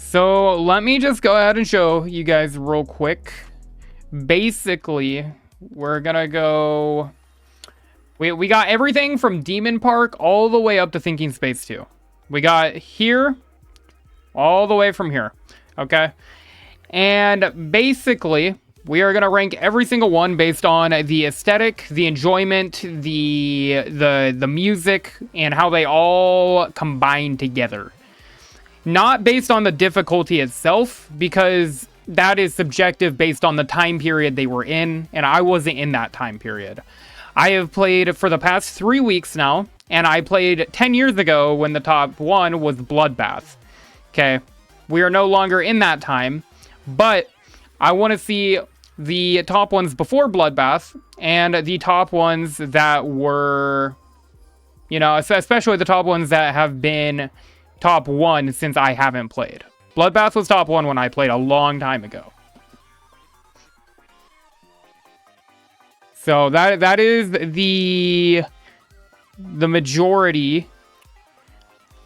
So let me just go ahead and show you guys real quick. Basically, we're gonna go... We got everything from Demon Park all the way up to Thinking Space 2. We got here, all the way from here, okay? And basically, we are going to rank every single one based on the aesthetic, the enjoyment, the music, and how they all combine together. Not based on the difficulty itself, because that is subjective based on the time period they were in, and I wasn't in that time period. I have played for the past 3 weeks now, and I played 10 years ago when the top one was Bloodbath. Okay, we are no longer in that time, but I want to see the top ones before Bloodbath and the top ones that were, you know, especially the top ones that have been top one since I haven't played. Bloodbath was top one when I played a long time ago. So that is the majority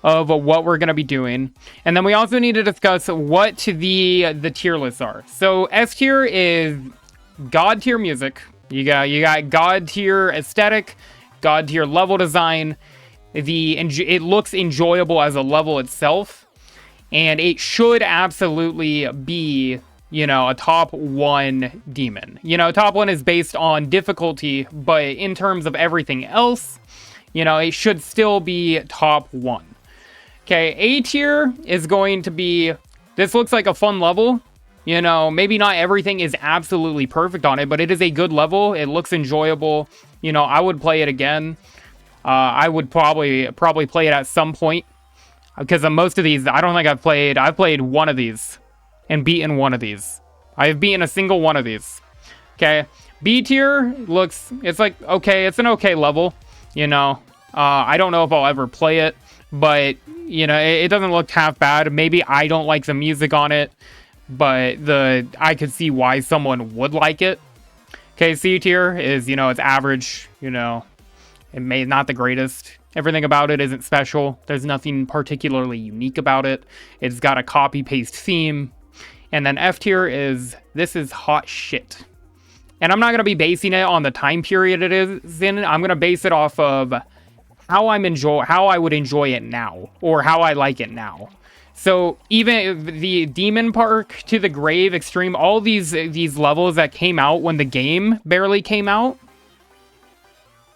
of what we're going to be doing. And then we also need to discuss what the tier lists are. So S tier is God tier music. You got God tier aesthetic, God tier level design. It looks enjoyable as a level itself, and it should absolutely be, you know, a top one demon. You know, top one is based on difficulty, but in terms of everything else, you know, it should still be top one. Okay, A tier is going to be, this looks like a fun level. You know, maybe not everything is absolutely perfect on it, but it is a good level. It looks enjoyable. You know, I would play it again. I would probably play it at some point, because most of these, I don't think I've played one of these and beaten one of these. I have beaten a single one of these. Okay, B tier it's like, okay, it's an okay level, you know. I don't know if I'll ever play it, but, you know, it doesn't look half bad. Maybe I don't like the music on it, but I could see why someone would like it. Okay, C tier is, you know, it's average, you know. It may not the greatest. Everything about it isn't special. There's nothing particularly unique about it. It's got a copy-paste theme. And then F tier is, this is hot shit. And I'm not going to be basing it on the time period it is in. I'm going to base it off of how I would enjoy it now, or how I like it now. So even the Demon Park to the Grave Extreme, all these levels that came out when the game barely came out,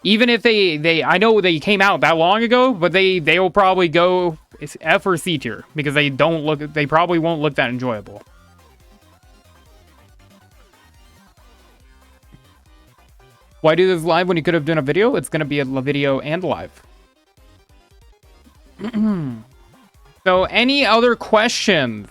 even if I know they came out that long ago, but they will probably go F or C tier, because they probably won't look that enjoyable. Why do this live when you could have done a video? It's going to be a video and live. So any other questions?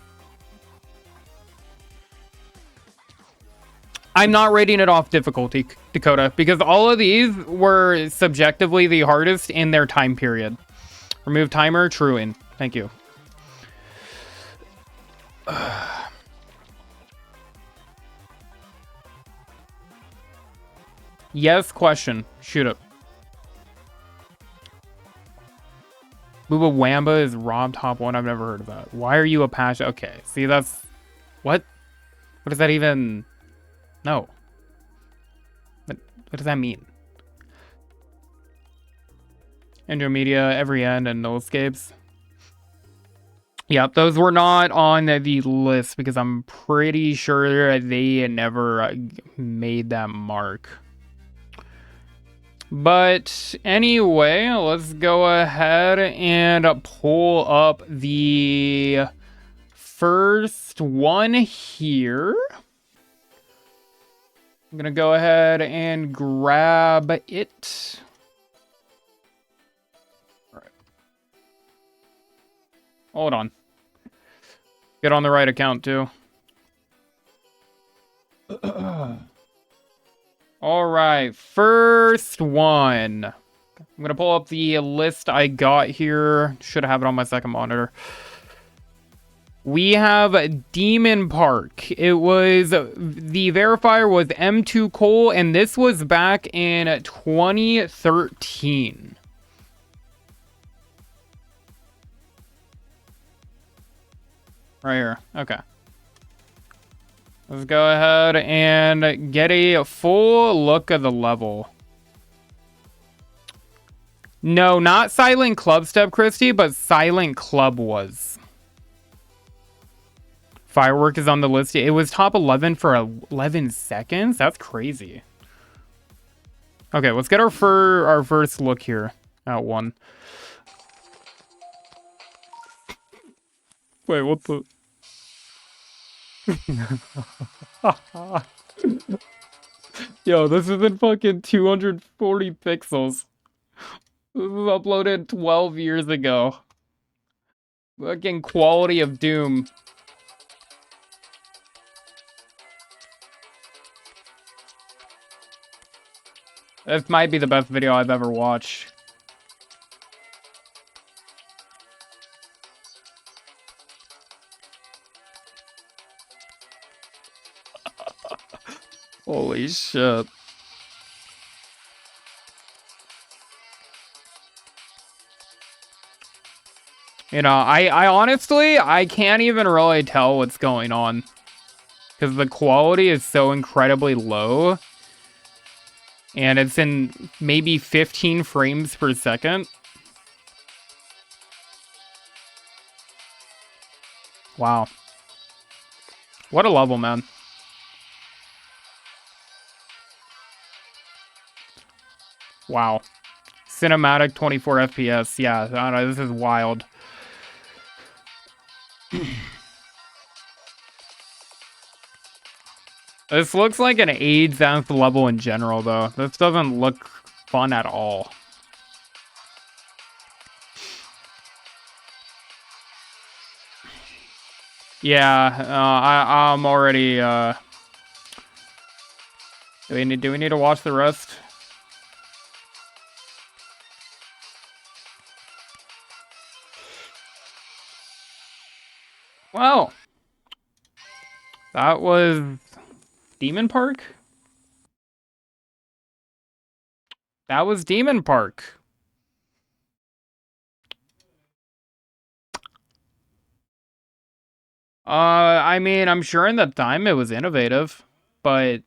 I'm not rating it off difficulty, Dakota, because all of these were subjectively the hardest in their time period. Remove timer, true in. Thank you. Yes, question. Shoot it. Booba Wamba is Rob top one. I've never heard of that. Why are you a passion? Okay, see, that's... What? What does that even... No. What does that mean? Andromedia, every end, and no escapes. Yep, those were not on the list because I'm pretty sure they never made that mark. But anyway, let's go ahead and pull up the first one here. I'm gonna go ahead and grab it. All right. Hold on. Get on the right account too. All right, first one. I'm gonna pull up the list I got here. Should have it on my second monitor. We have Demon Park. It was, the verifier was M2 Cole, and this was back in 2013. Right here. Okay. Let's go ahead and get a full look of the level. No, not Silent Club Step, Christy, but Silent Club was. Firework is on the list. It was top 11 for 11 seconds? That's crazy. Okay, let's get our first look here at one. Wait, what the... Yo, this is in fucking 240 pixels. This was uploaded 12 years ago. Fucking quality of doom. This might be the best video I've ever watched. Holy shit. You know, I honestly, I can't even really tell what's going on. Because the quality is so incredibly low. And it's in maybe 15 frames per second. Wow. What a level, man. Wow. Cinematic 24 FPS. Yeah, I don't know, this is wild. This looks like an AIDS anthem level in general, though. This doesn't look fun at all. Yeah, I'm already, do we need to watch the rest? Well, that was Demon Park? That was Demon Park. I mean, I'm sure in that time it was innovative, but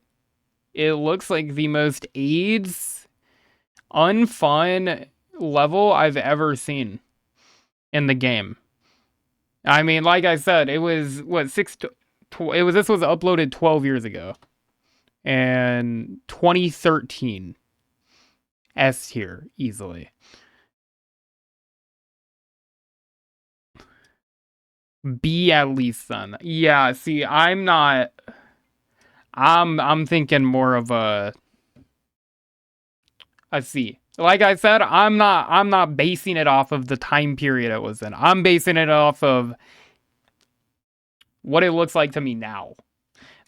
it looks like the most AIDS unfun level I've ever seen in the game. I mean, like I said, it was what this was uploaded 12 years ago. And 2013. S tier easily. B at least then. Yeah, see, I'm thinking more of a C. Like I said, I'm not basing it off of the time period it was in. I'm basing it off of what it looks like to me now.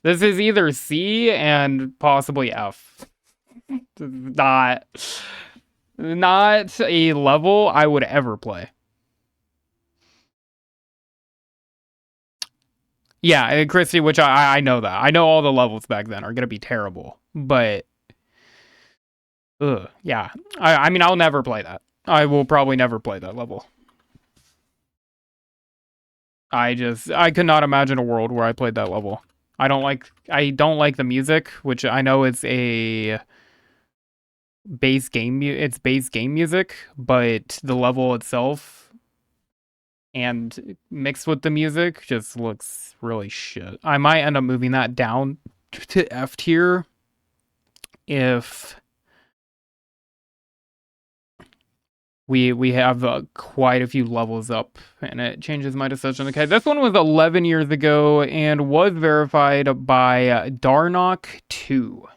This is either C and possibly F. Not a level I would ever play. Yeah, Christy, which I know that. I know all the levels back then are gonna be terrible. But yeah. I mean, I'll never play that. I will probably never play that level. I could not imagine a world where I played that level. I don't like the music, which I know it's a base game music, but the level itself and mixed with the music just looks really shit. I might end up moving that down to F tier if we have quite a few levels up and it changes my decision. Okay, this one was 11 years ago and was verified by Darnock 2.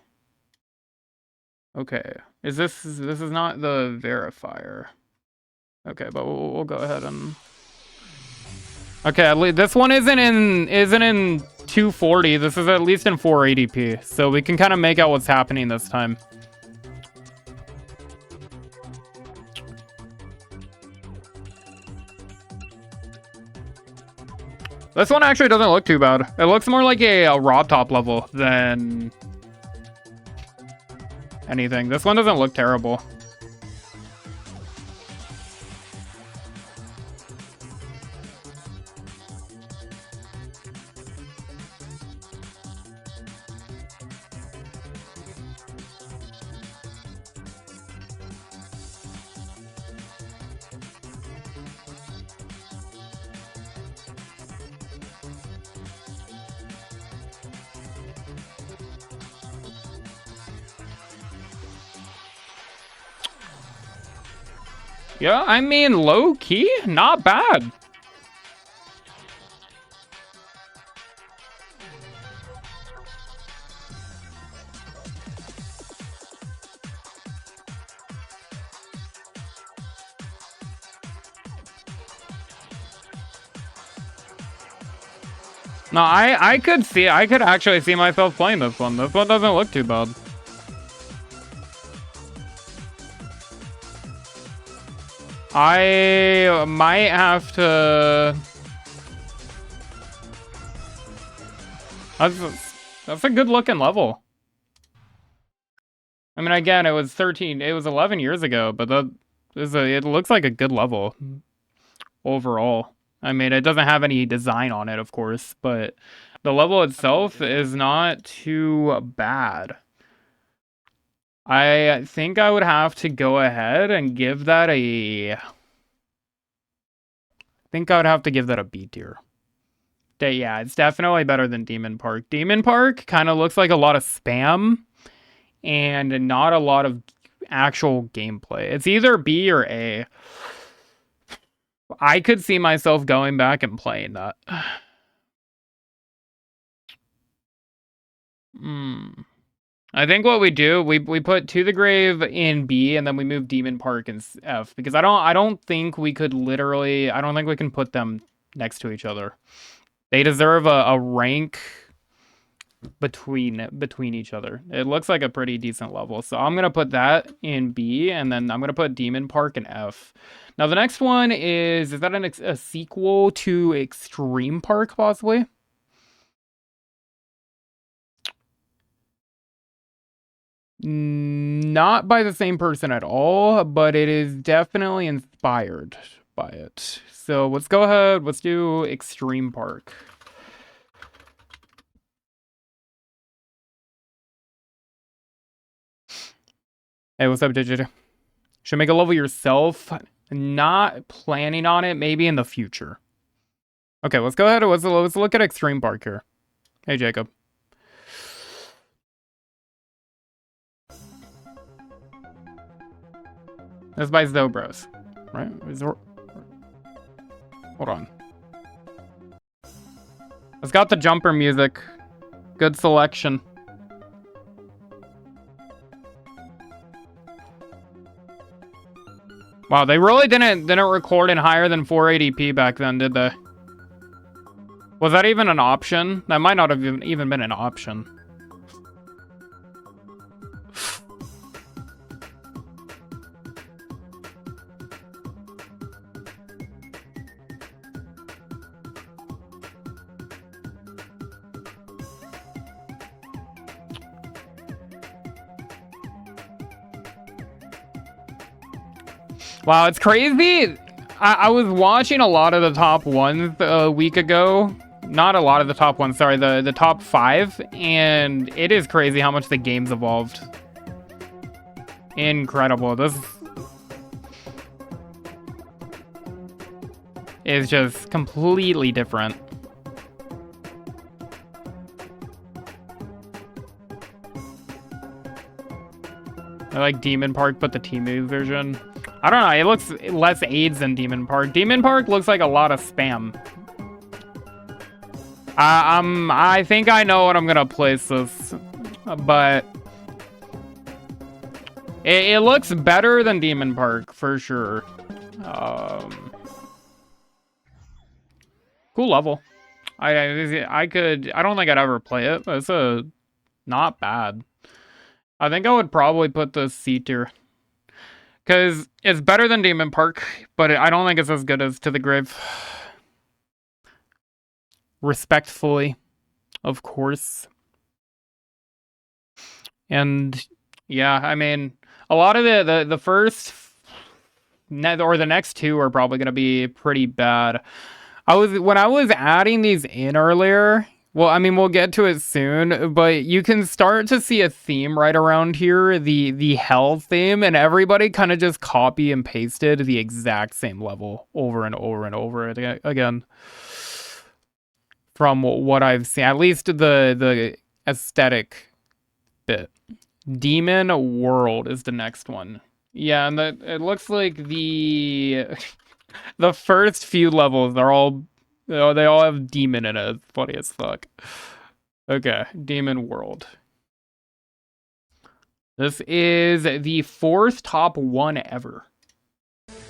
Okay, this is not the verifier. Okay, but we'll go ahead and... Okay, this one isn't in 240. This is at least in 480p, so we can kind of make out what's happening this time. This one actually doesn't look too bad. It looks more like a raw top level than anything. This one doesn't look terrible. Yeah, I mean, low key, not bad. No, I could actually see myself playing this one. This one doesn't look too bad. I might have to... That's a good looking level. I mean, again, it was 11 years ago, but it looks like a good level overall. I mean, it doesn't have any design on it, of course, but the level itself is not too bad. I think I would have to go ahead and give that a... I think I would have to give that a B tier. Yeah, it's definitely better than Demon Park. Demon Park kind of looks like a lot of spam and not a lot of actual gameplay. It's either B or A. I could see myself going back and playing that. I think what we do, we put To the Grave in B, and then we move Demon Park in F, because I don't think we could literally, I don't think we can put them next to each other. They deserve a rank between each other. It looks like a pretty decent level, so I'm gonna put that in B, and then I'm gonna put Demon Park in F. Now the next one is that a sequel to Extreme Park, possibly? Not by the same person at all, but it is definitely inspired by it. So let's go ahead, let's do Extreme Park. Hey, what's up, Digit? Should make a level yourself. Not planning on it, maybe in the future. Okay, let's go ahead, let's look at Extreme Park here. Hey, Jacob. This by Zobros, right? Hold on. It's got the jumper music. Good selection. Wow, they really didn't record in higher than 480p back then, did they? Was that even an option? That might not have even been an option. Wow, it's crazy. I was watching a lot of the top ones a week ago. Not a lot of the top ones, sorry, the top 5. And it is crazy how much the game's evolved. Incredible. This is just completely different. I like Demon Park, but the Temu version. I don't know, it looks less AIDS than Demon Park. Demon Park looks like a lot of spam. I think I know what I'm gonna place this, but it looks better than Demon Park for sure. Cool level. I don't think I'd ever play it, but it's not bad. I think I would probably put the C tier. Because it's better than Demon Park, but I don't think it's as good as To the Grave. Respectfully, of course. And yeah, I mean, a lot of the first or the next two are probably going to be pretty bad. When I was adding these in earlier, well, I mean, we'll get to it soon, but you can start to see a theme right around here, the hell theme, and everybody kind of just copy and pasted the exact same level over and over and over again. From what I've seen, at least the aesthetic bit. Demon World is the next one. Yeah, and it looks like the the first few levels are all they all have demon in it. It's funny as fuck. Okay, Demon World. This is the fourth top one ever. It's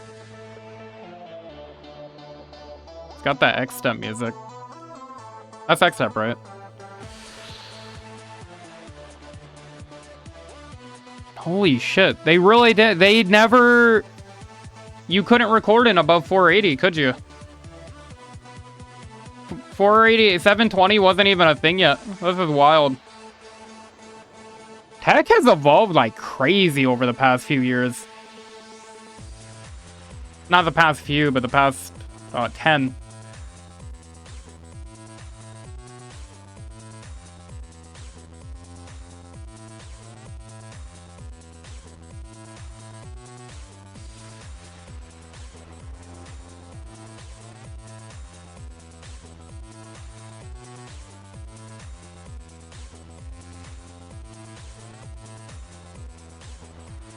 got that X-Step music. That's X-Step, right? Holy shit. They really did. They never... You couldn't record in above 480, could you? 480, 720 wasn't even a thing yet. This is wild. Tech has evolved like crazy over the past few years. Not the past few, but the past 10.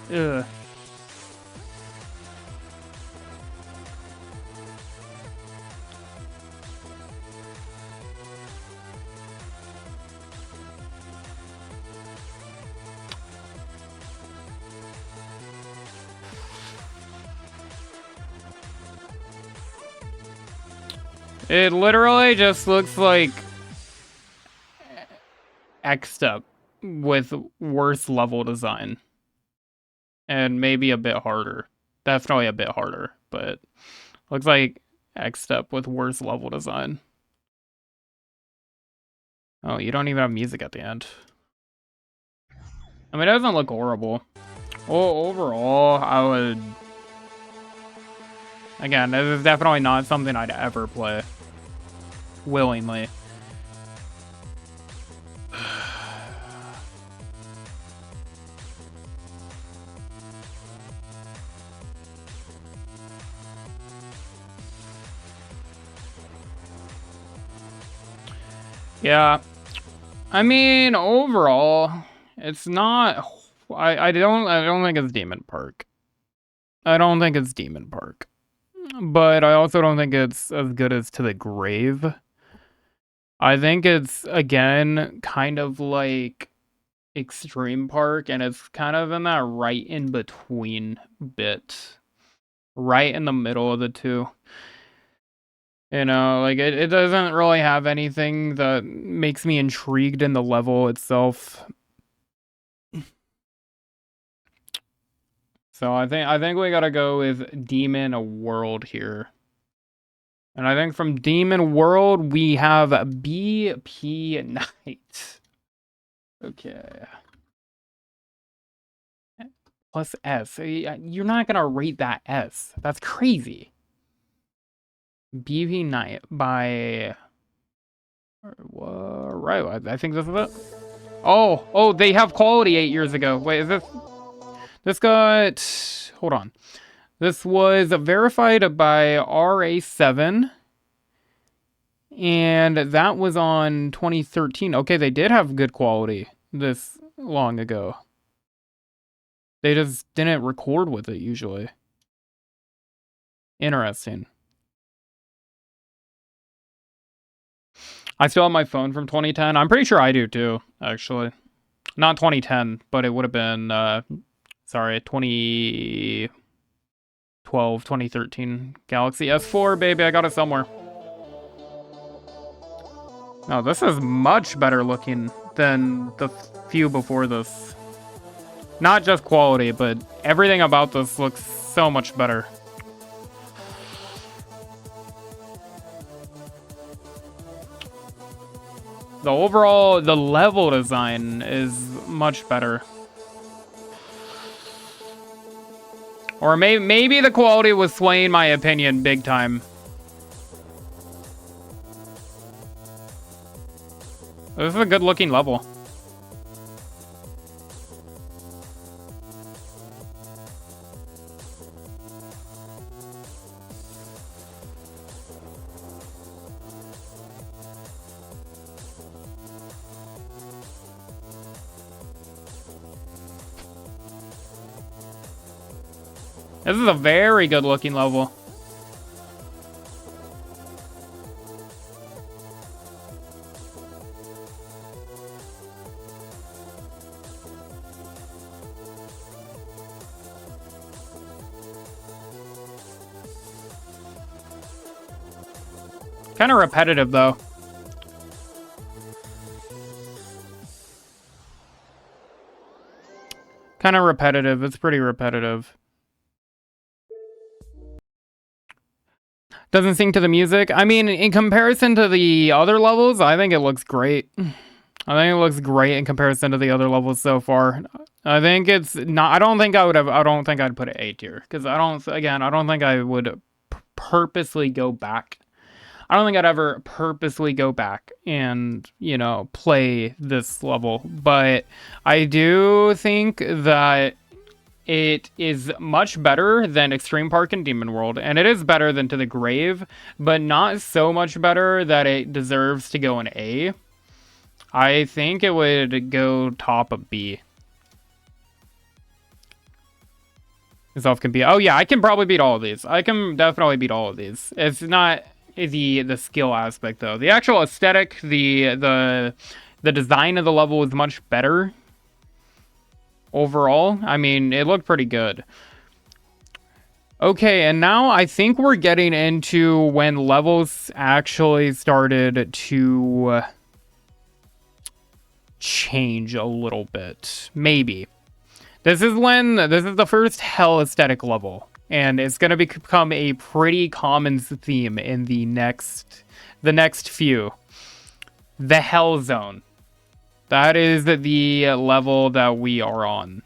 Ugh. It literally just looks like X-Step with worse level design. And maybe a bit harder. Definitely a bit harder, but looks like X-Step with worse level design. Oh, you don't even have music at the end. I mean, it doesn't look horrible. Well, overall, I would... Again, this is definitely not something I'd ever play. Willingly. Yeah. I mean, overall, it's not... I don't think it's Demon Park. I don't think it's Demon Park. But I also don't think it's as good as To the Grave. I think it's, again, kind of like Extreme Park, and it's kind of in that right in between bit. Right in the middle of the two. You know, like, it doesn't really have anything that makes me intrigued in the level itself. So I think we gotta go with Demon World here. And I think from Demon World, we have BP Knight. Okay. Plus S. You're not gonna rate that S. That's crazy. BP Knight by... Right, I think this is it. Oh, they have quality 8 years ago. Wait, is this... This got... Hold on. This was verified by RA7. And that was on 2013. Okay, they did have good quality this long ago. They just didn't record with it usually. Interesting. I still have my phone from 2010. I'm pretty sure I do too, actually. Not 2010, but it would have been, sorry, 2012, 2013 Galaxy S4, baby. I got it somewhere. No, this is much better looking than the few before this. Not just quality, but everything about this looks so much better. The overall, the level design is much better. Or maybe the quality was swaying my opinion big time. This is a good looking level. This is a very good looking level. Kind of repetitive though. Kind of repetitive. It's pretty repetitive. Doesn't sync to the music. I mean, in comparison to the other levels, I think it looks great. I think it looks great in comparison to the other levels so far. I think it's not. I don't think I'd put it A tier because I don't think I would purposely go back. I don't think I'd ever purposely go back and, you know, play this level. But I do think that it is much better than Extreme Park and Demon World. And it is better than To the Grave, but not so much better that it deserves to go in A. I think it would go top of B. Self can beat. Oh yeah, I can probably beat all of these. I can definitely beat all of these. It's not the skill aspect though. The actual aesthetic, the design of the level was much better overall. I mean, it looked pretty good. Okay, and now I think we're getting into when levels actually started to change a little bit. Maybe. This is the first hell aesthetic level. And it's going to become a pretty common theme in the next few. The Hell Zone. That is the level that we are on.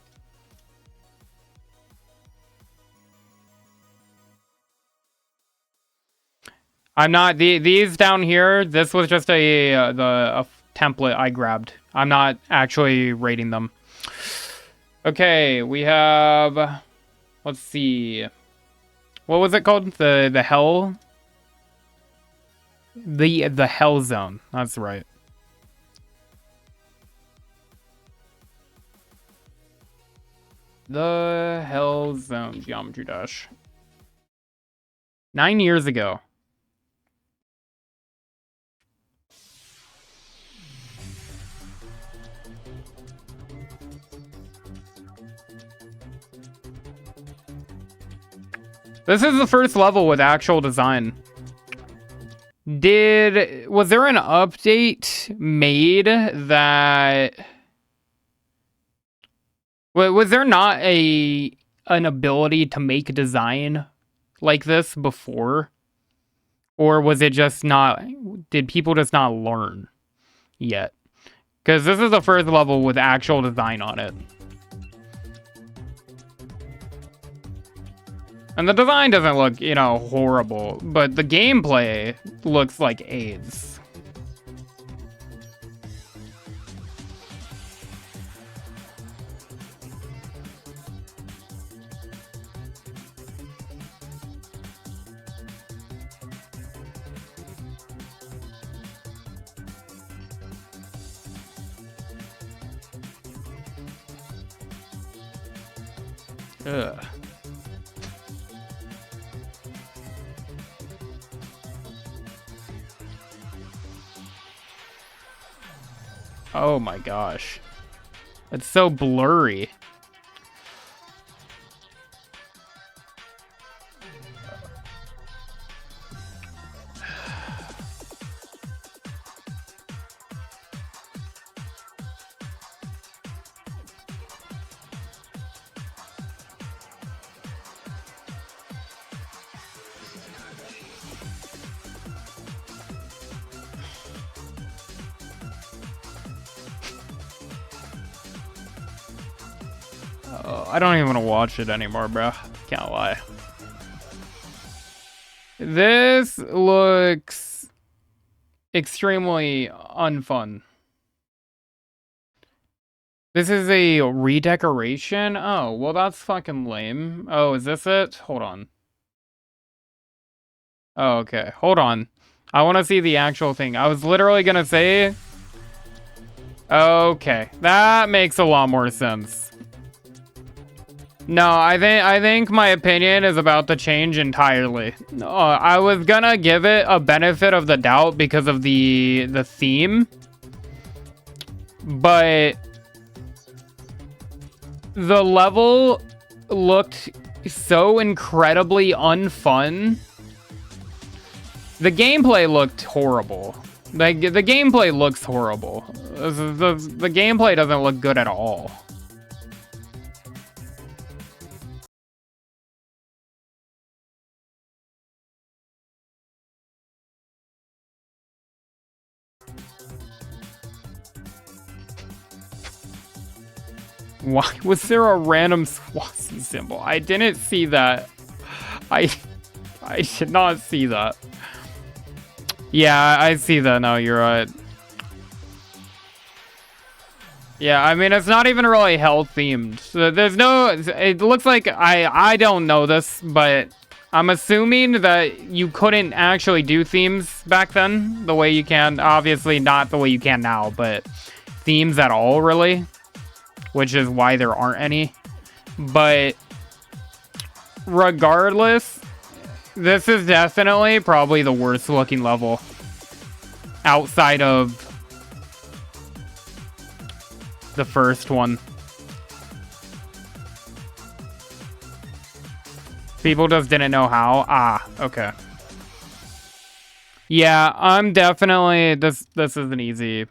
I'm not these down here. This was just a template I grabbed. I'm not actually rating them. Okay, we have. Let's see. What was it called? The Hell. The Hell Zone. That's right. The Hell Zone Geometry Dash. 9 years ago. This is the first level with actual design. Was there an update made that... Was there not an ability to make design like this before? Or was it just not... Did people just not learn yet? Because this is the first level with actual design on it. And the design doesn't look, you know, horrible, but the gameplay looks like AIDS. Ugh. Oh my gosh. It's so blurry. I don't even want to watch it anymore, bro. Can't lie. This looks extremely unfun. This is a redecoration? Oh, well, that's fucking lame. Oh, is this it? Hold on. Oh, okay. Hold on. I want to see the actual thing. I was literally gonna say... Okay. That makes a lot more sense. No, I think my opinion is about to change entirely. I was gonna give it a benefit of the doubt because of the theme, but the level looked so incredibly unfun. The gameplay looked horrible. Like, the gameplay looks horrible. The gameplay doesn't look good at all. Why was there a random Swaszi symbol? I didn't see that. I did not see that. Yeah, I see that now, you're right. Yeah, I mean, it's not even really hell themed. So there's no, it looks like, I don't know this, but I'm assuming that you couldn't actually do themes back then the way you can. Obviously not the way you can now, but themes at all, really. Which is why there aren't any. But regardless, this is definitely probably the worst looking level outside of the first one. People just didn't know how. Ah, okay. Yeah, I'm definitely, this is an easy.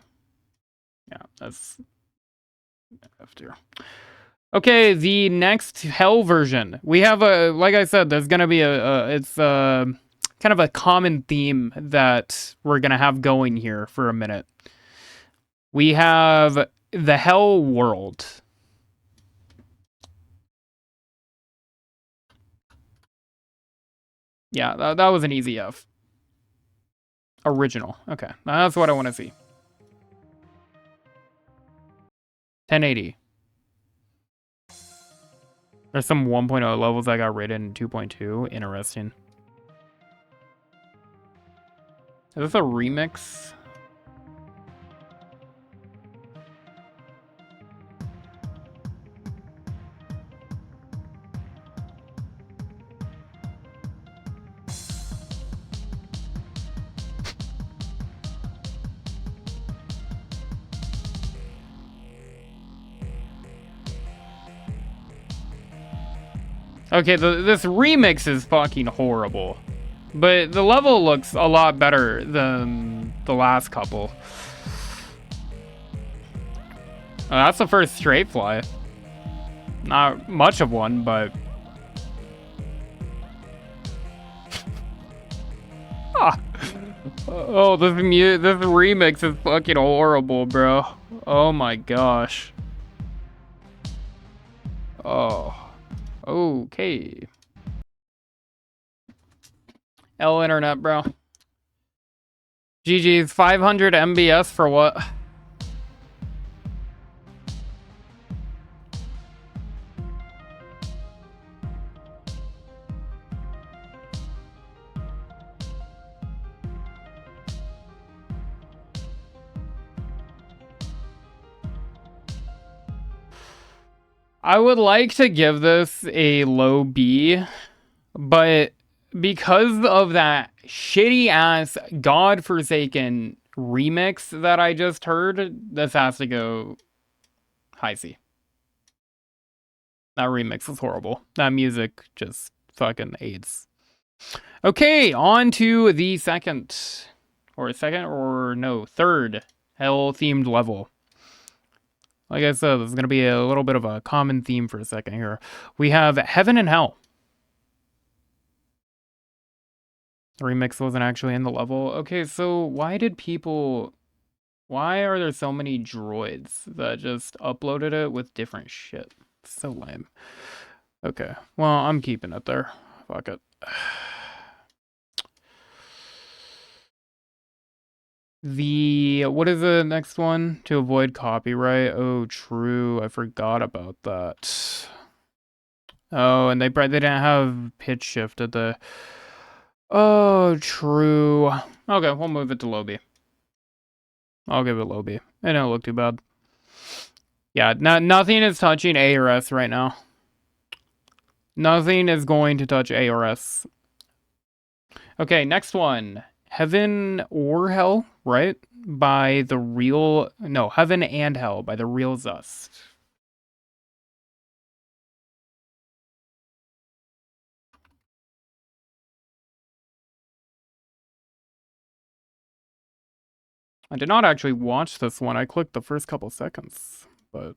Yeah, that's after. Okay, the next hell version. We have a, like I said, there's gonna be it's kind of a common theme that we're gonna have going here for a minute. We have the hell world. Yeah, that was an easy F. Original. Okay, that's what I want to see. 1080. There's some 1.0 levels I got rated in 2.2. Interesting. Is this a remix? Okay, this remix is fucking horrible. But the level looks a lot better than the last couple. That's the first straight fly. Not much of one, but... ah. Oh, this remix is fucking horrible, bro. Oh my gosh. Oh. Okay. L internet, bro. GG's 500 MBS for what? I would like to give this a low B, but because of that shitty ass godforsaken remix that I just heard, this has to go high C. That remix was horrible. That music just fucking AIDS. Okay, on to the third hell-themed level. Like I said, there's going to be a little bit of a common theme for a second here. We have Heaven and Hell. The remix wasn't actually in the level. Okay, so why are there so many droids that just uploaded it with different shit? So lame. Okay, well, I'm keeping it there. Fuck it. What is the next one? To avoid copyright. Oh, true. I forgot about that. Oh, and they didn't have pitch shift at the... oh, true. Okay, we'll move it to low B. I'll give it low B. It don't look too bad. Yeah, nothing is touching A or S right now. Nothing is going to touch A or S. Okay, next one. Heaven or Hell, right? By the real... No, Heaven and Hell by the real Zust. I did not actually watch this one. I clicked the first couple seconds, but...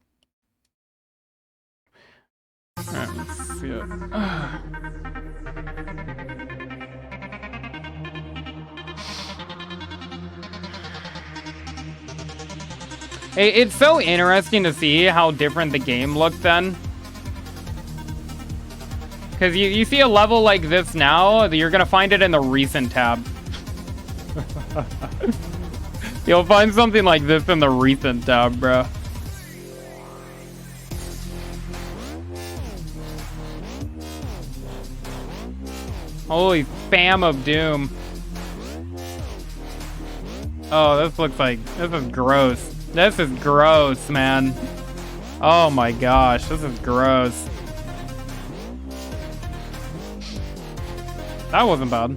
Alright, let's see it. It's so interesting to see how different the game looked then. Because you see a level like this now, you're going to find it in the recent tab. You'll find something like this in the recent tab, bro. Holy spam of doom. Oh, this looks like... This is gross. This is gross, man. Oh my gosh, this is gross. That wasn't bad.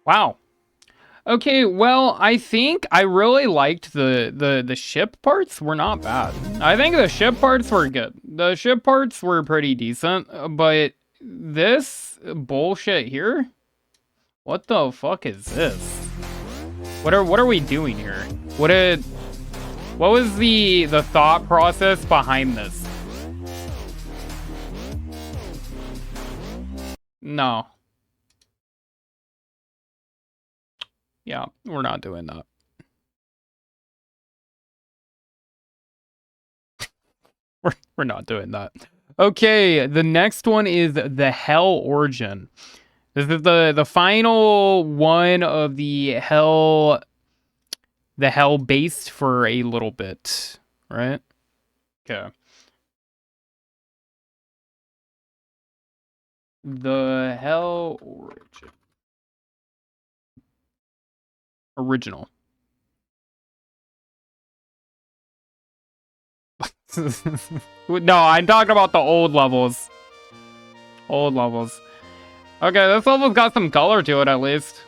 Wow. Okay, well, I think I really liked the ship parts were not bad. I think the ship parts were good. The ship parts were pretty decent, but this bullshit here? What the fuck is this? What are we doing here? What was the thought process behind this? No. Yeah, we're not doing that. We're not doing that. Okay, the next one is the Hell Origin. This is the final one of the Hell based for a little bit, right? Okay. The Hell Origin. Original. No, I'm talking about the old levels. Old levels. Okay, this level's got some color to it at least.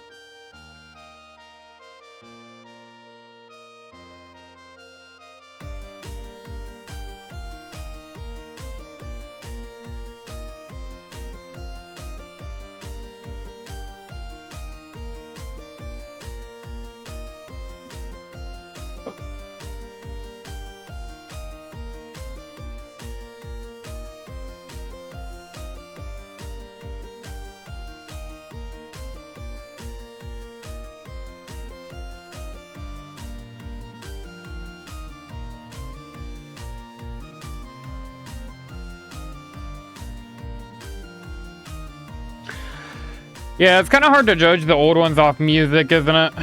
Yeah, it's kind of hard to judge the old ones off music, isn't it?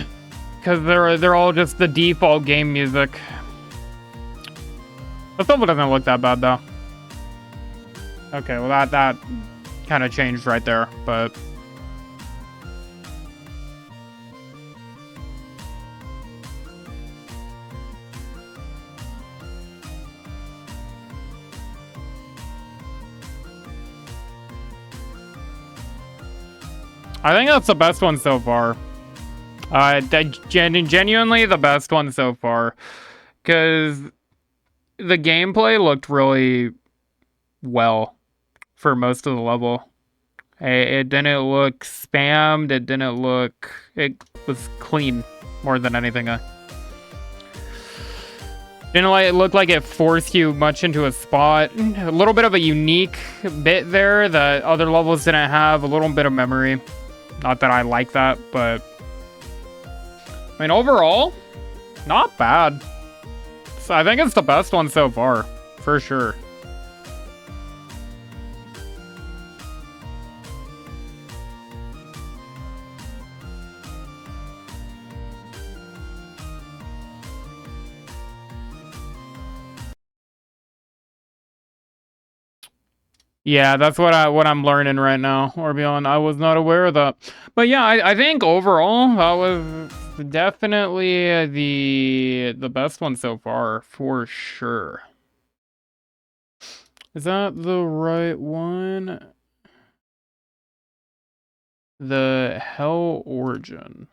Because they're all just the default game music. The level doesn't look that bad though. Okay, well that kind of changed right there, but I think that's the best one so far. Genuinely the best one so far, because the gameplay looked really well for most of the level. It didn't look spammed. It was clean more than anything. Didn't look like it forced you much into a spot. A little bit of a unique bit there that other levels didn't have. A little bit of memory. Not that I like that, but I mean, overall, not bad. So I think it's the best one so far, for sure. Yeah, that's what I'm learning right now, Orbeon. I was not aware of that. But yeah, I think overall that was definitely the best one so far, for sure. Is that the right one? The Hell Origin.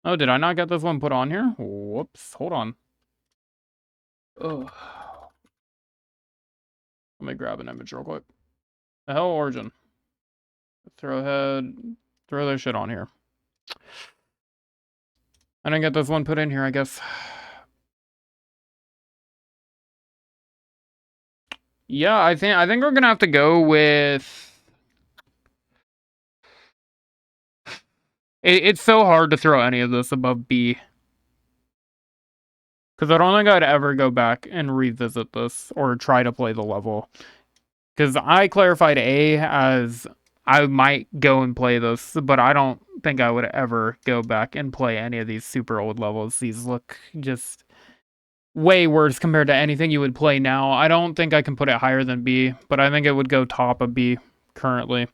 Oh, did I not get this one put on here? Whoops, hold on. Ugh. Let me grab an image real quick. The Hell Origin. Throw that shit on here. I didn't get this one put in here, I guess. Yeah, I think we're gonna have to go with. It's so hard to throw any of this above B. Because I don't think I'd ever go back and revisit this or try to play the level. Because I clarified A as I might go and play this, but I don't think I would ever go back and play any of these super old levels. These look just way worse compared to anything you would play now. I don't think I can put it higher than B, but I think it would go top of B currently.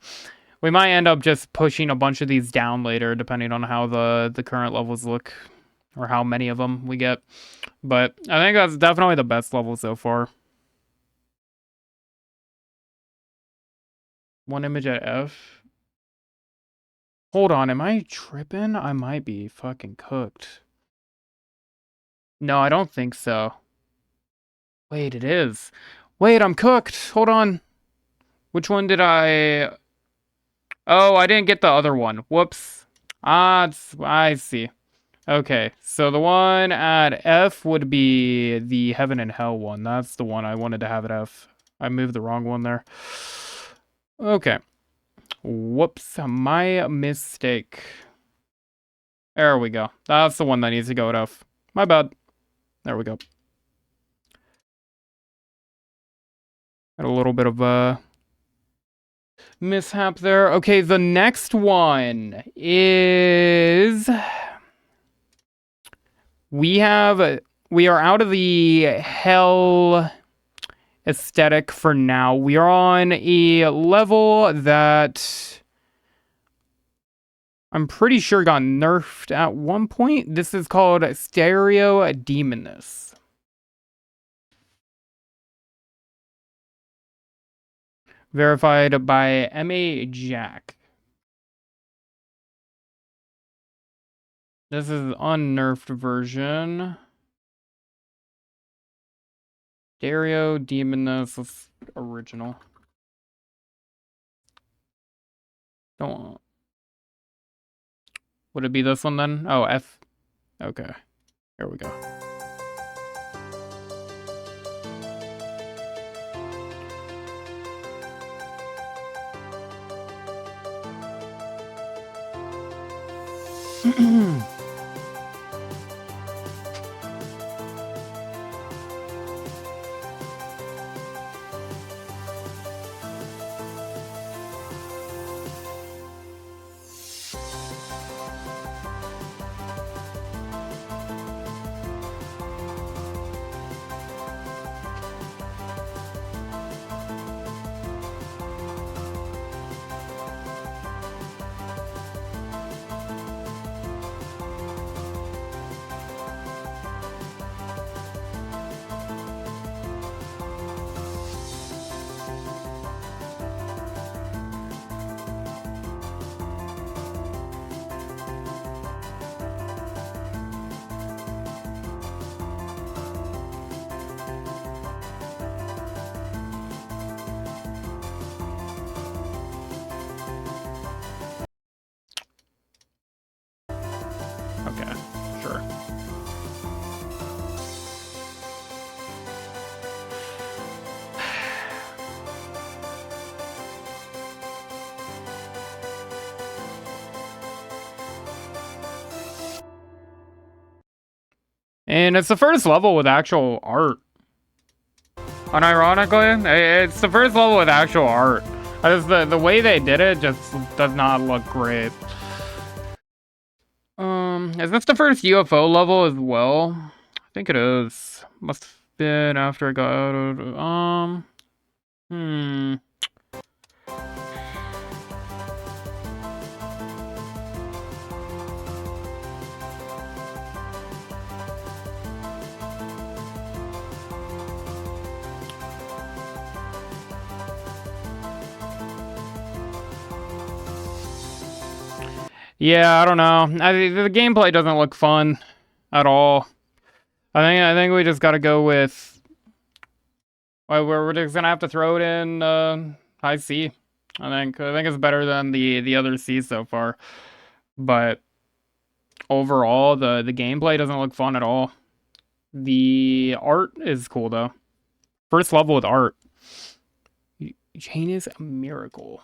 We might end up just pushing a bunch of these down later, depending on how the current levels look, or how many of them we get. But I think that's definitely the best level so far. One image at F. Hold on, am I tripping? I might be fucking cooked. No, I don't think so. Wait, it is. Wait, I'm cooked. Hold on. Which one did I... Oh, I didn't get the other one. Whoops. I see. Okay, so the one at F would be the Heaven and Hell one. That's the one I wanted to have at F. I moved the wrong one there. Okay. Whoops, my mistake. There we go. That's the one that needs to go at F. My bad. There we go. Had a little bit of a mishap there. Okay, the next one is... We are out of the Hell aesthetic for now. We are on a level that I'm pretty sure got nerfed at one point. This is called Stereo Demoness. Verified by M.A. Jack. This is unnerfed version. Stereo Demoness original. Don't. Would it be this one then? Oh, F. Okay. Here we go. Okay, sure. And it's the first level with actual art. Unironically, it's the first level with actual art. Just the way they did it just does not look great. Is this the first UFO level as well? I think it is. Must have been after I got out of... Yeah, I don't know. The gameplay doesn't look fun at all. I think we just gotta go with. Well, we're just gonna have to throw it in high C. I think it's better than the other C so far. But overall, the gameplay doesn't look fun at all. The art is cool though. First level with art. Chain is a miracle.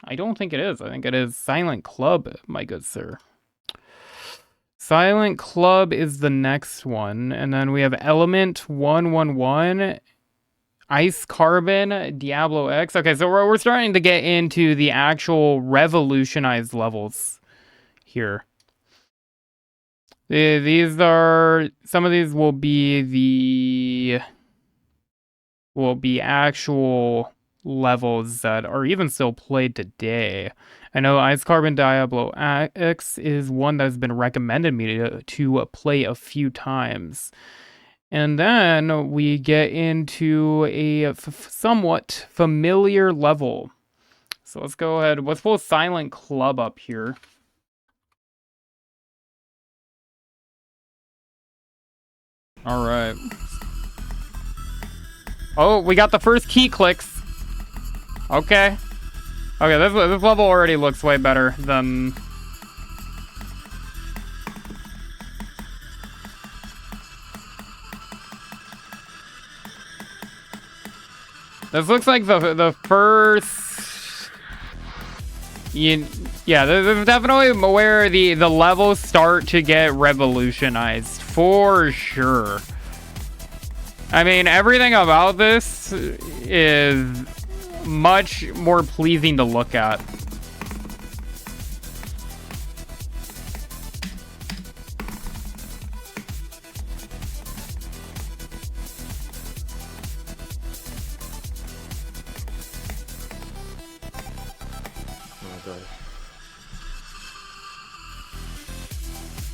I don't think it is. I think it is Silent Club, my good sir. Silent Club is the next one. And then we have Element 111, Ice Carbon, Diablo X. Okay, so we're starting to get into the actual revolutionized levels here. These are, some of these will be actual levels that are even still played today. I know Ice Carbon Diablo X is one that has been recommended me to play a few times. And then we get into a somewhat familiar level. So let's go ahead. Let's pull Silent Club up here. All right. Oh, we got the first key clicks. Okay. Okay, this level already looks way better than... This looks like the first... Yeah, this is definitely where the levels start to get revolutionized, for sure. I mean, everything about this is much more pleasing to look at.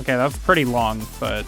Okay, that's pretty long, but...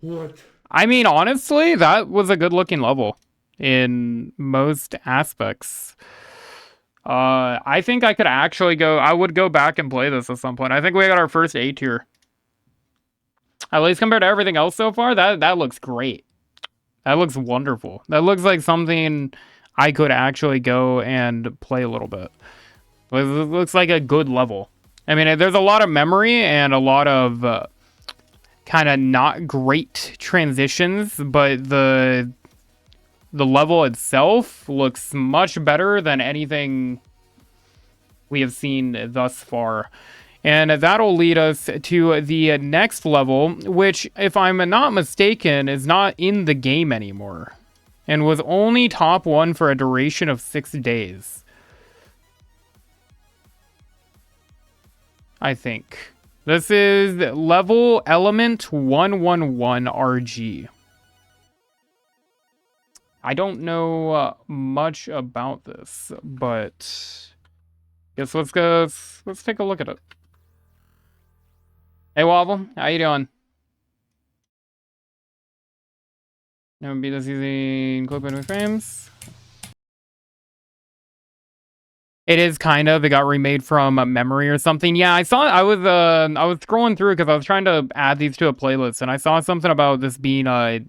What? I mean, honestly, that was a good-looking level in most aspects. I think I could actually go... I would go back and play this at some point. I think we got our first A tier. At least compared to everything else so far, that looks great. That looks wonderful. That looks like something I could actually go and play a little bit. It looks like a good level. I mean, there's a lot of memory and a lot of kind of not great transitions, but the level itself looks much better than anything we have seen thus far. And that'll lead us to the next level, which, if I'm not mistaken, is not in the game anymore. And was only top 1 for a duration of 6 days. I think. This is level Element 111 RG. I don't know much about this, but... Guess let's take a look at it. Hey Wobble, how you doing? Never be this easy clipping with frames. It is kind of. It got remade from memory or something. Yeah, I saw. I was scrolling through because I was trying to add these to a playlist, and I saw something about this being a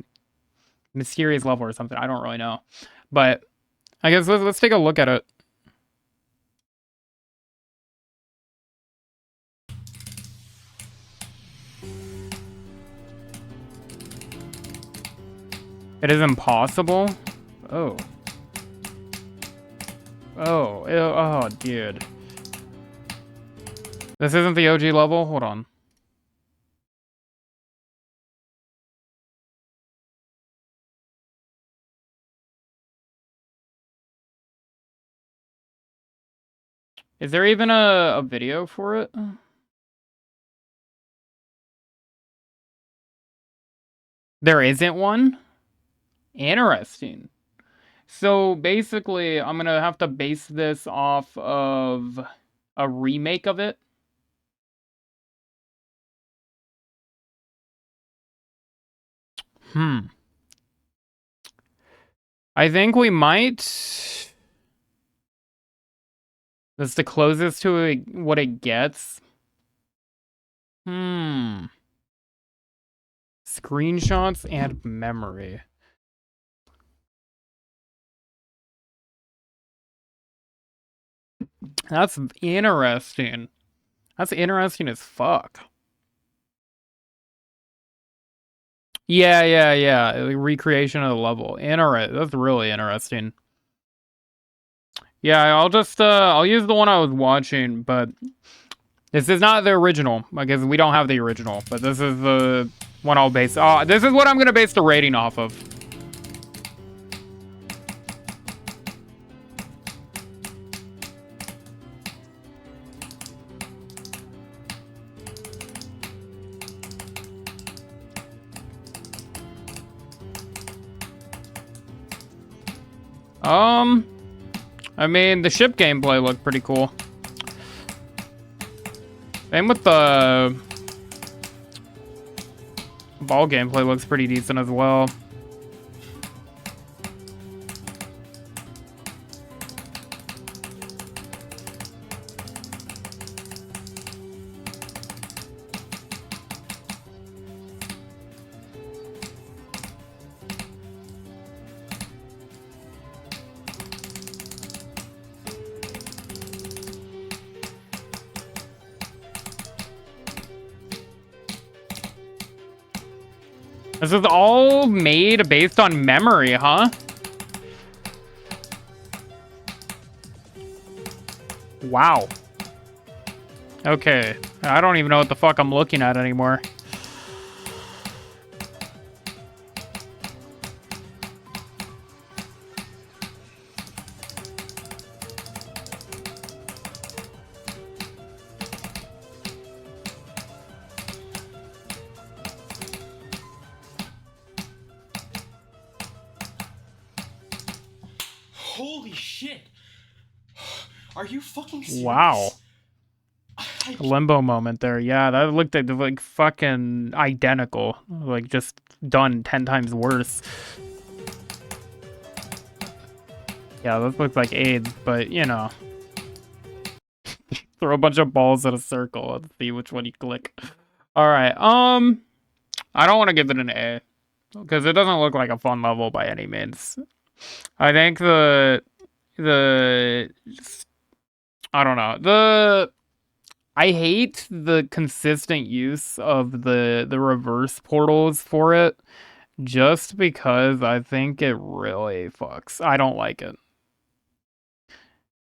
mysterious level or something. I don't really know, but I guess let's take a look at it. It is impossible. Oh. Oh. Ew, oh, dude. This isn't the OG level? Hold on. Is there even a video for it? There isn't one? Interesting. So basically, I'm gonna have to base this off of a remake of it. I think we might. That's the closest to what it gets. Screenshots and memory. That's interesting. That's interesting as fuck. Yeah. Recreation of the level. That's really interesting. Yeah, I'll use the one I was watching, but this is not the original, because we don't have the original, but this is the one I'll base. This is what I'm gonna base the rating off of. I mean, the ship gameplay looked pretty cool. Same with the ball gameplay looks pretty decent as well. This is all made based on memory, huh? Wow. Okay. I don't even know what the fuck I'm looking at anymore. Holy shit! Are you fucking serious? Wow. Limbo moment there. Yeah, that looked like fucking identical. Like just done 10 times worse. Yeah, this looks like AIDS, but you know. Throw a bunch of balls in a circle and see which one you click. Alright, I don't want to give it an A. Because it doesn't look like a fun level by any means. I think I don't know. I hate the consistent use of the reverse portals for it, just because I think it really fucks. I don't like it.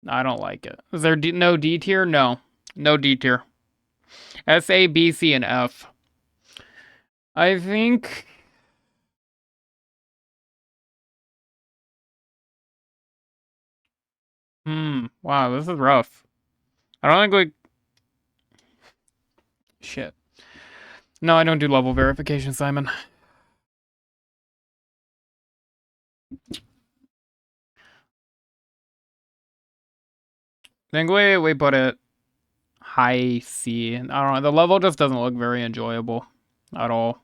I don't like it. Is there no D tier? No. No D tier. S, A, B, C, and F. I think... Wow, this is rough. I don't think we... Shit. No, I don't do level verification, Simon. I think we put it high C. I don't know. The level just doesn't look very enjoyable at all.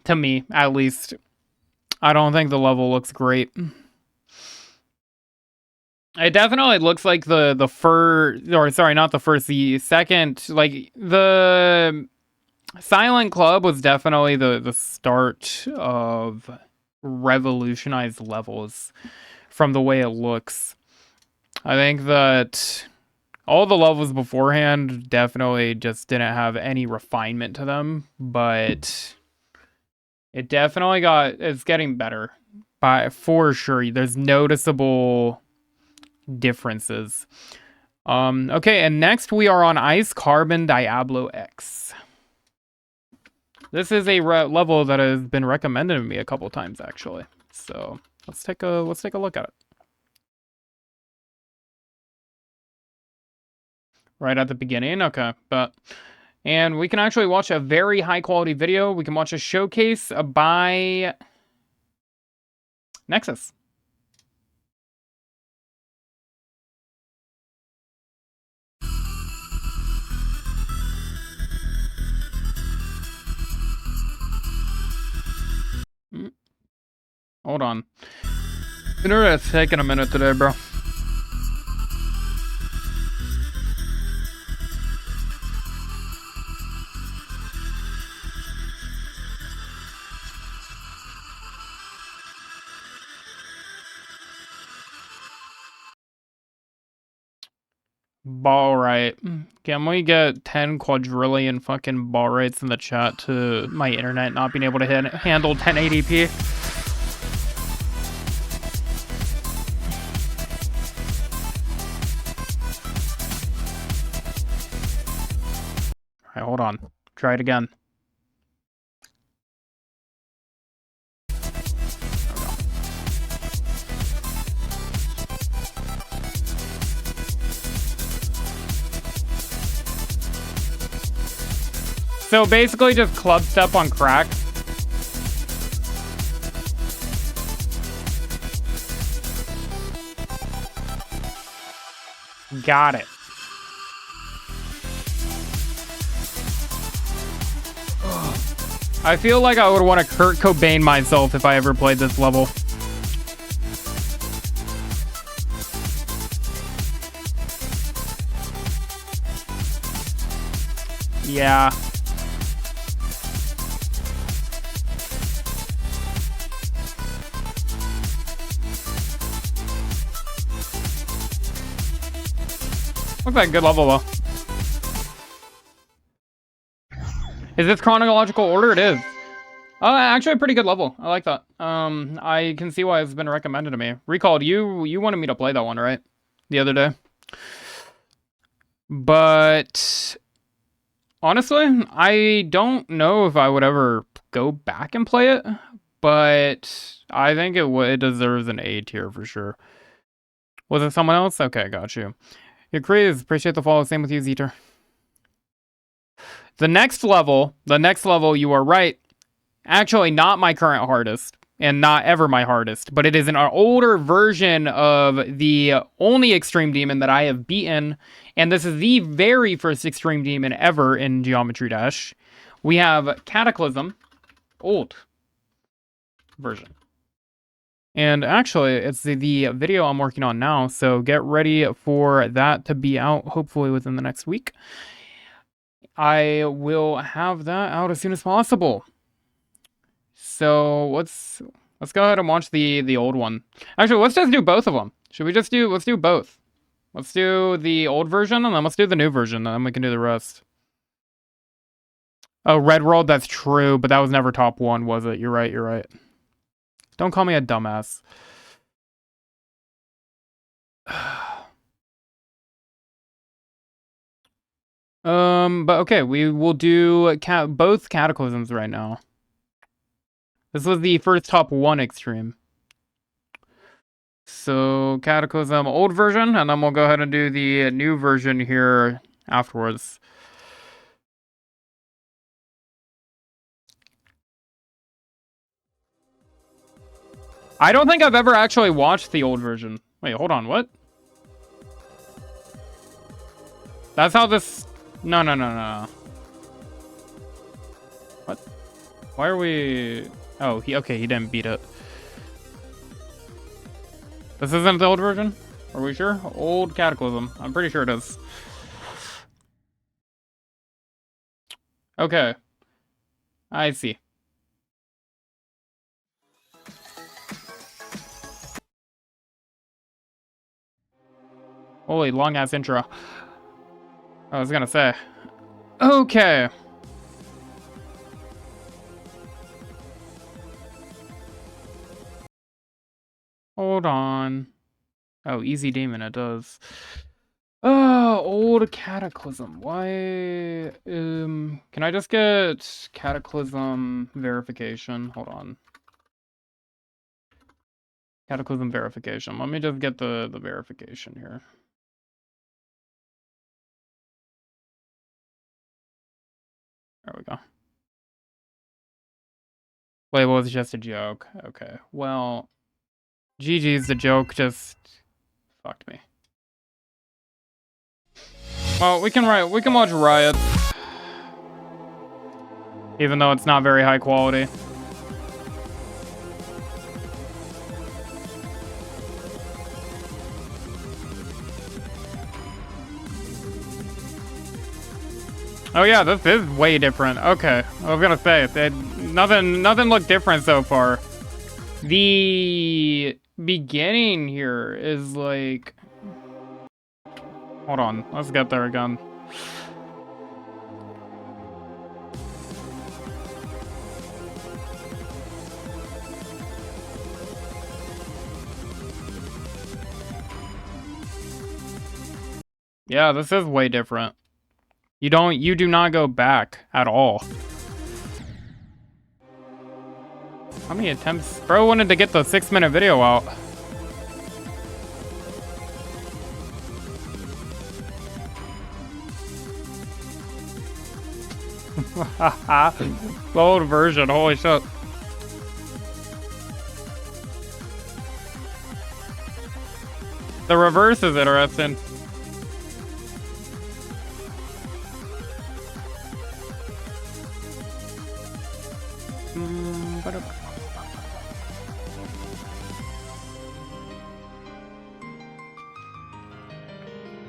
To me, at least. I don't think the level looks great. It definitely looks like the first, or sorry, not the first, the second, like the Silent Club was definitely the start of revolutionized levels from the way it looks. I think that all the levels beforehand definitely just didn't have any refinement to them, but it definitely it's getting better. For sure, there's noticeable differences. Okay, and next we are on Ice Carbon Diablo X. This is a level that has been recommended to me a couple times actually. So let's take a look at it. right at the beginning. Okay, and we can actually watch a very high quality video. We can watch a showcase by Nexus. Hold on. Internet's taking a minute today, bro. Ball right. Can we get 10 quadrillion fucking ball rates in the chat to my internet not being able to handle 1080p? Alright, hold on. Try it again. So basically just club step on crack. Got it. I feel like I would want to Kurt Cobain myself if I ever played this level. Yeah. Looks like a good level though. Is this chronological order? It is. Actually a pretty good level. I like that. I can see why it's been recommended to me. Recalled, you wanted me to play that one, right? The other day. But honestly, I don't know if I would ever go back and play it, but I think it deserves an A tier for sure. Was it someone else? Okay, got you. You're crazy. Appreciate the follow. Same with you, Zeter. The next level, you are right. Actually, not my current hardest, and not ever my hardest, but it is an older version of the only Extreme Demon that I have beaten, and this is the very first Extreme Demon ever in Geometry Dash. We have Cataclysm, old version. And actually, it's the video I'm working on now, so get ready for that to be out, hopefully within the next week. I will have that out as soon as possible. So let's go ahead and watch the old one. Actually, let's just do both of them. Let's do both. Let's do the old version and then let's do the new version, and then we can do the rest. Oh, Red World, that's true, but that was never top 1, was it? You're right. Don't call me a dumbass. But okay, we will do both Cataclysms right now. This was the first top 1 extreme. So, Cataclysm old version, and then we'll go ahead and do the new version here afterwards. I don't think I've ever actually watched the old version. Wait, hold on, what? That's how this... No. What? Why are we... Oh, he didn't beat it. This isn't the old version? Are we sure? Old Cataclysm. I'm pretty sure it is. Okay. I see. Holy long-ass intro. I was gonna say. Okay. Hold on. Oh, easy demon, it does. Oh, old Cataclysm. Why? Can I just get Cataclysm verification? Hold on. Cataclysm verification. Let me just get the verification here. There we go. Wait, well, it's just a joke. Okay. Well, GG's, the joke just fucked me. Well, we can watch Riot. Even though it's not very high quality. Oh yeah, this is way different. Okay, I was gonna say nothing looked different so far. The beginning here is like, hold on, let's get there again. Yeah, this is way different. You do not go back at all. How many attempts? Bro wanted to get the 6-minute video out. The old version, holy shit. The reverse is interesting.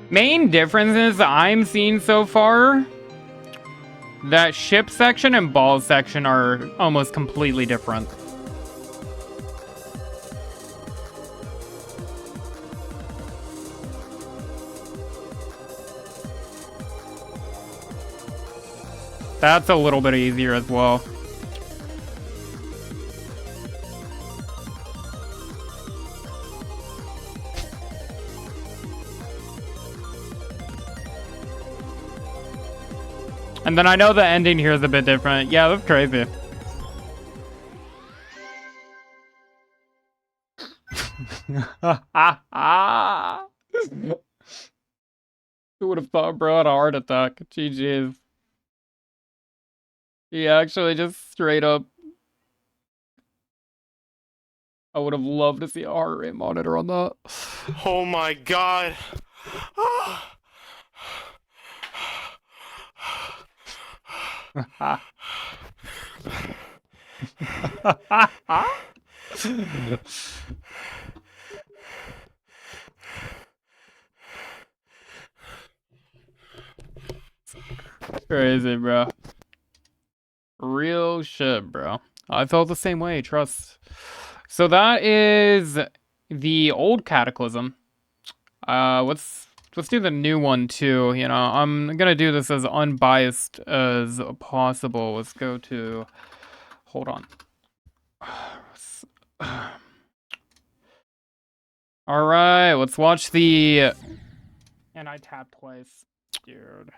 Main differences I'm seeing so far, that ship section and ball section are almost completely different. That's a little bit easier as well. And then I know the ending here is a bit different. Yeah, that's crazy. Who would have thought bro had a heart attack? GG's. He actually just straight up... I would have loved to see a heart rate monitor on that. Oh my god. Crazy, bro. Real shit, bro. I felt the same way, trust. So that is the old Cataclysm. Let's do the new one too. You know, I'm gonna do this as unbiased as possible. Let's go to, hold on. All right, let's watch the, and I tapped twice, dude.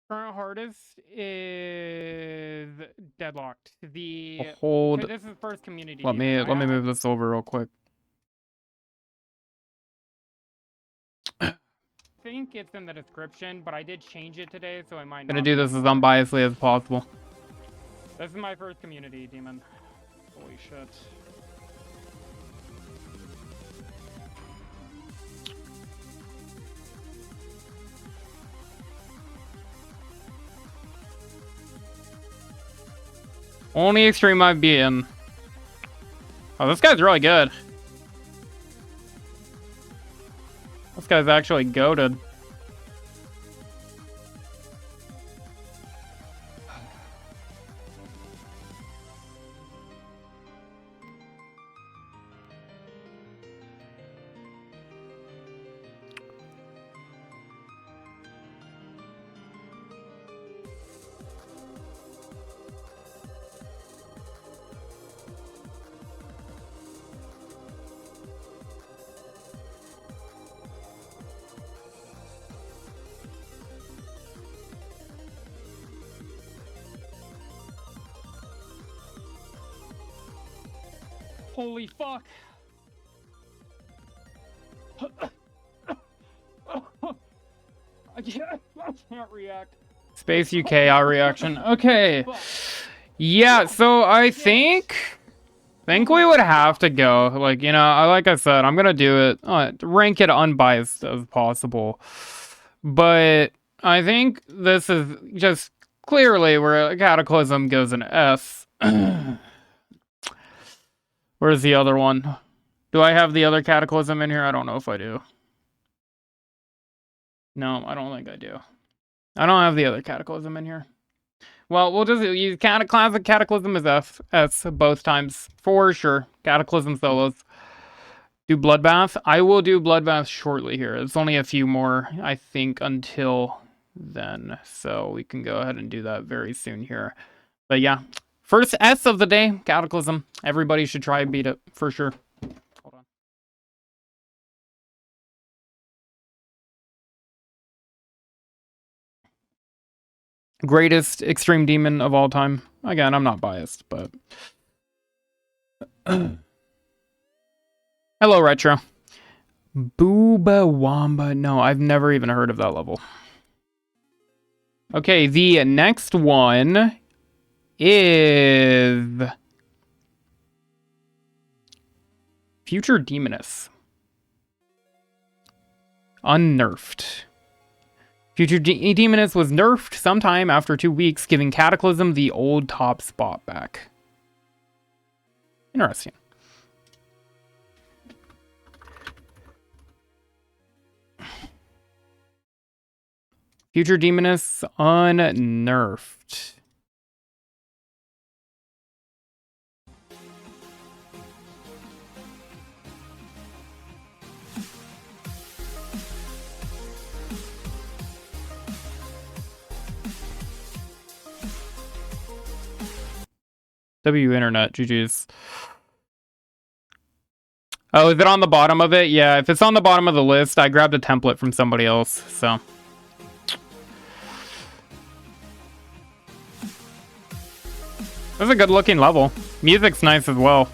Current hardest is deadlocked. The Hold. this is first community. Let me move this over real quick. I think it's in the description, but I did change it today, so I might not. Gonna do this as unbiasedly as possible. This is my first community, demon. Holy shit. Only extreme I've been in. Oh, this guy's really good. This guy's actually goated. Holy fuck. I can't react. Space UK our reaction. Okay. Yeah, so I think we would have to go. Like, you know, like I said, I'm gonna do it, rank it unbiased as possible. But I think this is just clearly where Cataclysm goes an S. Where's the other one? Do I have the other Cataclysm in here? I don't know if I do. No, I don't think I do. I don't have the other Cataclysm in here. Well, we'll just use classic Cataclysm as S both times. For sure. Cataclysm solos. Do Bloodbath? I will do Bloodbath shortly here. It's only a few more, I think, until then. So we can go ahead and do that very soon here. But yeah, first S of the day, Cataclysm. Everybody should try and beat it, for sure. Hold on. Greatest extreme demon of all time. Again, I'm not biased, but... Hello, Retro. Booba Wamba. No, I've never even heard of that level. Okay, the next one is Future Demoness. Unnerfed. Future Demoness was nerfed sometime after 2 weeks, giving Cataclysm the old top spot back. Interesting. Future Demoness unnerfed. W Internet, GG's. Oh, is it on the bottom of it? Yeah, if it's on the bottom of the list, I grabbed a template from somebody else, so. That's a good looking level. Music's nice as well.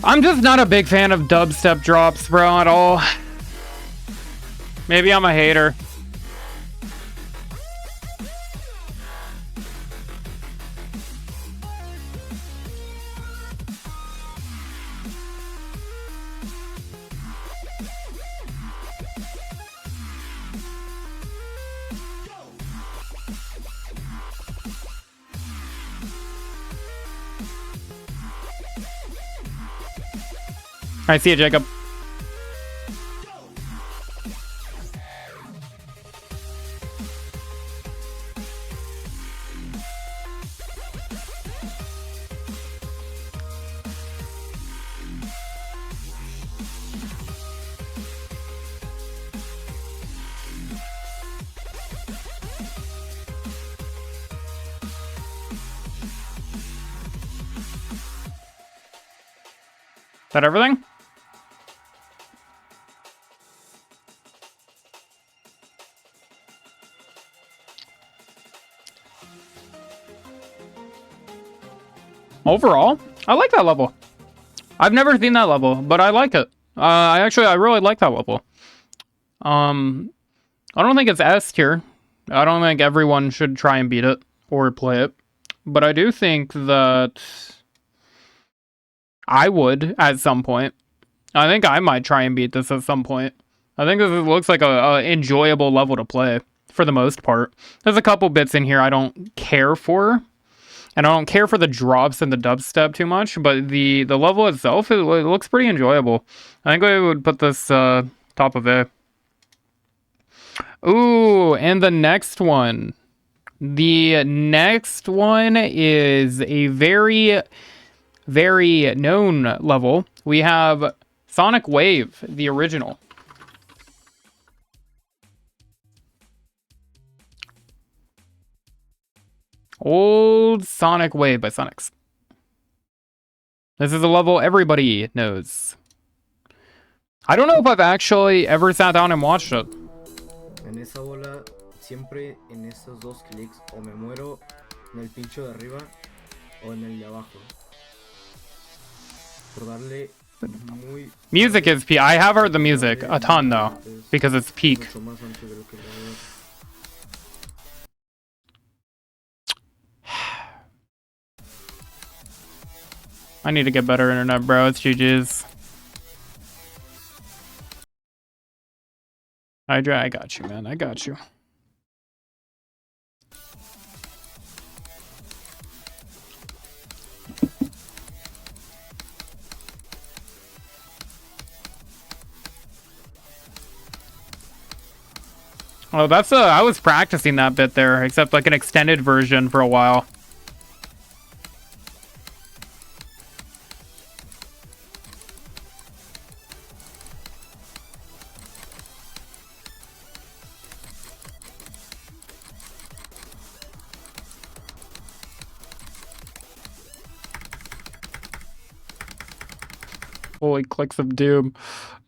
I'm just not a big fan of dubstep drops, bro, at all. Maybe I'm a hater. I see you, Jacob. Is that everything? Overall, I like that level. I've never seen that level, but I like it. I really like that level. I don't think it's S tier. I don't think everyone should try and beat it or play it. But I do think that I would at some point. I think I might try and beat this at some point. I think this looks like a enjoyable level to play for the most part. There's a couple bits in here I don't care for. And I don't care for the drops and the dubstep too much, but the level itself, it looks pretty enjoyable. I think I would put this top of A. Ooh, and the next one. The next one is a very, very known level. We have Sonic Wave, the original. Old Sonic Wave by Sonics. This is a level everybody knows. I don't know if I've actually ever sat down and watched it. En esa bola, siempre en esos dos clics, o me muero en el pincho de arriba o en el de abajo. Por darle muy... Music is peak. I have heard the music a ton though, because it's peak. Mucho más ancho de lo que le veo. I need to get better internet, bro. It's GG's. I got you, man. I got you. Oh, that's I was practicing that bit there, except like an extended version for a while. Holy clicks of doom.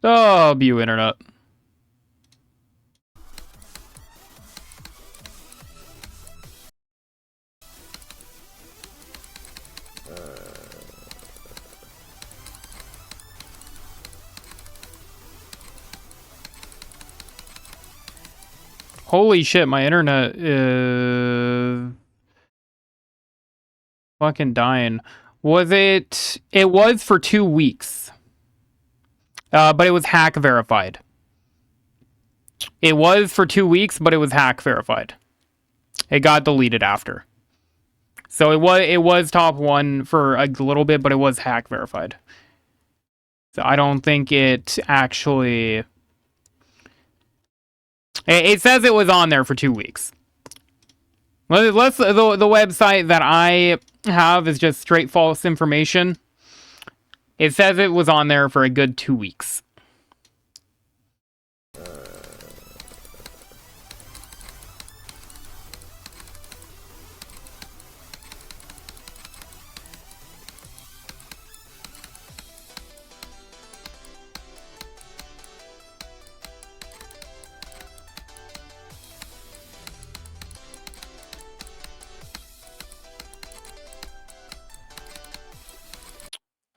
Oh, View internet. Holy shit, my internet is fucking dying. Was it? It was for 2 weeks. But it was hack verified. It was for 2 weeks, but it was hack verified. It got deleted after. So it was top 1 for a little bit, but it was hack verified. So I don't think it actually... It says it was on there for 2 weeks. The website that I have is just straight false information. It says it was on there for a good 2 weeks.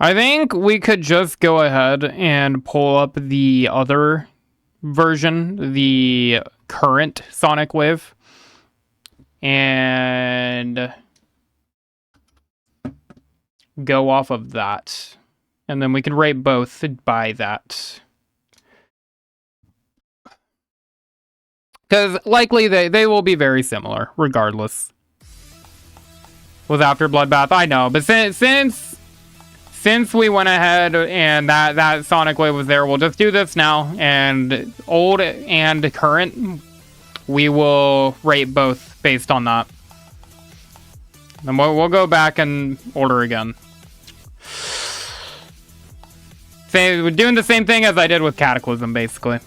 I think we could just go ahead and pull up the other version, the current Sonic Wave, and go off of that. And then we can rate both by that. Because likely they will be very similar, regardless. Was after Bloodbath, I know, but since we went ahead and that Sonic Wave was there, we'll just do this now. And old and current, we will rate both based on that. And we'll go back and order again. We're doing the same thing as I did with Cataclysm, basically.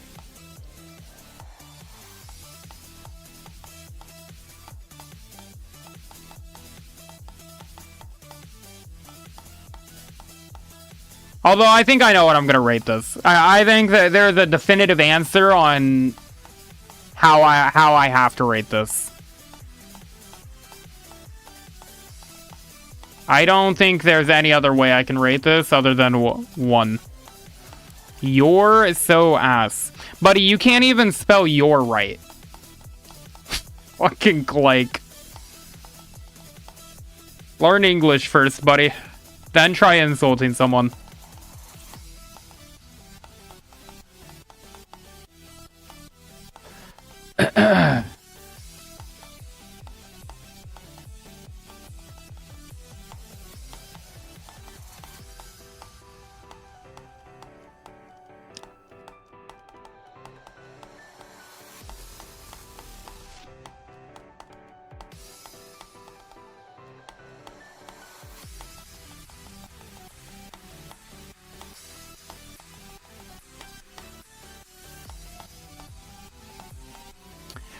Although I think I know what I'm going to rate this. I think that there's a definitive answer on how I have to rate this. I don't think there's any other way I can rate this other than 1. You're so ass. Buddy, you can't even spell "your" right. Fucking like. Learn English first, buddy. Then try insulting someone.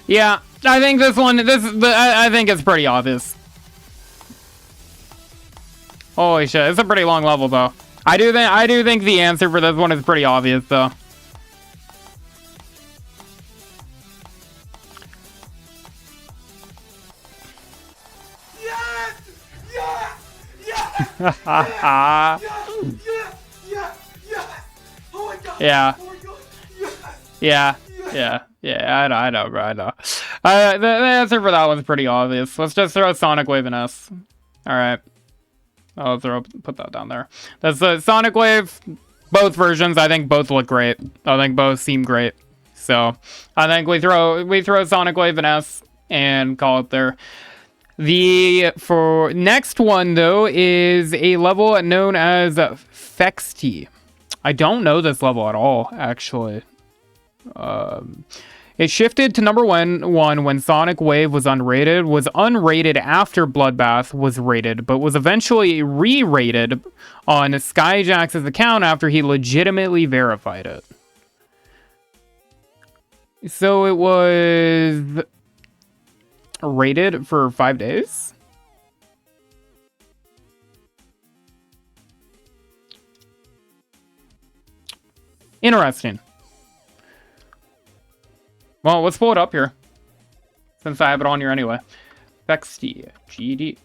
Yeah, I think this one, I think it's pretty obvious. Holy shit, it's a pretty long level though. I do think the answer for this one is pretty obvious though. Yes! Yes! Yes! Yes! Yes! Yes! Yes! Oh my god! Yeah. Oh my god! Yes! Yeah. Yeah, I know, bro, I know. The answer for that one's pretty obvious. Let's just throw Sonic Wave in S. Alright. I'll put that down there. That's the Sonic Wave. Both versions, I think both look great. I think both seem great. So, I think we throw Sonic Wave in S and call it there. The next one though is a level known as Fexty. I don't know this level at all, actually. It shifted to number one when Sonic Wave was unrated after Bloodbath was rated, but was eventually re-rated on Skyjax's account after he legitimately verified it. So it was rated for 5 days? Interesting. Well, let's pull it up here, since I have it on here anyway. Fexty, GD.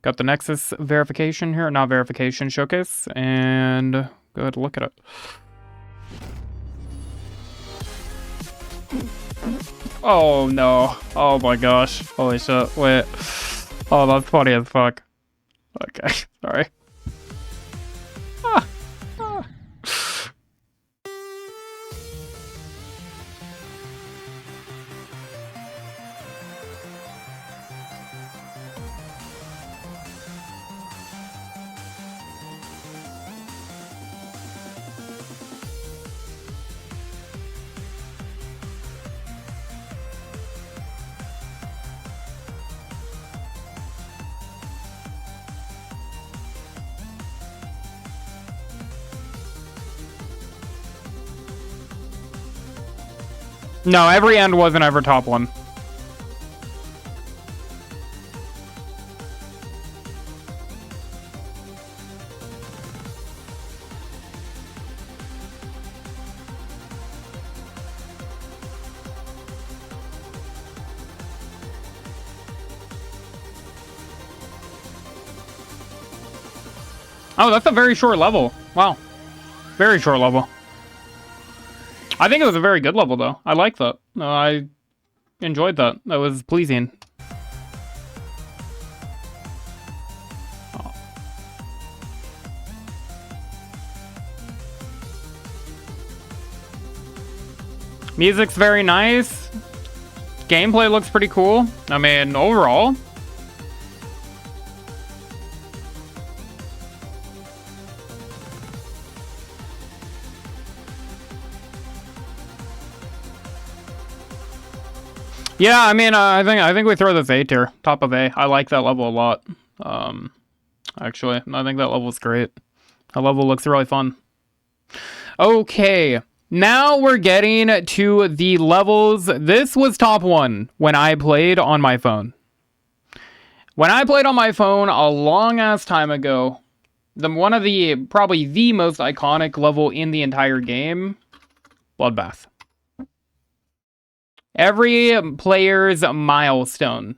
Got the Nexus verification here, not verification, showcase, and go ahead and look at it. Oh no, oh my gosh, holy shit, wait. Oh, that's funny as fuck. Okay, sorry. No, every end wasn't ever top one. Oh, that's a very short level. Wow. Very short level. I think it was a very good level, though. I like that. I enjoyed that. That was pleasing. Oh. Music's very nice. Gameplay looks pretty cool. I mean, overall. Yeah, I mean, I think we throw this A tier, top of A. I like that level a lot. Actually, I think that level's great. That level looks really fun. Okay, now we're getting to the levels. This was top one when I played on my phone. When I played on my phone a long ass time ago, one of the probably the most iconic level in the entire game, Bloodbath. Every player's milestone.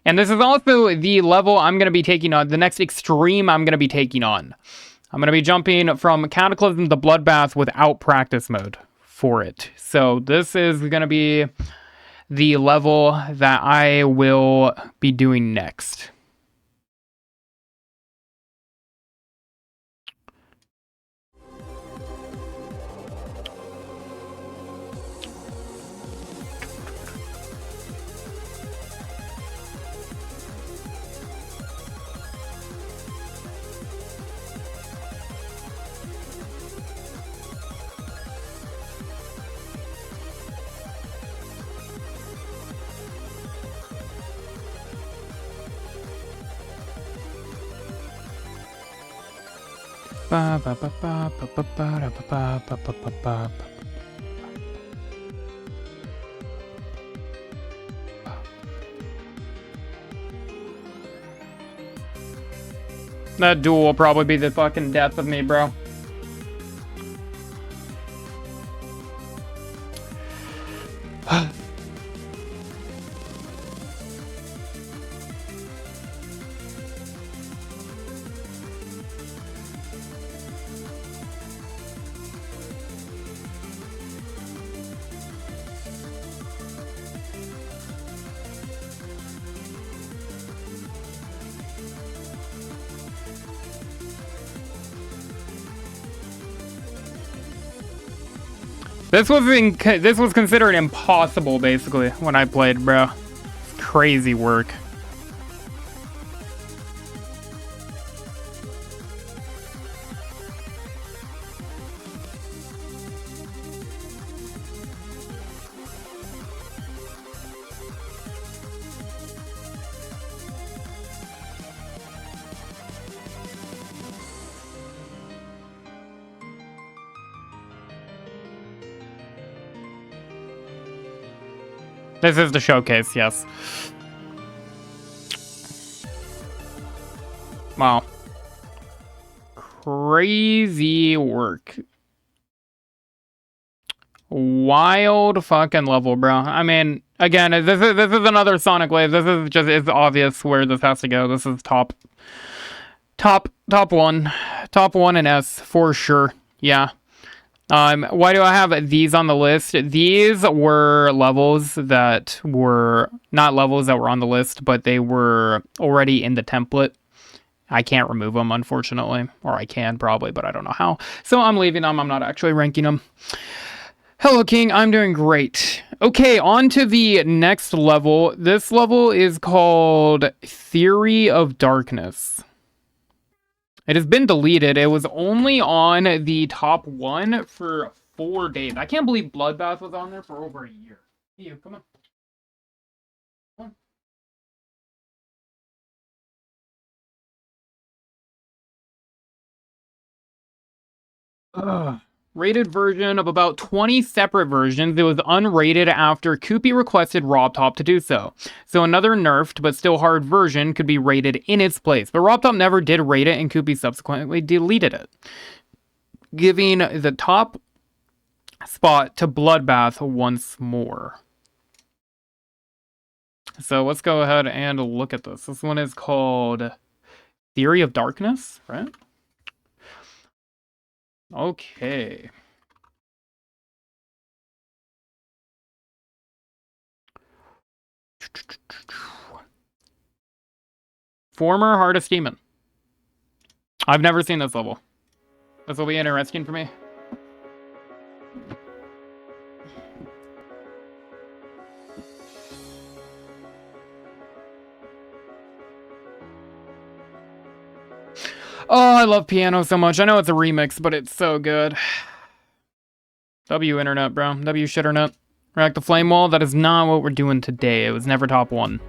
And this is also the level I'm going to be taking on, the next extreme I'm going to be taking on. I'm going to be jumping from Cataclysm to Bloodbath without practice mode for it. So this is going to be the level that I will be doing next. That duel will probably be the fucking death of me, bro. This was considered impossible, basically, when I played, bro. Crazy work. This is the showcase, yes. Wow. Crazy work. Wild fucking level, bro. I mean, again, this is another Sonic Wave. This is just, it's obvious where this has to go. This is top one. Top one in S, for sure. Yeah. Why do I have these on the list? These were levels that were not levels that were on the list, but they were already in the template. I can't remove them, unfortunately. Or I can, probably, but I don't know how. So I'm leaving them. I'm not actually ranking them. Hello, King. I'm doing great. Okay, on to the next level. This level is called Theory of Darkness. It has been deleted. It was only on the top one for 4 days. I can't believe Bloodbath was on there for over a year. Hey, you, come on. Come on. Ugh. Rated version of about 20 separate versions. It was unrated after Koopy requested RobTop to do so. So another nerfed but still hard version could be rated in its place. But RobTop never did rate it and Koopy subsequently deleted it, giving the top spot to Bloodbath once more. So let's go ahead and look at this. This one is called Theory of Darkness, right? Okay. Former Hardest Demon. I've never seen this level. This will be interesting for me. Oh, I love piano so much. I know it's a remix, but it's so good. W internet, bro. W shitternet. Rack the flame wall. That is not what we're doing today. It was never top one.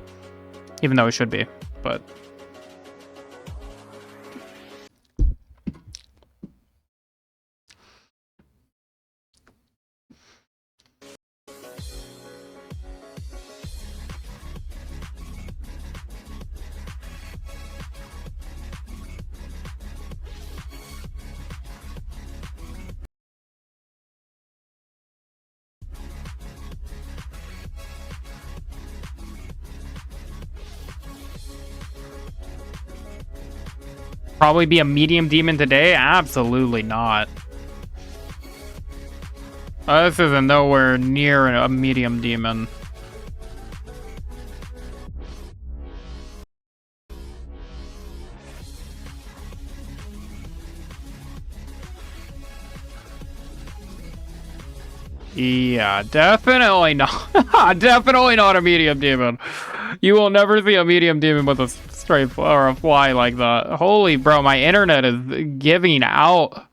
Even though it should be, but... Probably be a medium demon today? Absolutely not. This isn't nowhere near a medium demon. Yeah, definitely not. Definitely not a medium demon. You will never see a medium demon with a straight or a fly like that. Holy bro, my internet is giving out.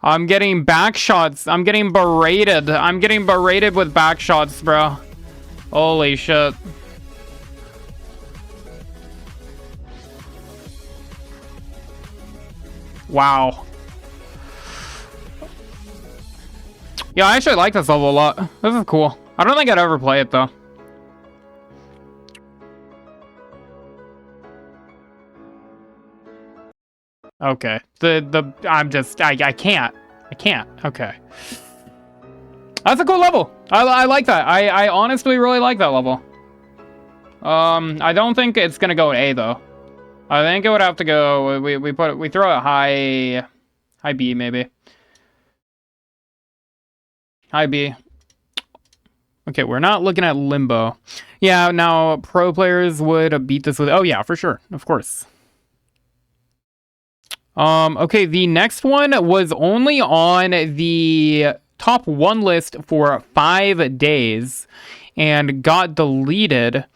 I'm getting back shots. I'm getting berated. I'm getting berated with back shots, bro. Holy shit. Wow. Yeah, I actually like this level a lot. This is cool. I don't think I'd ever play it though. Okay. I can't. I can't. Okay. That's a cool level. I like that. I honestly really like that level. I don't think it's gonna go A though. I think it would have to go. We throw it high B maybe. High B. Okay, we're not looking at Limbo. Yeah, now pro players would beat this with. Oh yeah, for sure, of course. Okay, the next one was only on the top 1 list for 5 days and got deleted.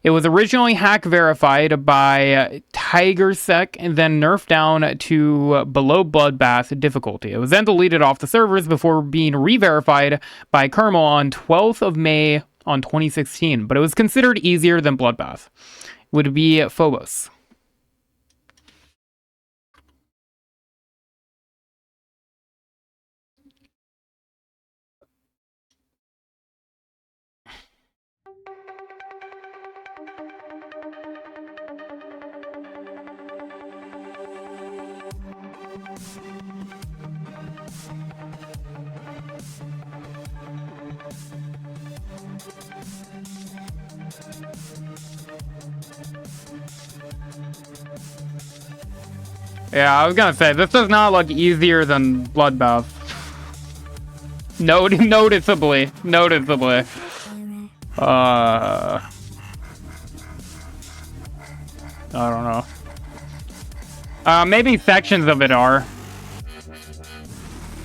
It was originally hack verified by TigerSec and then nerfed down to below Bloodbath difficulty. It was then deleted off the servers before being re-verified by Kernel on 12th of May on 2016, but it was considered easier than Bloodbath. It would be Phobos. Yeah, I was gonna say, this does not look easier than Bloodbath. Noticeably. I don't know. Maybe sections of it are.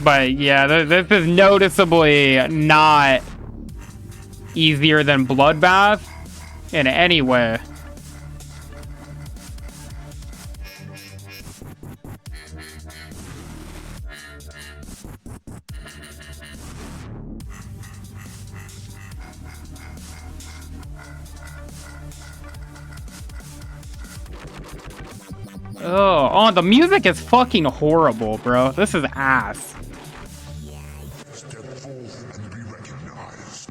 But yeah, this is noticeably not easier than Bloodbath in any way. Oh, the music is fucking horrible, bro. This is ass. Step forth and be recognized.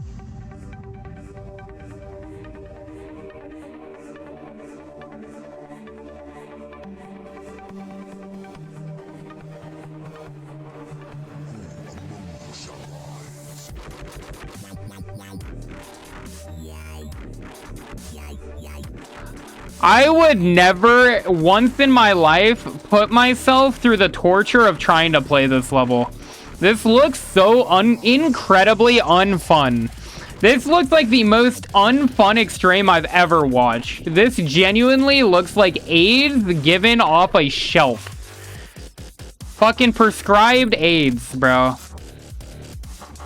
I would never, once in my life, put myself through the torture of trying to play this level. This looks so incredibly unfun. This looks like the most unfun extreme I've ever watched. This genuinely looks like AIDS given off a shelf. Fucking prescribed AIDS, bro.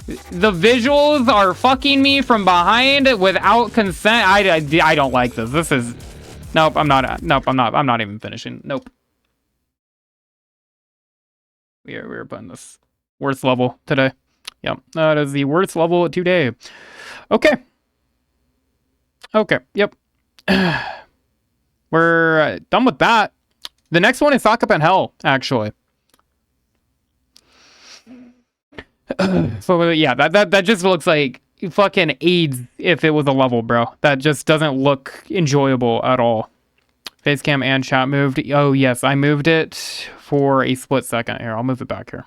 The visuals are fucking me from behind without consent. I don't like this. This is... Nope, I'm not even finishing. Nope. We're putting this worst level today. Yep, that is the worst level today. Okay. Okay, yep. We're done with that. The next one is Sock Up in Hell, actually. So yeah, that just looks like fucking AIDS if it was a level, bro. That just doesn't look enjoyable at all. Facecam and chat moved. Oh yes, I moved it for a split second. Here, I'll move it back here.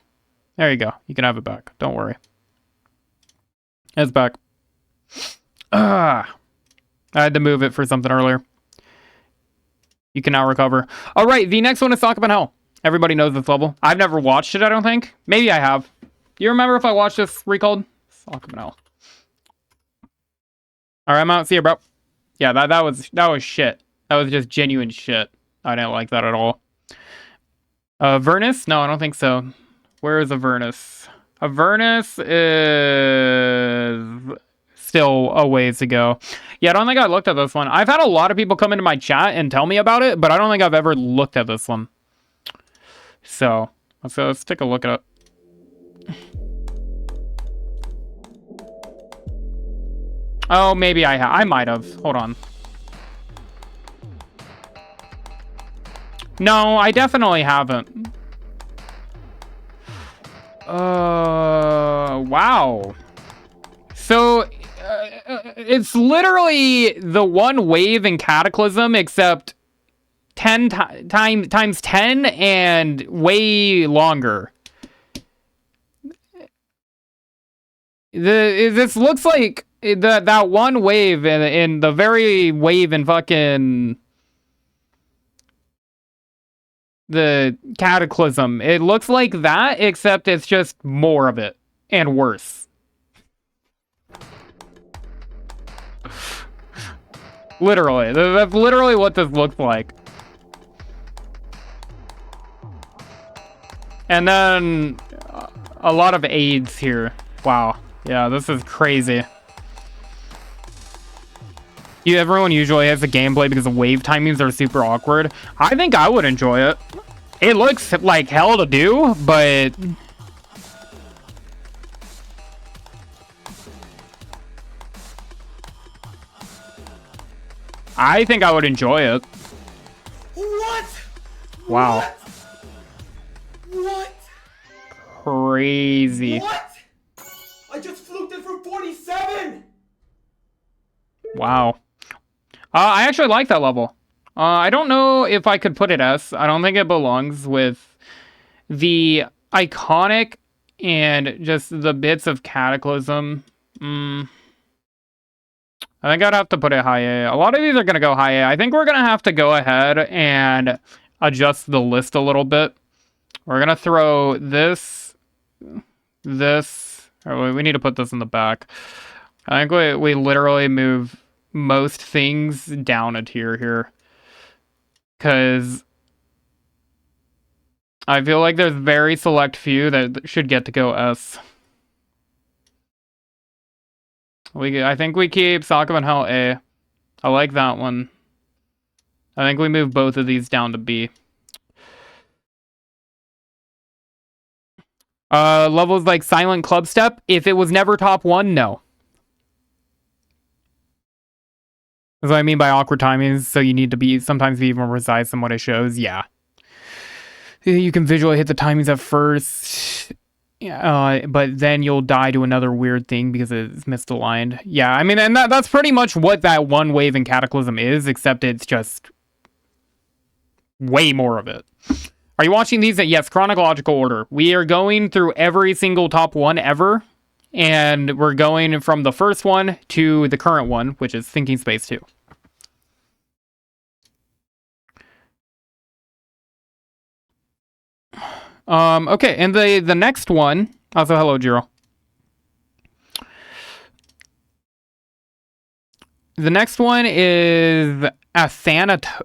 There you go. You can have it back. Don't worry. It's back. I had to move it for something earlier. You can now recover. All right, the next one is Sock Up in Hell. Everybody knows this level. I've never watched it, I don't think. Maybe I have. Do you remember if I watched this recalled? Sock Up in Hell. All right, I'm out. See you, bro. Yeah, that was shit. That was just genuine shit. I didn't like that at all. Avernus? No, I don't think so. Where is Avernus? Avernus is still a ways to go. Yeah, I don't think I looked at this one. I've had a lot of people come into my chat and tell me about it, but I don't think I've ever looked at this one. So let's take a look at it. Oh, maybe I might have. Hold on. No, I definitely haven't. Wow. So, it's literally the one wave in Cataclysm, except times 10 and way longer. This looks like that one wave in the very wave in fucking the Cataclysm. It looks like that, except it's just more of it and worse. Literally, that's literally what this looks like. And then a lot of aids here. Wow. Yeah, this is crazy. Everyone usually has the gameplay because the wave timings are super awkward. I think I would enjoy it. It looks like hell to do, but I think I would enjoy it. What? Wow. What? Crazy. What? I just fluked it for 47! Wow. I actually like that level. I don't know if I could put it S. I don't think it belongs with the iconic and just the bits of Cataclysm. I think I'd have to put it high A. A lot of these are going to go high A. I think we're going to have to go ahead and adjust the list a little bit. We're going to throw this. Oh, we need to put this in the back. I think we literally move most things down a tier here. Because I feel like there's very select few that should get to go S. I think we keep Sock of Hell A. I like that one. I think we move both of these down to B. Levels like Silent Club Step, if it was never top 1, no. That's what I mean by awkward timings, so you need to sometimes be even precise than what it shows, yeah. You can visually hit the timings at first, but then you'll die to another weird thing because it's misaligned. Yeah, I mean, and that's pretty much what that one wave in Cataclysm is, except it's just way more of it. Are you watching these? Yes, chronological order. We are going through every single top 1 ever, and we're going from the first one to the current one, which is Thinking Space 2. Okay, and the next one. Also, hello, Jiro. The next one is Athanatos,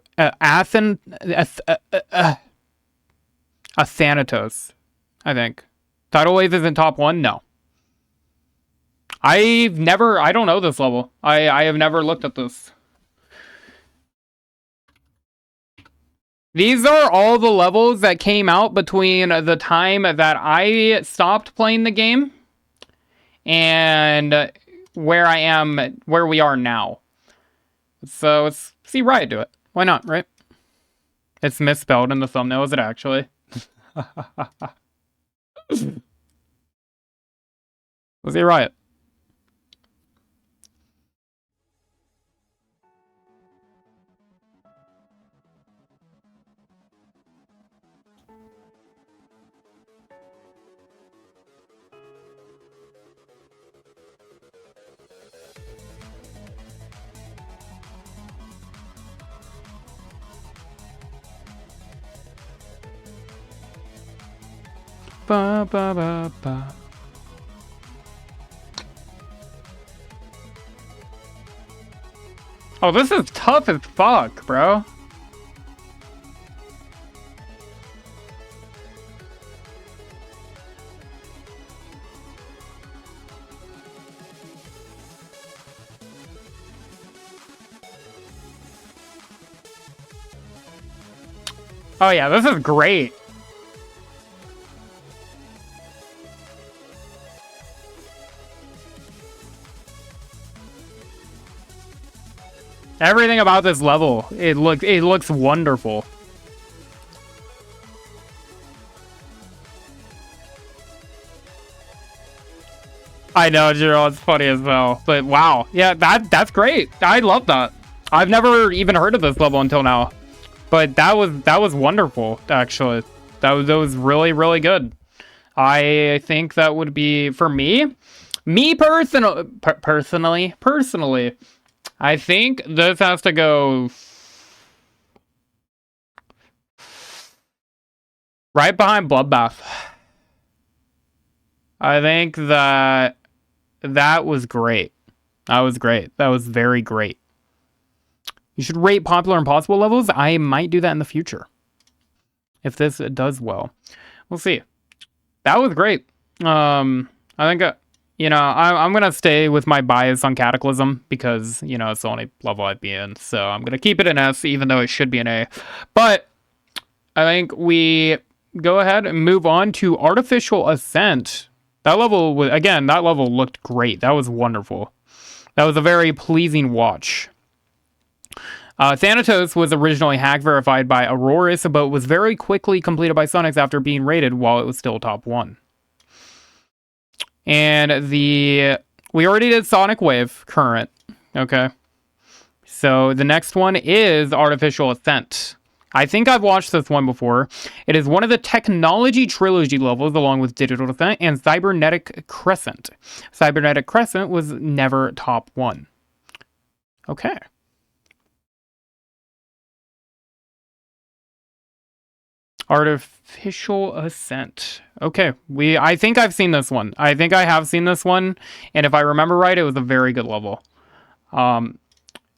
I think. Tidal Wave isn't top 1? No. I don't know this level. I have never looked at this. These are all the levels that came out between the time that I stopped playing the game and where we are now. So let's see Riot do it. Why not, right? It's misspelled in the thumbnail, is it actually? Let's see Riot. Ba, ba, ba, ba. Oh, this is tough as fuck, bro. Oh yeah, this is great. Everything about this level, it looks wonderful. I know, Jiro, it's funny as well. But wow, yeah, that's great. I love that. I've never even heard of this level until now. But that was wonderful, actually. That was really, really good. I think that would be, for me personally, I think this has to go right behind Bloodbath. I think that was great. That was great. That was very great. You should rate Popular Impossible levels. I might do that in the future. If this does well. We'll see. That was great. I think, I'm going to stay with my bias on Cataclysm because, it's the only level I'd be in. So I'm going to keep it an S even though it should be an A. But I think we go ahead and move on to Artificial Ascent. That level looked great. That was wonderful. That was a very pleasing watch. Thanatos was originally hack verified by Auroras, but was very quickly completed by Sonics after being rated while it was still top 1. And we already did Sonic Wave current. Okay. So the next one is Artificial Ascent. I think I've watched this one before. It is one of the Technology Trilogy levels along with Digital Ascent and Cybernetic Crescent. Cybernetic Crescent was never top 1. Okay. Artificial Ascent. Okay, I think I've seen this one. I think I have seen this one, and if I remember right, it was a very good level. We're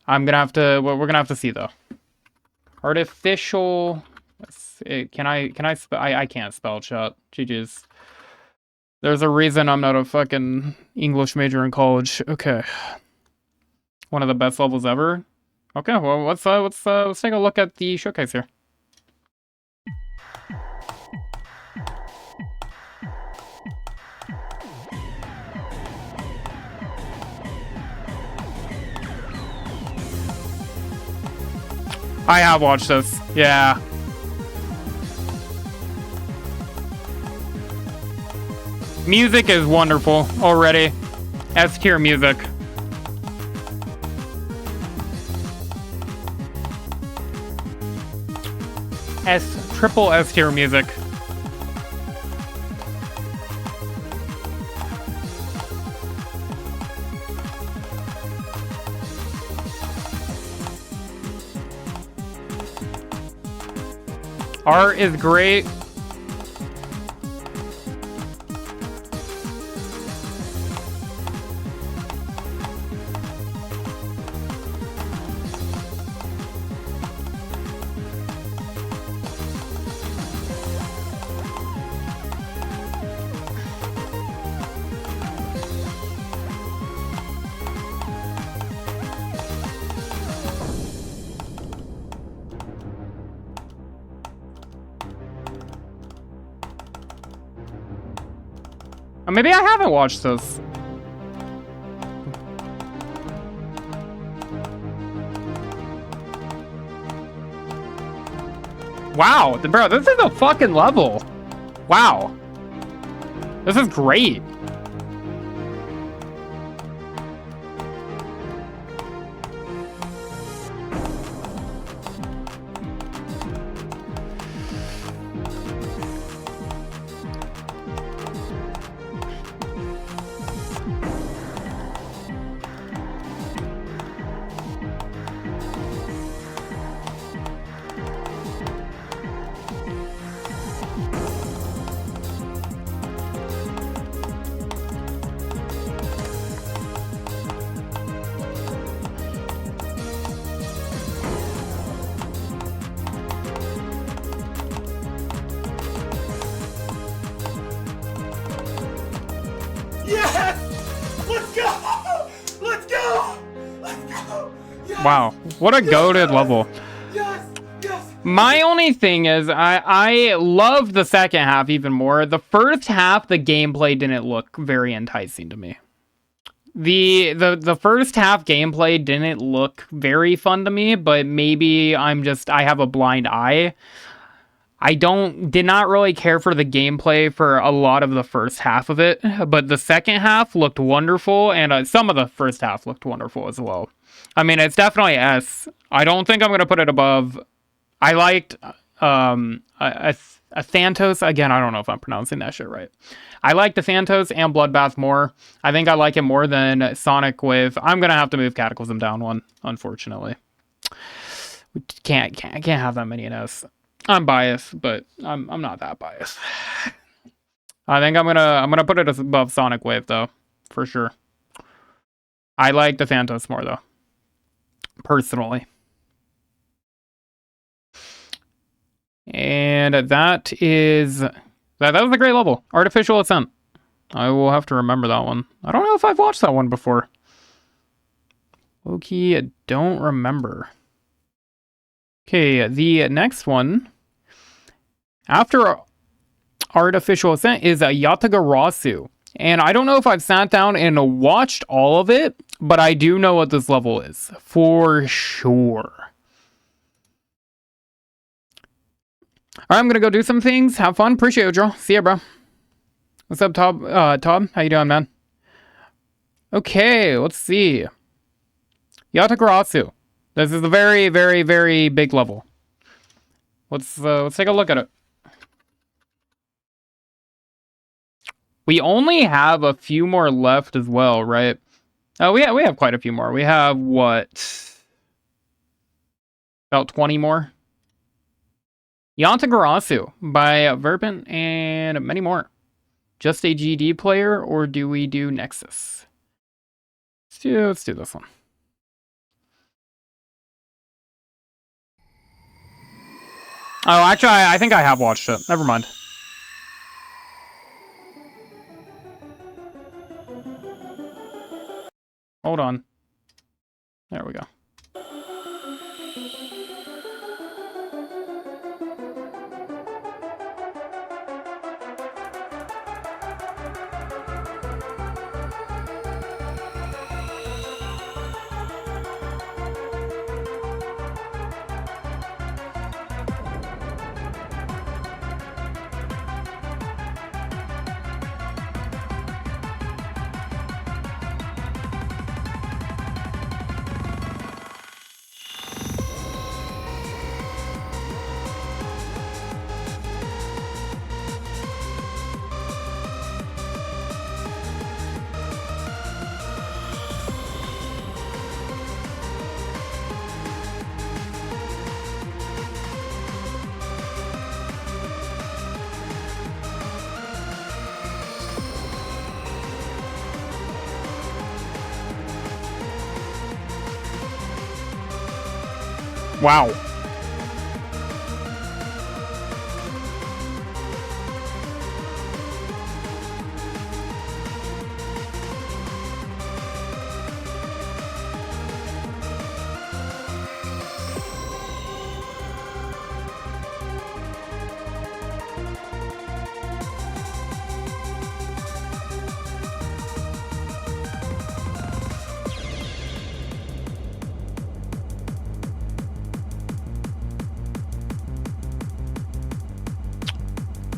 gonna have to see though. Artificial. Can I spell? I can't spell, chat. GG's. There's a reason I'm not a fucking English major in college. Okay. One of the best levels ever. Okay, well let's take a look at the showcase here. I have watched this. Yeah. Music is wonderful already. S tier music. Triple S tier music. Art is great. Maybe I haven't watched this. Wow, bro, this is a fucking level. Wow. This is great. Yes! Let's go! Let's go! Let's go! Yes! Wow, what a goated level. Yes! Yes! My only thing is, I love the second half even more. The first half, the gameplay didn't look very enticing to me. The first half gameplay didn't look very fun to me, but maybe I have a blind eye. I did not really care for the gameplay for a lot of the first half of it, but the second half looked wonderful, and some of the first half looked wonderful as well. I mean, it's definitely S. I don't think I'm going to put it above I liked a Thantos. Again, I don't know if I'm pronouncing that shit right. I like the Thantos and Bloodbath more. I think I like it more than Sonic with... I'm going to have to move Cataclysm down one, unfortunately. We can't have that many in S. I'm biased, but I'm not that biased. I think I'm gonna put it above Sonic Wave though, for sure. I like the Thantos more though, personally. And that was a great level. Artificial Ascent. I will have to remember that one. I don't know if I've watched that one before. Okay, I don't remember. Okay, the next one after Artificial Ascent is Yatagarasu. And I don't know if I've sat down and watched all of it, but I do know what this level is for sure. All right, I'm gonna go do some things. Have fun. Appreciate it, Joe. See ya, bro. What's up, Todd? Todd, how you doing, man? Okay, let's see. Yatagarasu. This is a very, very, very big level. Let's take a look at it. We only have a few more left as well, right? Oh, we have quite a few more. We have what? About 20 more. Yatagarasu by Verpent and many more. Just a GD player, or do we do Nexus? Let's do this one. Oh, actually, I think I have watched it. Never mind. Hold on. There we go. Wow.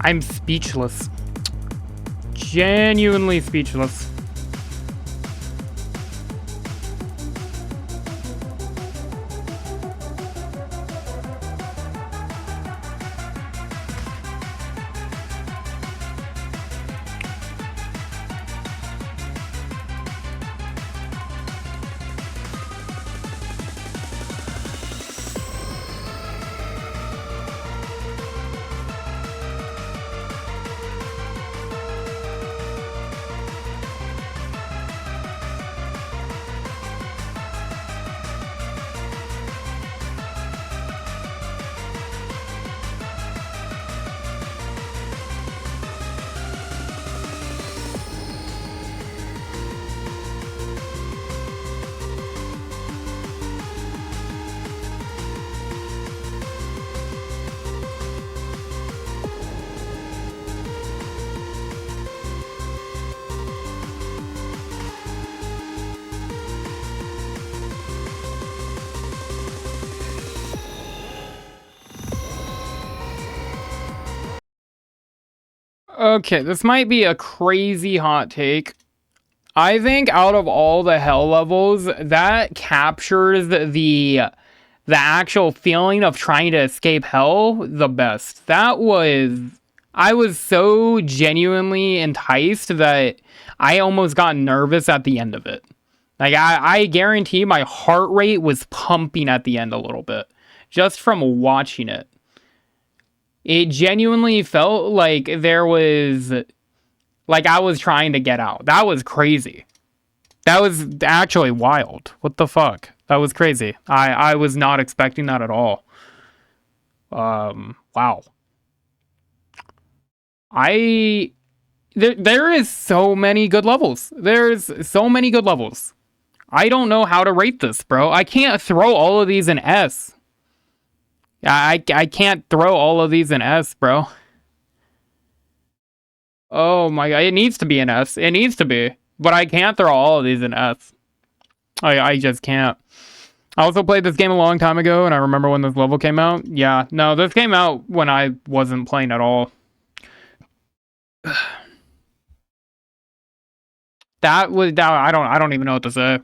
I'm speechless. Genuinely speechless. Okay, this might be a crazy hot take. I think out of all the hell levels, that captures the the actual feeling of trying to escape hell, the best. I was so genuinely enticed that I almost got nervous at the end of it. Like, I guarantee my heart rate was pumping at the end a little bit, just from watching it. It genuinely felt like there was, like I was trying to get out. That was crazy. That was actually wild. What the fuck? That was crazy. I was not expecting that at all. Wow. There is so many good levels. There's so many good levels. I don't know how to rate this, bro. I can't throw all of these in S. I can't throw all of these in S, bro. Oh my god, it needs to be an S. It needs to be. But I can't throw all of these in S. I just can't. I also played this game a long time ago, and I remember when this level came out. Yeah, no, this came out when I wasn't playing at all. I don't even know what to say.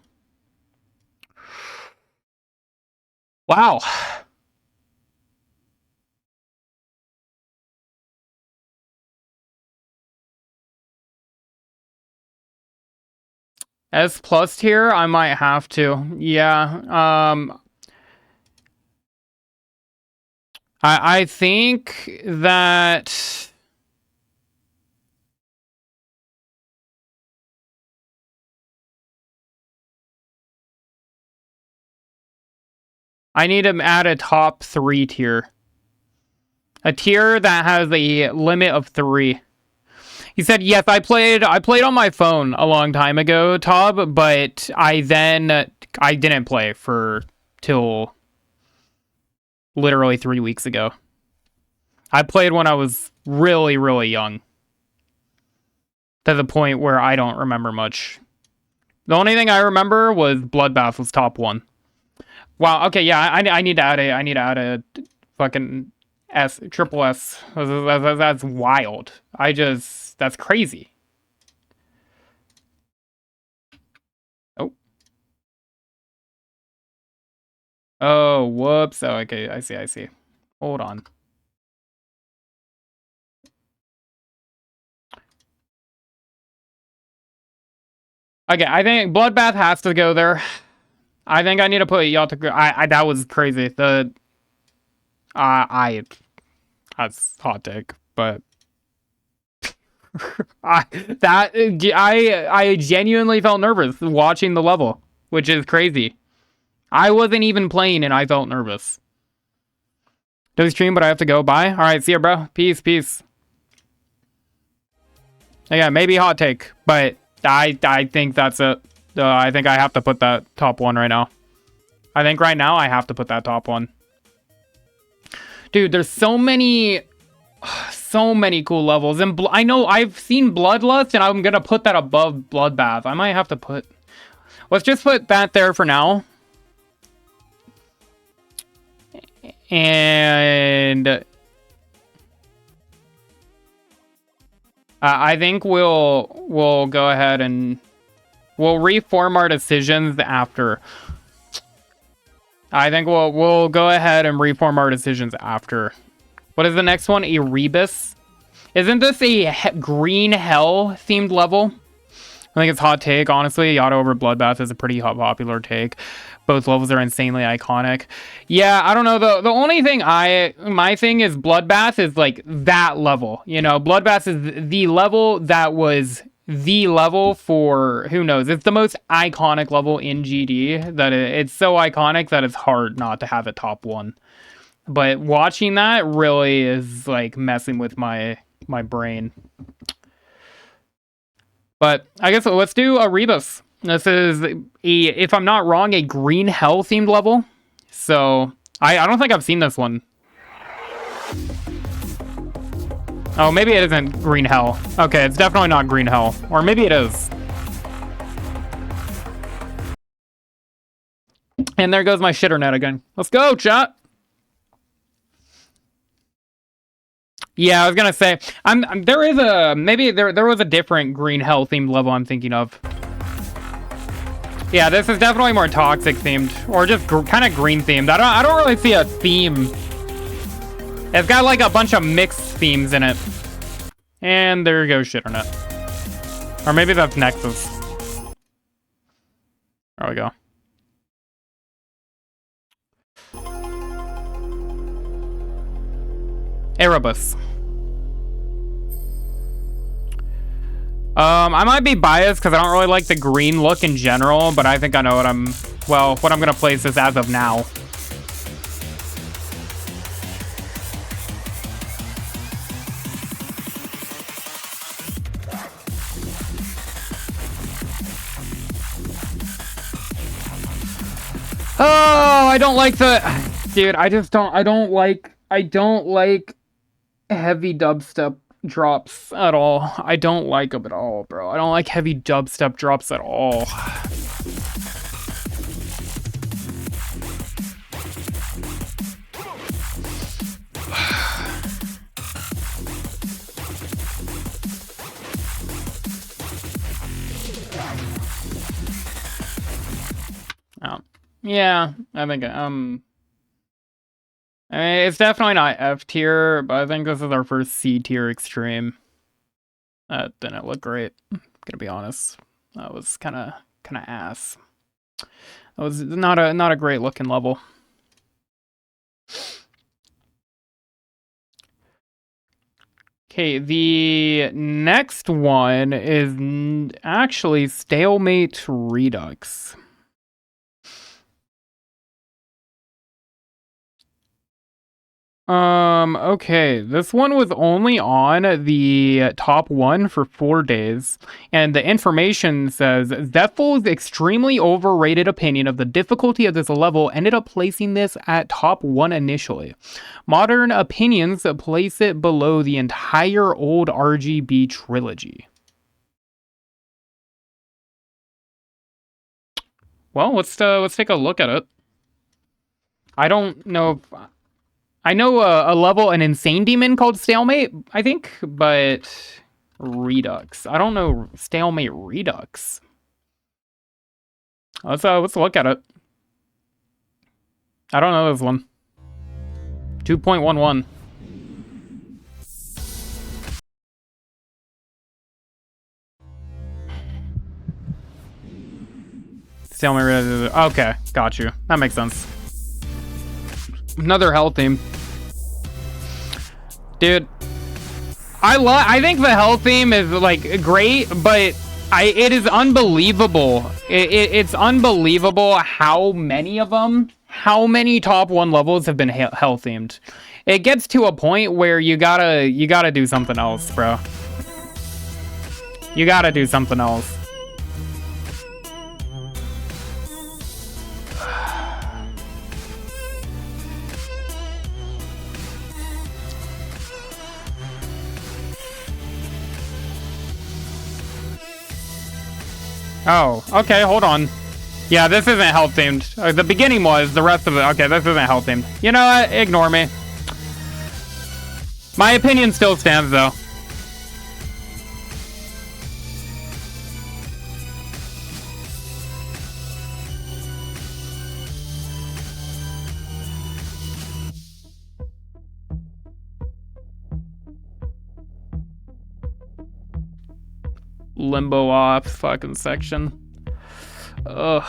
Wow. S plus tier, I might have to. Yeah. I think that I need to add a top 3 tier. A tier that has a limit of 3. He said, yes, I played on my phone a long time ago, Tob, but I didn't play for till literally 3 weeks ago. I played when I was really, really young. To the point where I don't remember much. The only thing I remember was Bloodbath was top 1. Wow, okay, yeah, I need to add a fucking S, triple S. That's wild. That's crazy. Oh. Oh, whoops. Oh, okay, I see. Hold on. Okay, I think Bloodbath has to go there. I think I need to put Yata. That was crazy. That's hot take, but I genuinely felt nervous watching the level, which is crazy. I wasn't even playing and I felt nervous. Do stream, but I have to go. Bye. All right, see ya, bro. Peace. Yeah, maybe hot take, but I think that's it. I think I have to put that top 1 right now. I think right now I have to put that top 1. Dude, there's so many cool levels. And I know I've seen Bloodlust, and I'm going to put that above Bloodbath. I might have to put... Let's just put that there for now. And... I think we'll go ahead and... We'll reform our decisions after. I think we'll go ahead and reform our decisions after. What is the next one? Erebus. Isn't this a green hell themed level? I think it's hot take. Honestly, Yata over Bloodbath is a pretty popular take. Both levels are insanely iconic. Yeah, I don't know. The only thing my thing is Bloodbath is like that level. You know, Bloodbath is the level that was the level for, who knows, it's the most iconic level in GD, that it's so iconic that it's hard not to have it top 1. But watching that really is like messing with my brain. But I guess let's do Erebus. This is if I'm not wrong, a green hell themed level. So I don't think I've seen this one. Oh, maybe it isn't green hell. Okay, it's definitely not green hell. Or maybe it is. And there goes my shitter net again. Let's go, chat. Yeah, I was gonna say, there is a, maybe there was a different green hell themed level I'm thinking of. Yeah, this is definitely more toxic themed, or just kind of green themed. I don't really see a theme. It's got like a bunch of mixed themes in it. And there goes shit on it. Or maybe that's Nexus. There we go. Erebus. I might be biased because I don't really like the green look in general, but I think I know what I'm gonna place this as of now. Oh, I don't like the... Dude, I don't like heavy dubstep drops at all. I don't like them at all, bro. I don't like heavy dubstep drops at all. Oh. Yeah, I think I mean, it's definitely not F tier, but I think this is our first C tier extreme. That didn't look great. I'm gonna be honest. That was kind of ass. That was not a great looking level. Okay, the next one is actually Stalemate Redux. Okay, this one was only on the top 1 for 4 days, and the information says Zephel's extremely overrated opinion of the difficulty of this level ended up placing this at top 1 initially. Modern opinions place it below the entire old RGB trilogy. Well, let's take a look at it. I don't know if... I know a level, an insane demon called Stalemate, I think, but Redux. I don't know Stalemate Redux. Let's look at it. I don't know this one. 2.11. Stalemate Redux. Okay, got you. That makes sense. Another hell theme. Dude, I think the hell theme is like great, but it is unbelievable. It's unbelievable how many of them, how many top 1 levels have been hell themed. It gets to a point where you gotta do something else, bro. You gotta do something else. Oh, okay, hold on. Yeah, this isn't health themed. The beginning was, the rest of it. Okay, this isn't health themed. You know what? Ignore me. My opinion still stands, though. Limbo off fucking section. Ugh.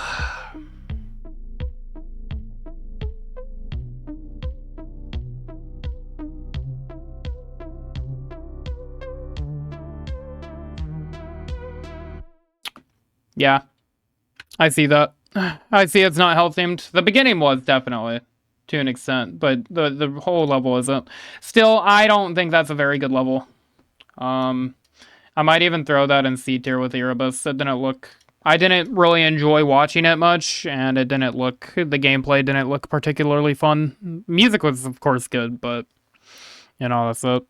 Yeah. I see that. I see it's not health themed. The beginning was definitely, to an extent, but the whole level isn't. Still, I don't think that's a very good level. I might even throw that in C tier with Erebus. It didn't look... I didn't really enjoy watching it much, and it didn't look... The gameplay didn't look particularly fun. Music was, of course, good, but... You know, that's it.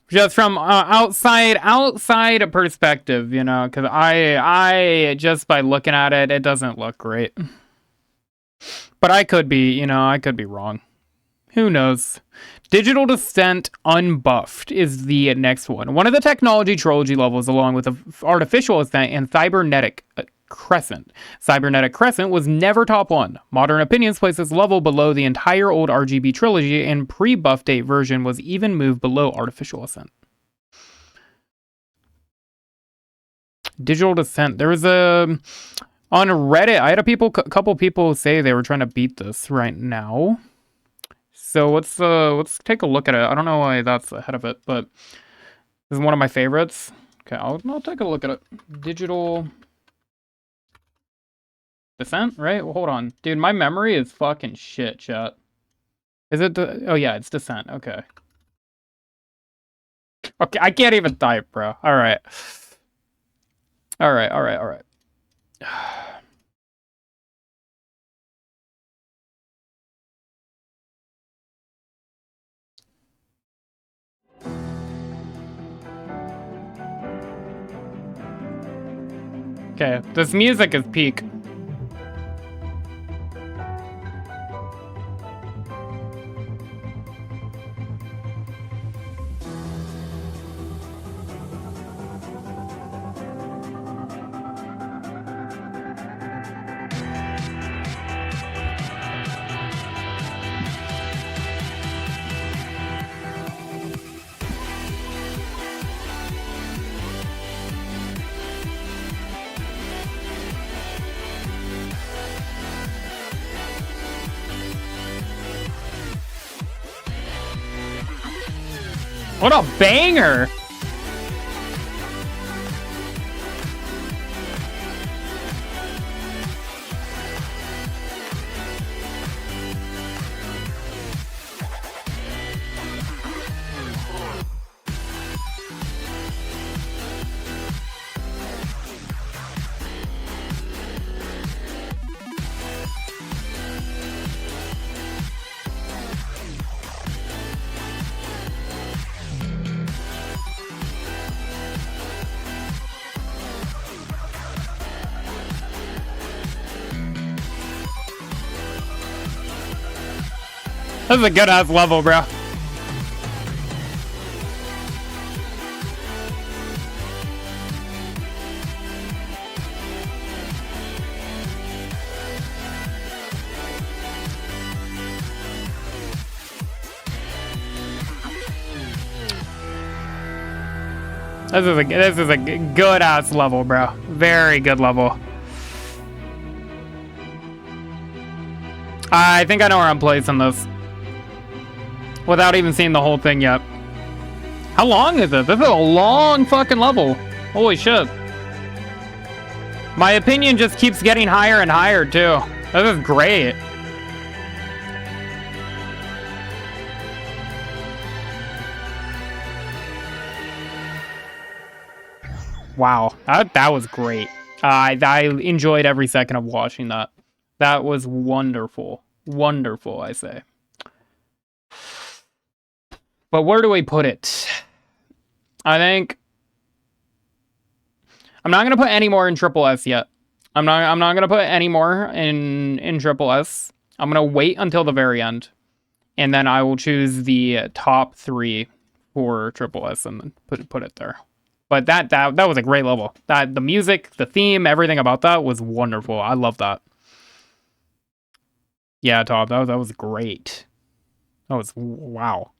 Just from outside perspective, you know, because I just by looking at it, it doesn't look great. But I could be, you know, I could be wrong. Who knows? Digital Descent Unbuffed is the next one. One of the technology trilogy levels, along with the Artificial Ascent and Cybernetic Crescent. Cybernetic Crescent was never top 1. Modern Opinions places this level below the entire old RGB trilogy, and pre-buff date version was even moved below Artificial Ascent. Digital Descent. There was a... On Reddit, I had a couple people say they were trying to beat this right now. So let's take a look at it. I don't know why that's ahead of it, but this is one of my favorites. Okay, I'll take a look at it. Digital Descent, right? Well, hold on. Dude, my memory is fucking shit, chat. Is it oh yeah, it's Descent. Okay. Okay, I can't even type, bro. Alright. Alright. Okay, this music is peak. What a banger! This is a good ass level, bro. This is a good ass level, bro. Very good level. I think I know where I'm placing this. Without even seeing the whole thing yet. How long is it? This is a long fucking level. Holy shit. My opinion just keeps getting higher and higher, too. This is great. Wow. That was great. I enjoyed every second of watching that. That was wonderful. Wonderful, I say. But where do we put it? I think I'm not gonna put any more in Triple S yet. I'm not gonna put any more in Triple S. I'm gonna wait until the very end, and then I will choose the top 3 for Triple S and then put it there. But that was a great level. The music, the theme, everything about that was wonderful. I love that. Yeah, Top, that was great. That was wow.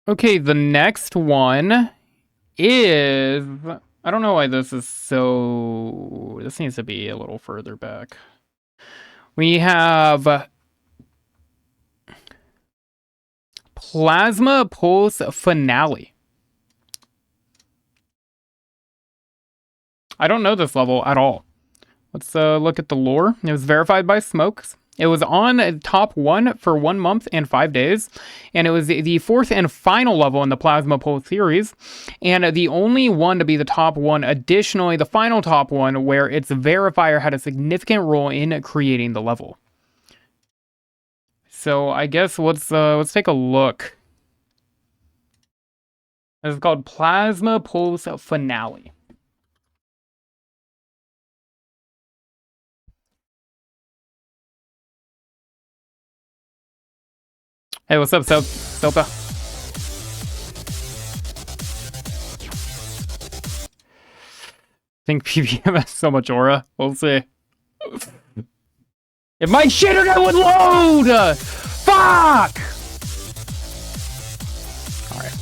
Okay, the next one is... I don't know why this is so... This needs to be a little further back. We have... Plasma Pulse Finale. I don't know this level at all. Let's look at the lore. It was verified by Smokes. It was on top 1 for 1 month and 5 days, and it was the 4th and final level in the Plasma Pulse series, and the only one to be the top 1. Additionally, the final top 1 where its verifier had a significant role in creating the level. So I guess let's take a look. This is called Plasma Pulse Finale. Hey, what's up, Sopa? I think PvM has so much aura. We'll see. If my shitter would load! Fuck! Alright.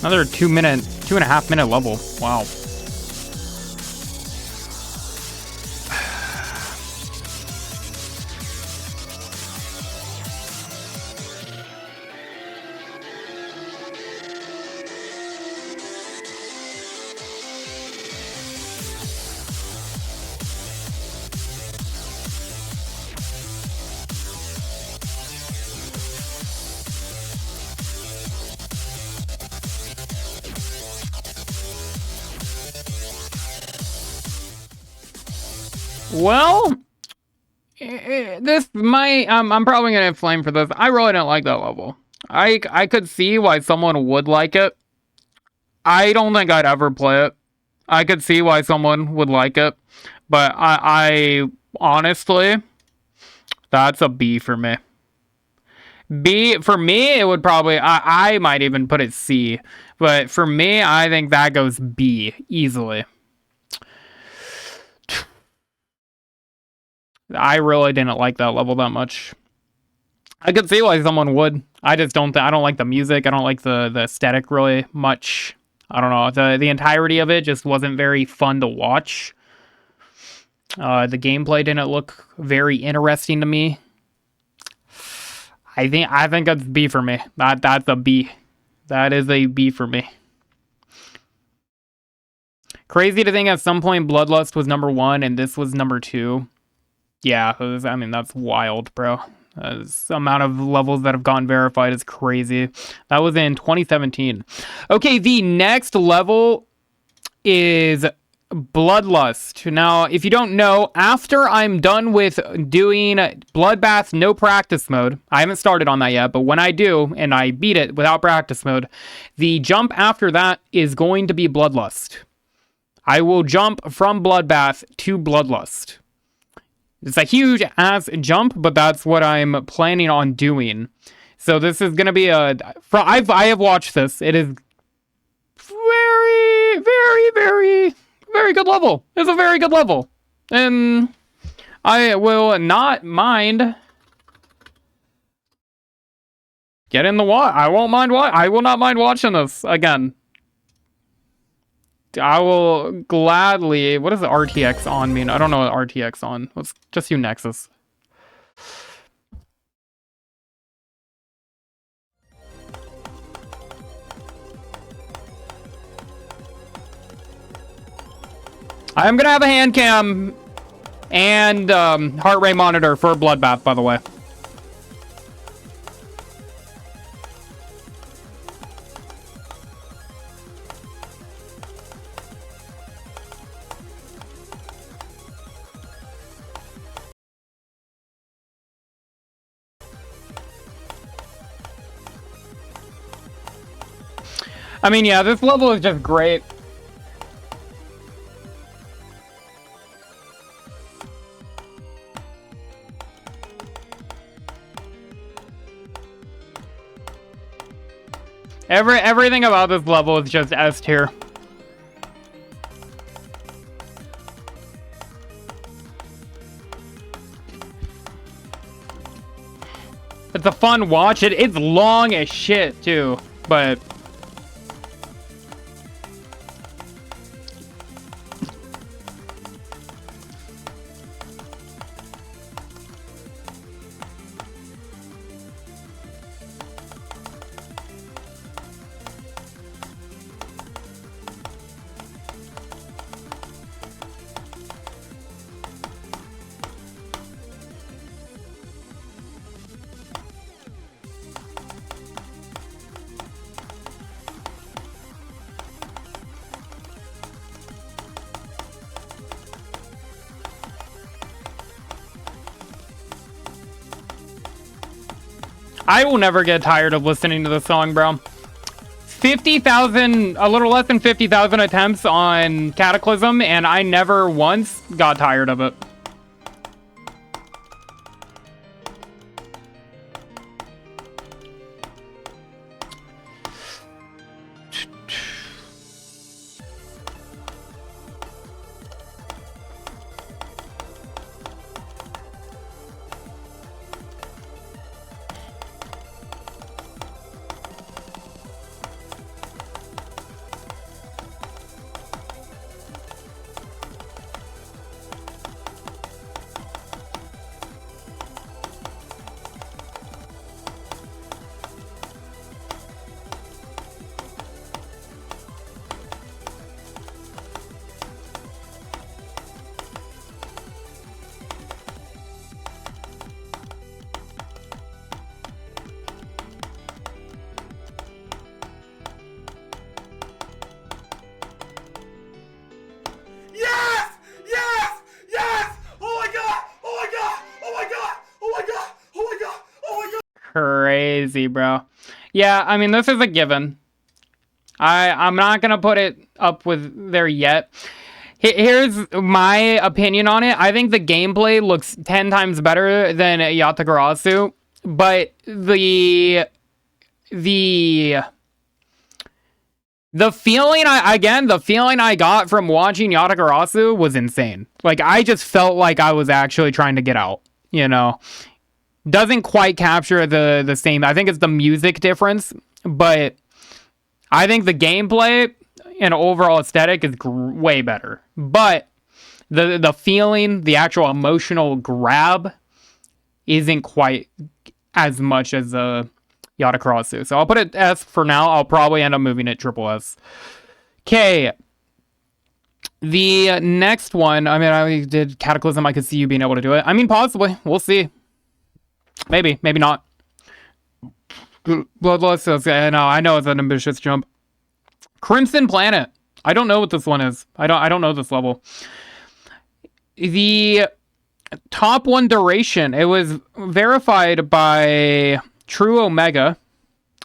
Another 2.5 minute level. Wow. Well, I'm probably gonna flame for this. I really didn't like that level. I could see why someone would like it. I don't think I'd ever play it. I could see why someone would like it, but I honestly, that's a B for me. B for me, it would probably I might even put it C, but for me, I think that goes B easily. I really didn't like that level that much. I could see why someone would. I just don't. I don't like the music. I don't like the aesthetic really much. I don't know. The entirety of it just wasn't very fun to watch. The gameplay didn't look very interesting to me. I think that's B for me. That's a B. That is a B for me. Crazy to think at some point Bloodlust was #1 and this was #2. Yeah, I mean, that's wild, bro. The amount of levels that have gotten verified is crazy. That was in 2017. Okay, the next level is Bloodlust. Now, if you don't know, after I'm done with doing Bloodbath no practice mode, I haven't started on that yet, but when I do, and I beat it without practice mode, the jump after that is going to be Bloodlust. I will jump from Bloodbath to Bloodlust. It's a huge ass jump, but that's what I'm planning on doing. So this is gonna be I have watched this. It is very, very, very, very good level. It's a very good level, and I will not mind getting the watch. I won't mind I will not mind watching this again. I will gladly... What does the RTX on mean? I don't know what RTX on. Let's just do Nexus. I'm gonna have a hand cam and heart rate monitor for Bloodbath, by the way. I mean, yeah, this level is just great. Everything about this level is just S tier. It's a fun watch. It's long as shit too, but I will never get tired of listening to this song, bro. 50,000, a little less than 50,000 attempts on Cataclysm, and I never once got tired of it. Yes! Yes! Yes! Oh my god! Oh my god! Oh my god! Oh my god! Oh my god! Oh my god! Crazy, bro. Yeah, I mean, this is a given. I'm not gonna put it up with there yet. Here's my opinion on it. I think the gameplay looks 10 times better than Yatagarasu, but the feeling the feeling I got from watching Yatagarasu was insane. Like, I just felt like I was actually trying to get out, you know. Doesn't quite capture the same. I think it's the music difference, but I think the gameplay and overall aesthetic is way better. But the feeling, the actual emotional grab isn't quite as much as Yatagarasu. So I'll put it S for now. I'll probably end up moving it triple S. Okay. The next one, I mean, I did Cataclysm. I could see you being able to do it. I mean, possibly. We'll see. Maybe. Maybe not. Bloodlust. Okay, no, I know it's an ambitious jump. Crimson Planet. I don't know what this one is. I don't know this level. The top one duration. It was verified by True Omega,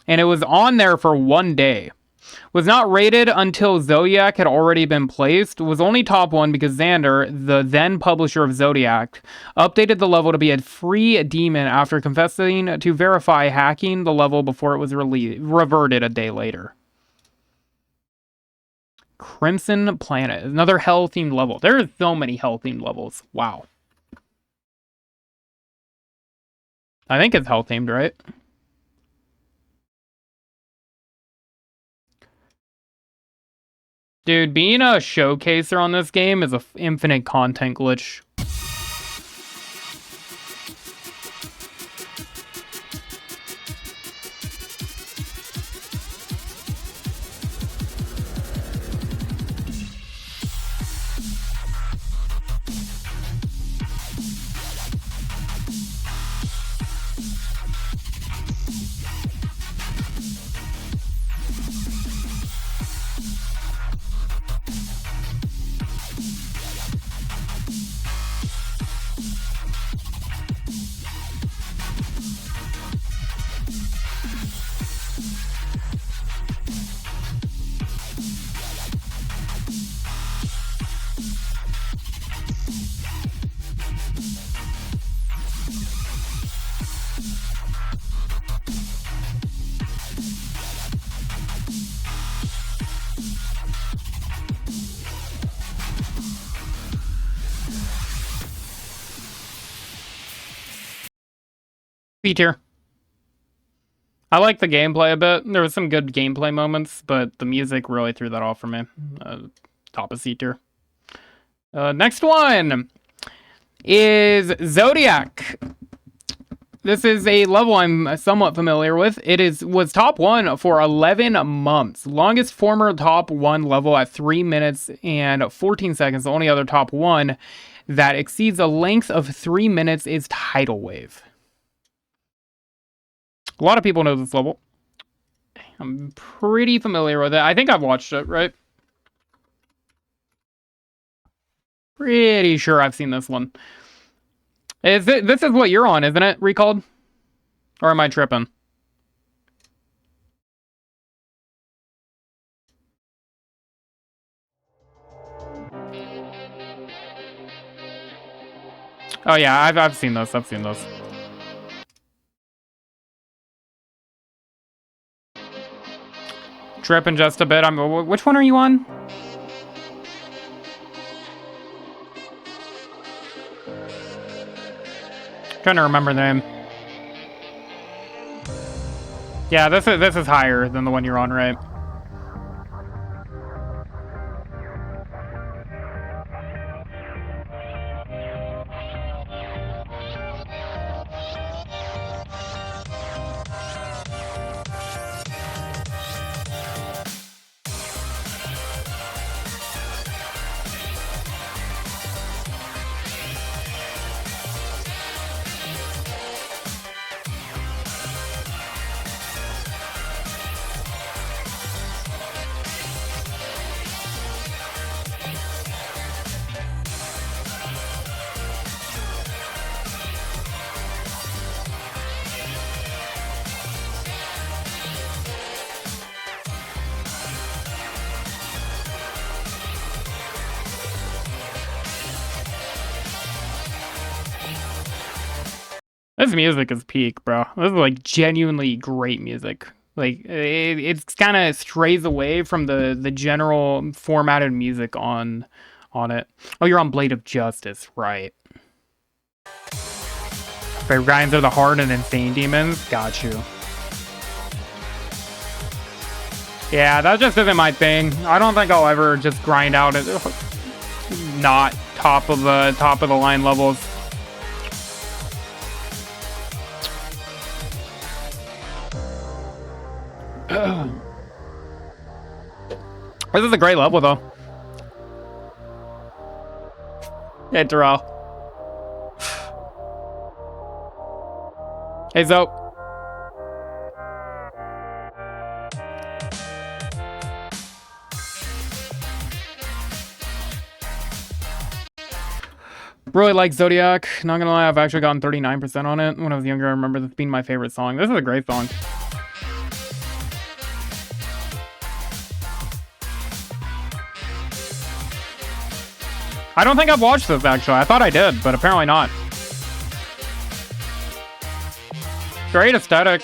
and it was on there for 1 day. Was not rated until Zodiac had already been placed. Was only top one because Xander, the then publisher of Zodiac, updated the level to be a free demon after confessing to verify hacking the level before it was reverted a day later. Crimson Planet, another hell-themed level. There are so many hell-themed levels. Wow. I think it's hell-themed, right? Dude, being a showcaser on this game is an infinite content glitch. B tier. I like the gameplay a bit. There was some good gameplay moments, but the music really threw that off for me. Top of C tier. Next one is Zodiac. This is a level I'm somewhat familiar with. It was top 1 for 11 months. Longest former top 1 level at 3 minutes and 14 seconds. The only other top 1 that exceeds a length of 3 minutes is Tidal Wave. A lot of people know this level. I'm pretty familiar with it. I think I've watched it, right? Pretty sure I've seen this one. This is what you're on, isn't it, Recalled? Or am I tripping? Oh yeah, I've seen this. I've seen this. Tripping just a bit. Which one are you on? Trying to remember the name. Yeah, this is higher than the one you're on, right? This music is peak, bro. This is like genuinely great music. Like it's kind of strays away from the general formatted music on it. Oh, you're on Blade of Justice, right? Favorite guys are the hard and insane demons. Got you. Yeah, that just isn't my thing. I don't think I'll ever just grind out it. Not top of the line levels. This is a great level, though. Hey, Terrell. Hey, Zoe. Really like Zodiac. Not gonna lie, I've actually gotten 39% on it. When I was younger, I remember this being my favorite song. This is a great song. I don't think I've watched this, actually. I thought I did, but apparently not. Great aesthetic.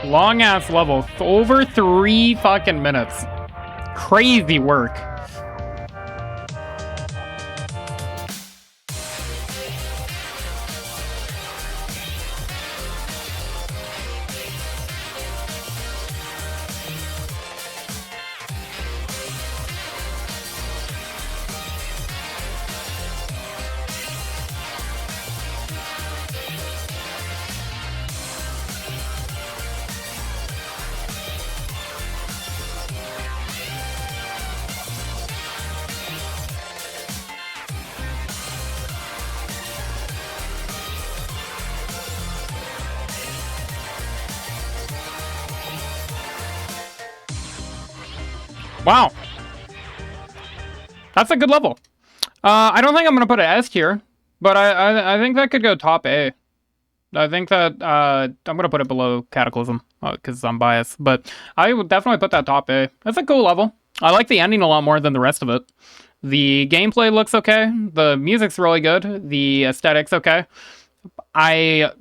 Long ass level. Over 3 fucking minutes. Crazy work. Wow. That's a good level. I don't think I'm going to put an S tier, but I think that could go top A. I think that I'm going to put it below Cataclysm because I'm biased, but I would definitely put that top A. That's a cool level. I like the ending a lot more than the rest of it. The gameplay looks okay. The music's really good. The aesthetic's okay. I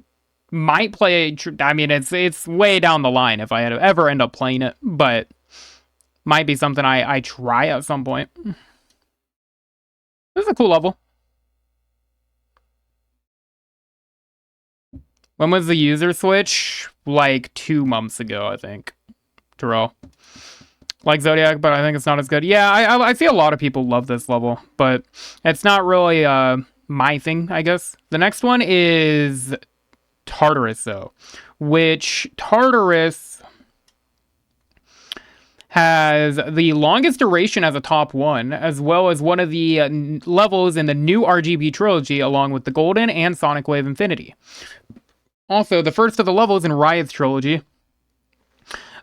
might play... I mean, it's way down the line if I ever end up playing it, but... Might be something I try at some point. This is a cool level. When was the user switch? Like 2 months ago, I think. Terrell. Like Zodiac, but I think it's not as good. Yeah, I see a lot of people love this level, but it's not really my thing, I guess. The next one is Tartarus, though, which Tartarus has the longest duration as a top 1, as well as one of the levels in the new RGB trilogy, along with the Golden and Sonic Wave Infinity. Also, the first of the levels in Riot's trilogy,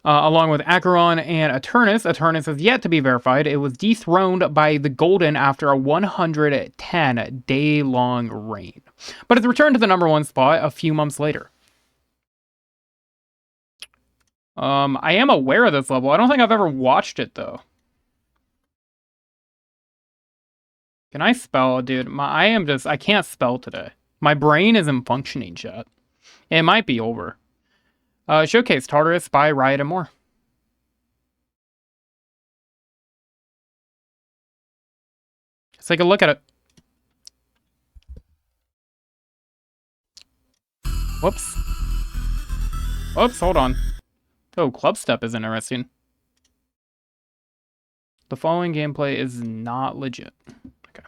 along with Acheron and Eternus. Eternus is yet to be verified. It was dethroned by the Golden after a 110-day-long reign, but it's returned to the #1 spot a few months later. I am aware of this level. I don't think I've ever watched it, though. Can I spell, dude? I can't spell today. My brain isn't functioning, chat. It might be over. Showcase Tartarus by Riot and more. Let's take a look at it. Whoops. Whoops, hold on. Oh, club step is interesting. The following gameplay is not legit. Okay.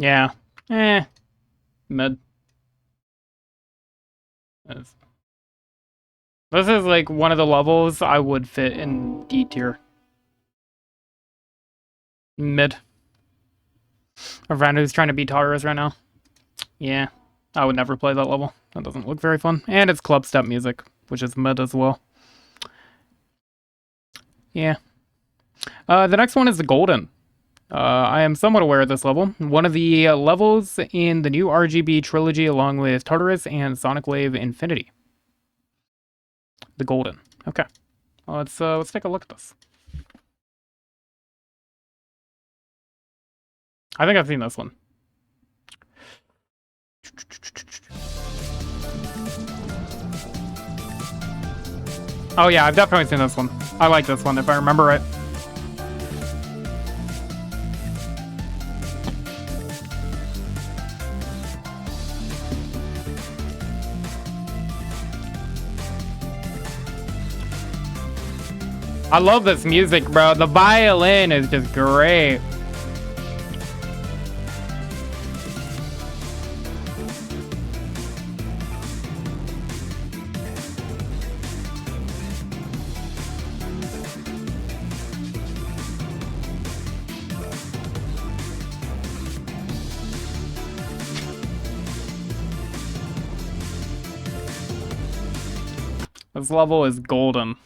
Yeah. Mid. This is like one of the levels I would fit in D tier. Mid. A friend who's trying to beat Tartarus right now. Yeah. I would never play that level. That doesn't look very fun. And it's club step music, which is mid as well. Yeah. The next one is the Golden. I am somewhat aware of this level. One of the levels in the new RGB trilogy, along with Tartarus and Sonic Wave Infinity. The Golden. Okay. Well, let's take a look at this. I think I've seen this one. Oh yeah, I've definitely seen this one. I like this one if I remember right. I love this music, bro. The violin is just great. This level is golden.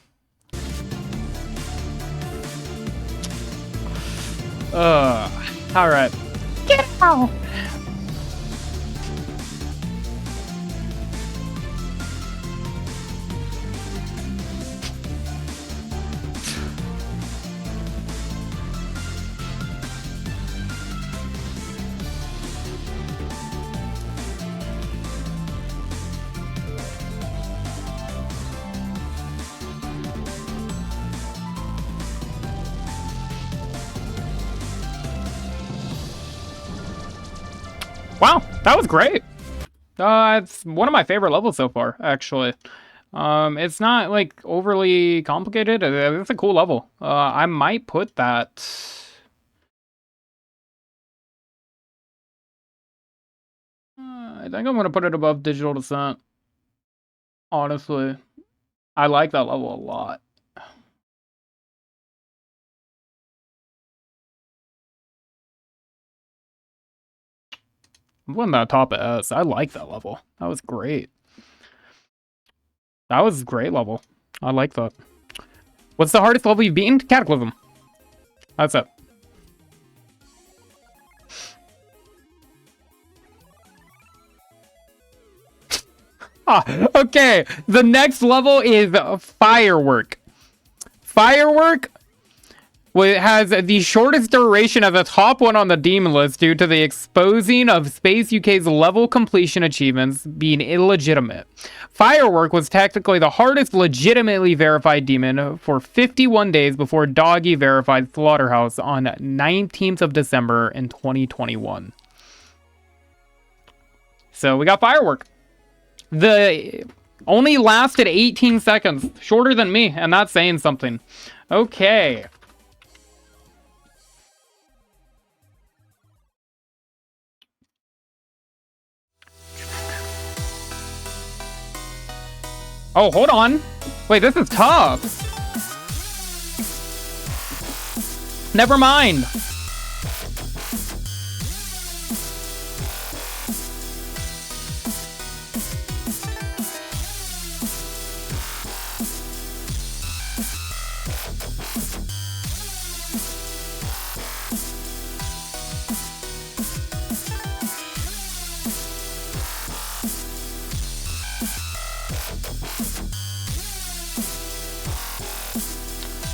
Alright. Get out! Wow, that was great. It's one of my favorite levels so far, actually. It's not like overly complicated. It's a cool level. I might put that. I think I'm gonna put it above Digital Descent. Honestly, I like that level a lot. I'm putting that top of S. I like that level. That was great. That was a great level. I like that. What's the hardest level you've beaten? Cataclysm. That's it. Okay. The next level is Firework. Firework has the shortest duration as a top one on the demon list due to the exposing of Space UK's level completion achievements being illegitimate. Firework was technically the hardest legitimately verified demon for 51 days before Doggy verified Slaughterhouse on 19th of December in 2021. So we got Firework. The only lasted 18 seconds, shorter than me, and that's saying something. Okay. Oh, hold on. Wait, this is tough. Never mind.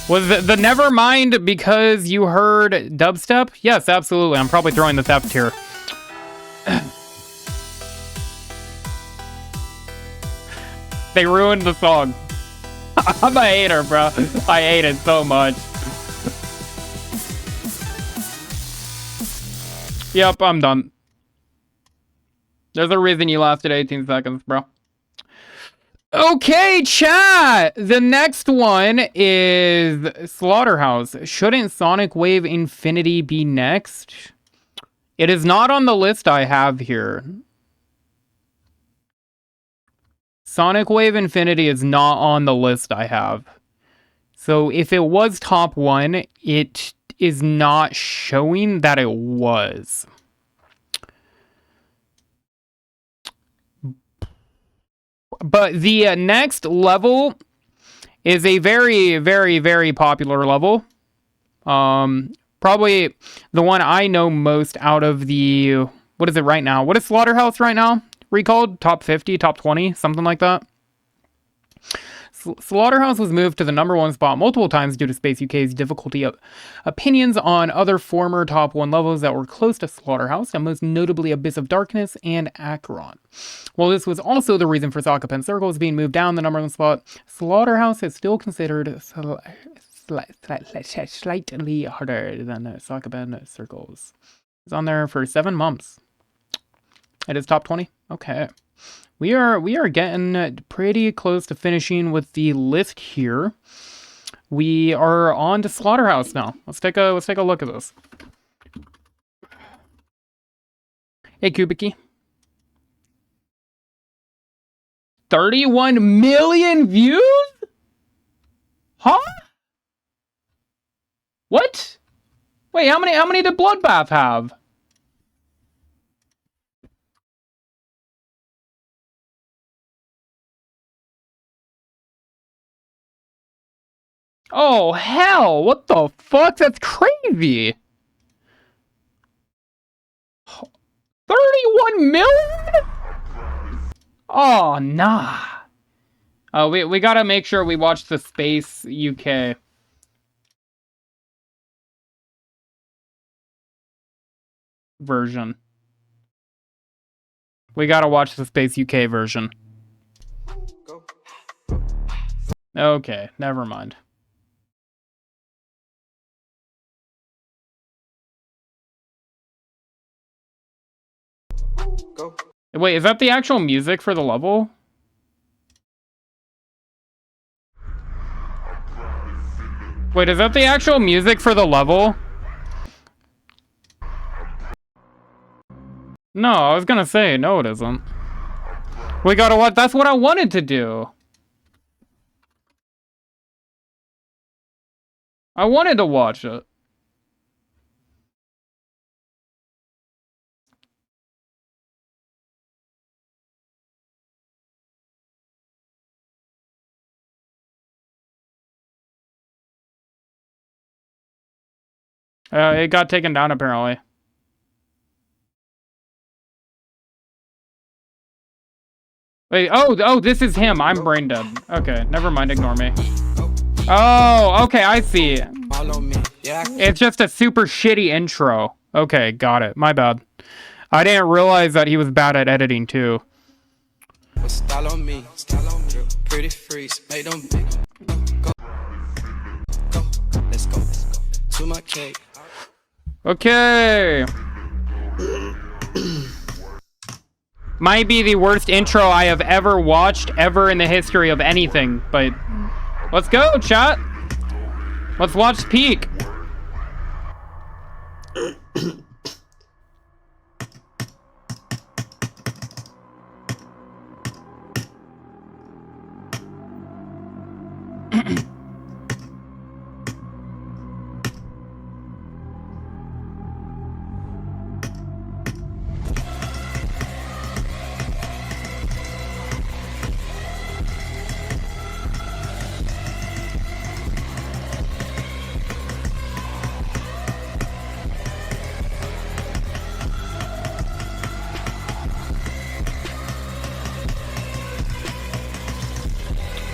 Was the never mind because you heard dubstep? Yes, absolutely. I'm probably throwing this F tier. They ruined the song. I'm a hater, bro. I hate it so much. Yep, I'm done. There's a reason you lasted 18 seconds, bro. Okay, chat! The next one is Slaughterhouse. Shouldn't Sonic Wave Infinity be next? It is not on the list I have here. Sonic Wave Infinity is not on the list I have. So if it was top one, it is not showing that it was. But the next level is a very, very, very popular level. Probably the one I know most out of the... What is it right now? What is Slaughterhouse right now? Recalled? Top 50? Top 20? Something like that? Slaughterhouse was moved to the #1 spot multiple times due to Space UK's difficulty of opinions on other former top 1 levels that were close to Slaughterhouse, and most notably Abyss of Darkness and Acheron. While this was also the reason for Soccer Pen Circles being moved down the #1 spot, Slaughterhouse is still considered slightly harder than Soccer Pen Circles. It's on there for 7 months. It is top 20? Okay. We are getting pretty close to finishing with the list here. We are on to Slaughterhouse now. Let's take a look at this. Hey, Kubiki. 31 million views? Huh? What? Wait, how many did Bloodbath have? Oh, hell! What the fuck? That's crazy! 31 million? Oh, nah. We gotta make sure we watch the Space UK. Version. We gotta watch the Space UK version. Okay, never mind. Wait, is that the actual music for the level? Wait, is that the actual music for the level? No, I was gonna say, no it isn't. We gotta watch, that's what I wanted to do. I wanted to watch it. It got taken down apparently. Wait, oh, this is him. I'm brain dead. Okay, never mind, ignore me. Oh, okay, I see. It's just a super shitty intro. Okay, got it. My bad. I didn't realize that he was bad at editing too. Pretty freeze, make them big. Go. Let's go. To my cake. Okay. Might be the worst intro I have ever watched ever in the history of anything, but let's go, chat. Let's watch Peak.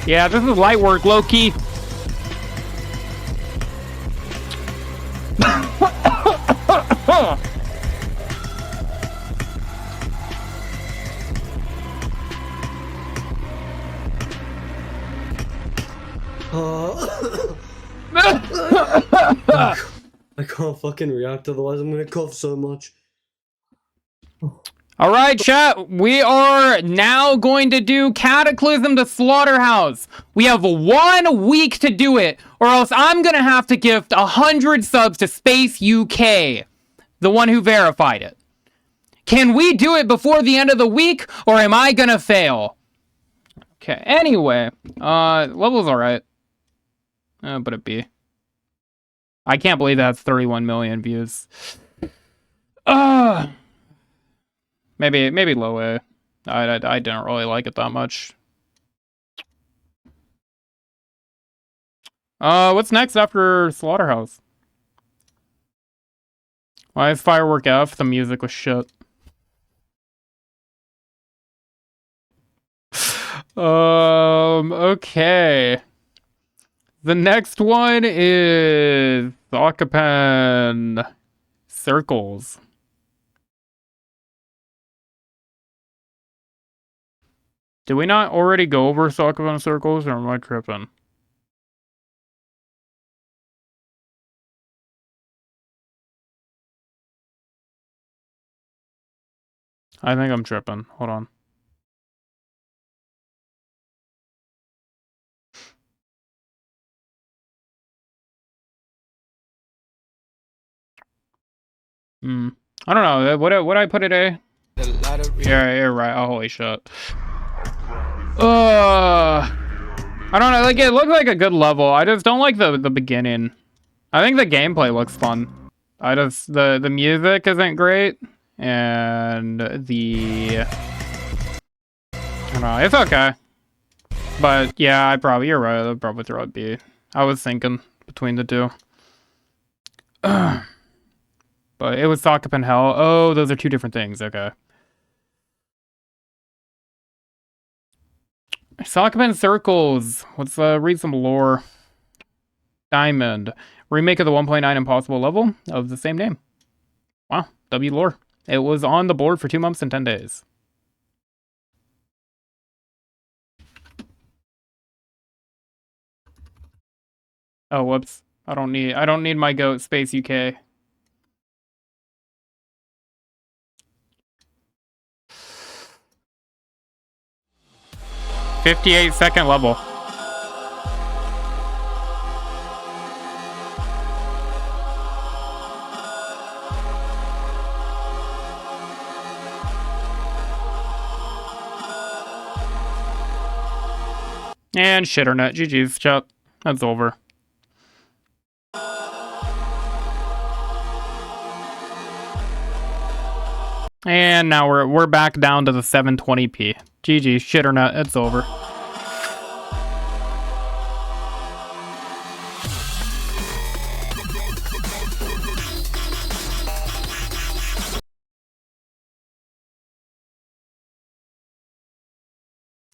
Yeah, this is light work, low-key. I can't fucking react, otherwise I'm gonna cough so much. All right, chat. We are now going to do Cataclysm to Slaughterhouse. We have 1 week to do it, or else I'm gonna have to gift 100 subs to Space UK, the one who verified it. Can we do it before the end of the week, or am I gonna fail? Okay. Anyway, level's all right. But it be. I can't believe that's 31 million views. Maybe low A. I didn't really like it that much. What's next after Slaughterhouse? Why is Firework F? The music was shit. Okay. The next one is Sokopan Circles. Did we not already go over Sokopan Circles, or am I tripping? I think I'm tripping. Hold on. I don't know. What I put it A? Yeah, you're right. Oh, holy shit. I don't know. Like, it looked like a good level. I just don't like the beginning. I think the gameplay looks fun. The music isn't great, and I don't know. It's okay. But yeah, you're right. I'd probably throw it B. I was thinking between the two. But it was Sokopan Hell. Oh, those are two different things. Okay. Sokopan Circles. Let's read some lore. Diamond. Remake of the 1.9 Impossible level of the same name. Wow. W lore. It was on the board for 2 months and 10 days. Oh, whoops. I don't need my goat, Space UK. 58-second level. And shitternet. GG's, chat. That's over. And now we're back down to the 720p. GG, shitternet. It's over.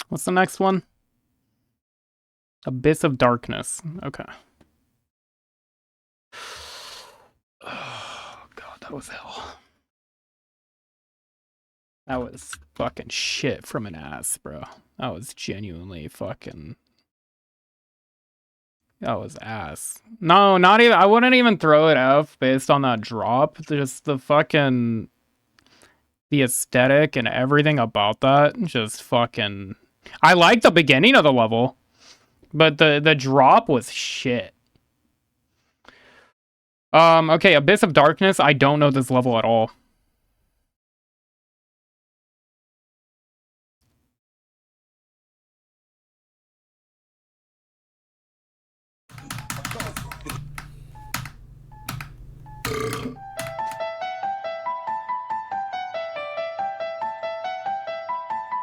What's the next one? Abyss of Darkness. Okay. Oh, God, that was hell. That was fucking shit from an ass, bro. That was genuinely fucking... That was ass. No, not even... I wouldn't even throw it F based on that drop. Just the fucking... The aesthetic and everything about that. Just fucking... I like the beginning of the level. But the drop was shit. Okay, Abyss of Darkness. I don't know this level at all.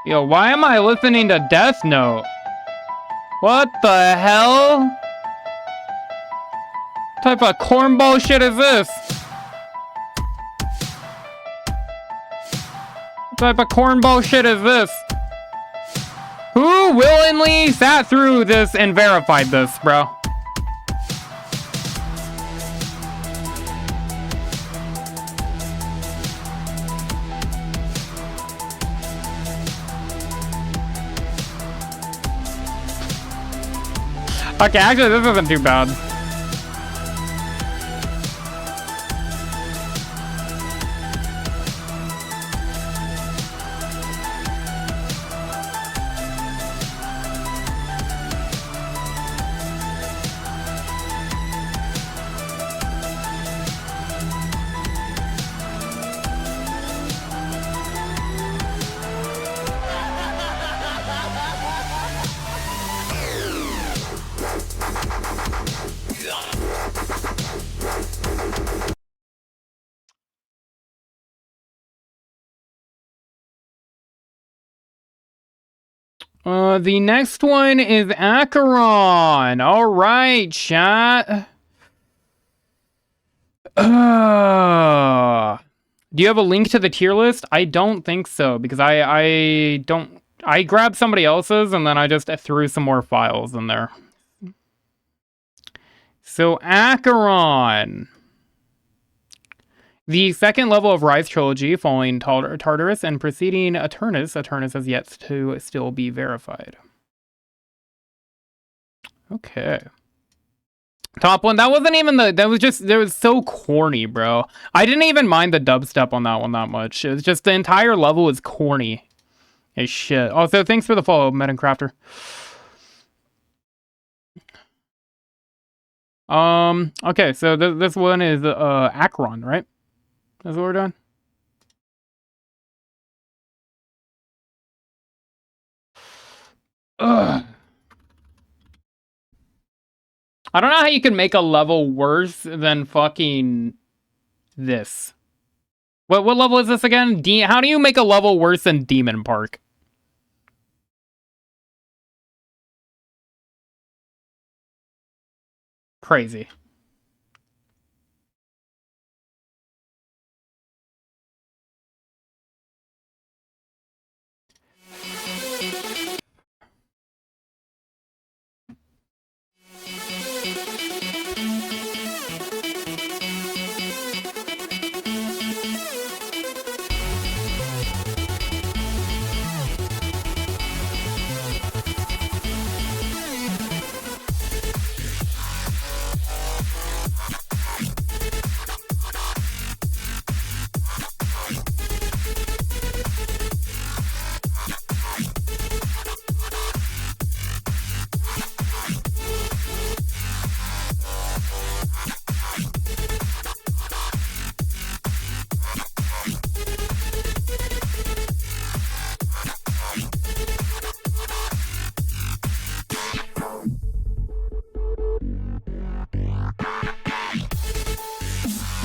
Yo, why am I listening to Death Note? What the hell? What type of cornball shit is this? What type of cornball shit is this? Who willingly sat through this and verified this, bro? Okay, actually, this isn't too bad. The next one is Acheron. All right, chat. Do you have a link to the tier list? I don't think so, because I grabbed somebody else's and then I just threw some more files in there. So Acheron. The second level of Rise Trilogy, following Tartarus and preceding Eternus. Eternus has yet to still be verified. Okay. Top one. That wasn't even the... That was just... That was so corny, bro. I didn't even mind the dubstep on that one that much. It was just the entire level was corny as shit. Also, thanks for the follow, Metacrafter. Okay, so this one is Acheron, right? That's what we're doing. Ugh. I don't know how you can make a level worse than fucking this. What level is this again? How do you make a level worse than Demon Park? Crazy.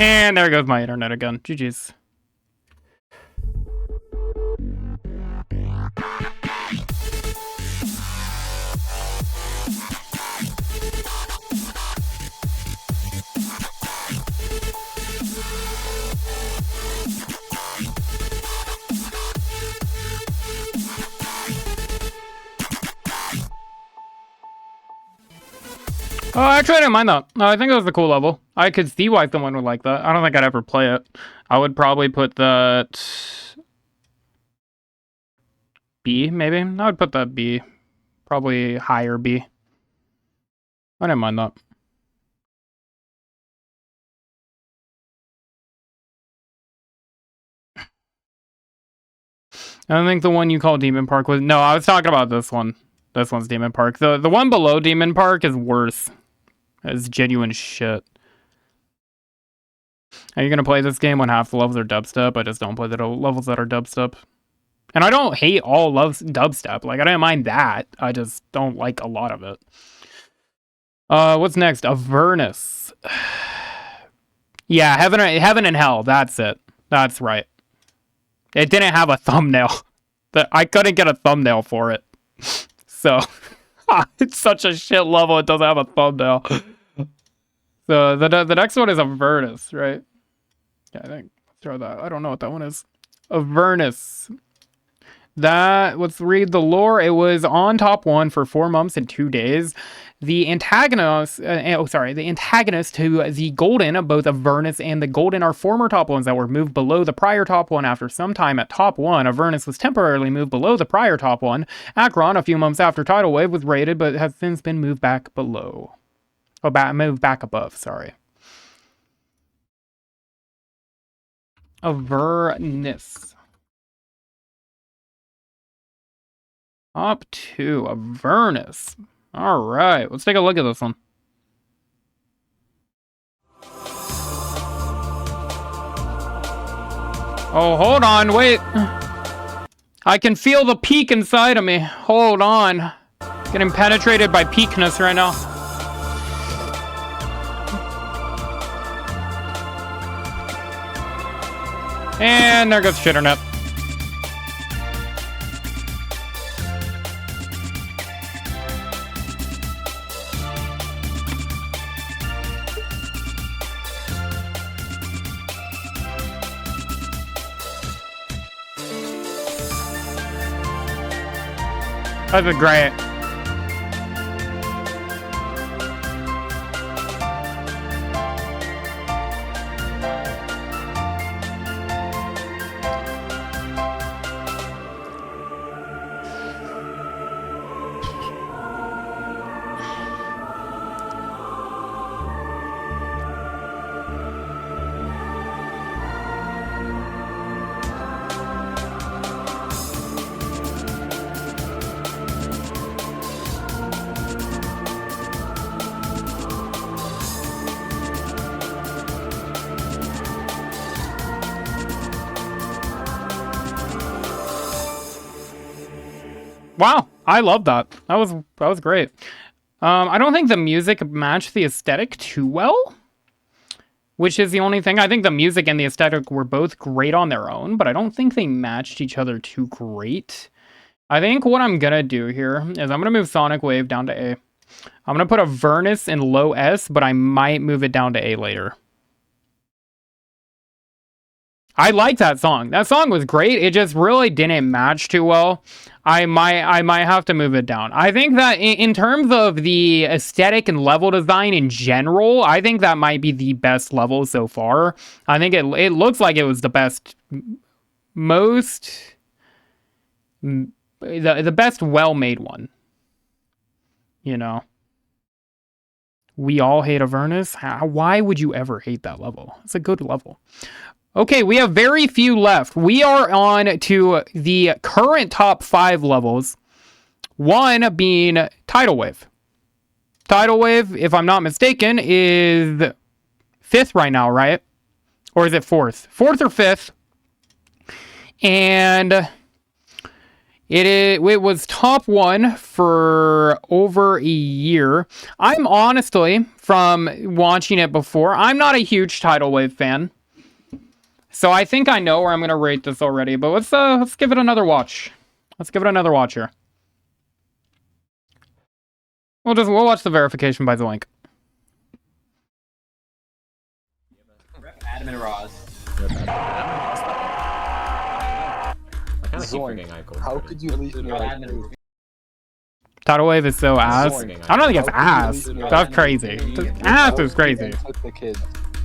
And there goes my internet again. GG's. Oh, actually, I didn't mind that. I think it was a cool level. I could see why someone would like that. I don't think I'd ever play it. I would probably put that B, maybe? I would put that B. Probably higher B. I didn't mind that. I don't think the one you call Demon Park was... No, I was talking about this one. This one's Demon Park. The one below Demon Park is worse. It's genuine shit. Are you going to play this game when half the levels are dubstep? I just don't play the levels that are dubstep. And I don't hate all dubstep. Like, I don't mind that. I just don't like a lot of it. What's next? Avernus. Yeah, Heaven and Hell. That's it. That's right. It didn't have a thumbnail. I couldn't get a thumbnail for it. So, it's such a shit level, it doesn't have a thumbnail. So, the next one is Avernus, right? Yeah, I think. Let's try that. I don't know what that one is. Avernus. Let's read the lore. It was on top 1 for 4 months and 2 days. The antagonist to the Golden, both Avernus and the Golden, are former top 1s that were moved below the prior top 1 after some time at top 1. Avernus was temporarily moved below the prior top 1. Akron, a few months after Tidal Wave, was raided, but has since been moved back below. Oh, moved back above, sorry. Avernus. Top 2, Avernus. All right, let's take a look at this one. Oh, hold on, wait. I can feel the peak inside of me. Hold on. Getting penetrated by peakness right now. And there goes Shitternet. That's a great. Wow, I love that. That was great. I don't think the music matched the aesthetic too well, which is the only thing. I think the music and the aesthetic were both great on their own, but I don't think they matched each other too great. I think what I'm gonna do here is I'm gonna move Sonic Wave down to A. I'm gonna put Avernus in low S, but I might move it down to A later. I like that song. That song was great. It just really didn't match too well. I might have to move it down. I think that in terms of the aesthetic and level design in general, I think that might be the best level so far. I think it looks like it was the best, the best well-made one. You know. We all hate Avernus. Why would you ever hate that level? It's a good level. Okay, we have very few left. We are on to the current top 5 levels. One being Tidal Wave. Tidal Wave, if I'm not mistaken, is 5th right now, right? Or is it 4th? 4th or 5th. And It was top 1 for over a year. I'm honestly, from watching it before, I'm not a huge Tidal Wave fan. So I think I know where I'm gonna rate this already, but let's give it another watch. Let's give it another watch here. We'll watch the verification by the link. Adam and Roz. How could you leave me like this? Tidal Wave is so ass. I don't think it's ass. That's crazy. Ass is crazy. Took the kid.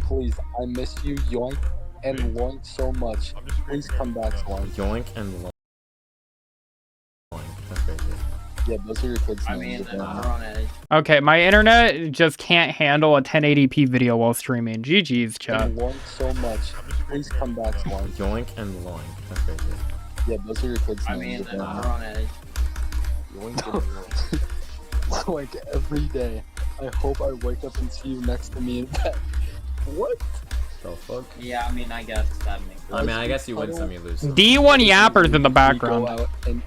Please, I miss you, Yoink and Loink so much. Please come back, Loink. Yoink and Loink. That's crazy. Yeah, those are your kids' I names. mean, they're on edge. Okay, my internet just can't handle a 1080p video while streaming. GG's, chat. And Loink so much. Please come back, Loink. Yoink and Loink. That's crazy. Yeah, those are your kids' I names. mean, they're on edge. Yoink and Loink. Like every day, I hope I wake up and see you next to me in bed. What? The fuck? Yeah, I mean, I guess that makes sense. I mean, I guess you win some, you lose some. D1 yappers in the We background. go out and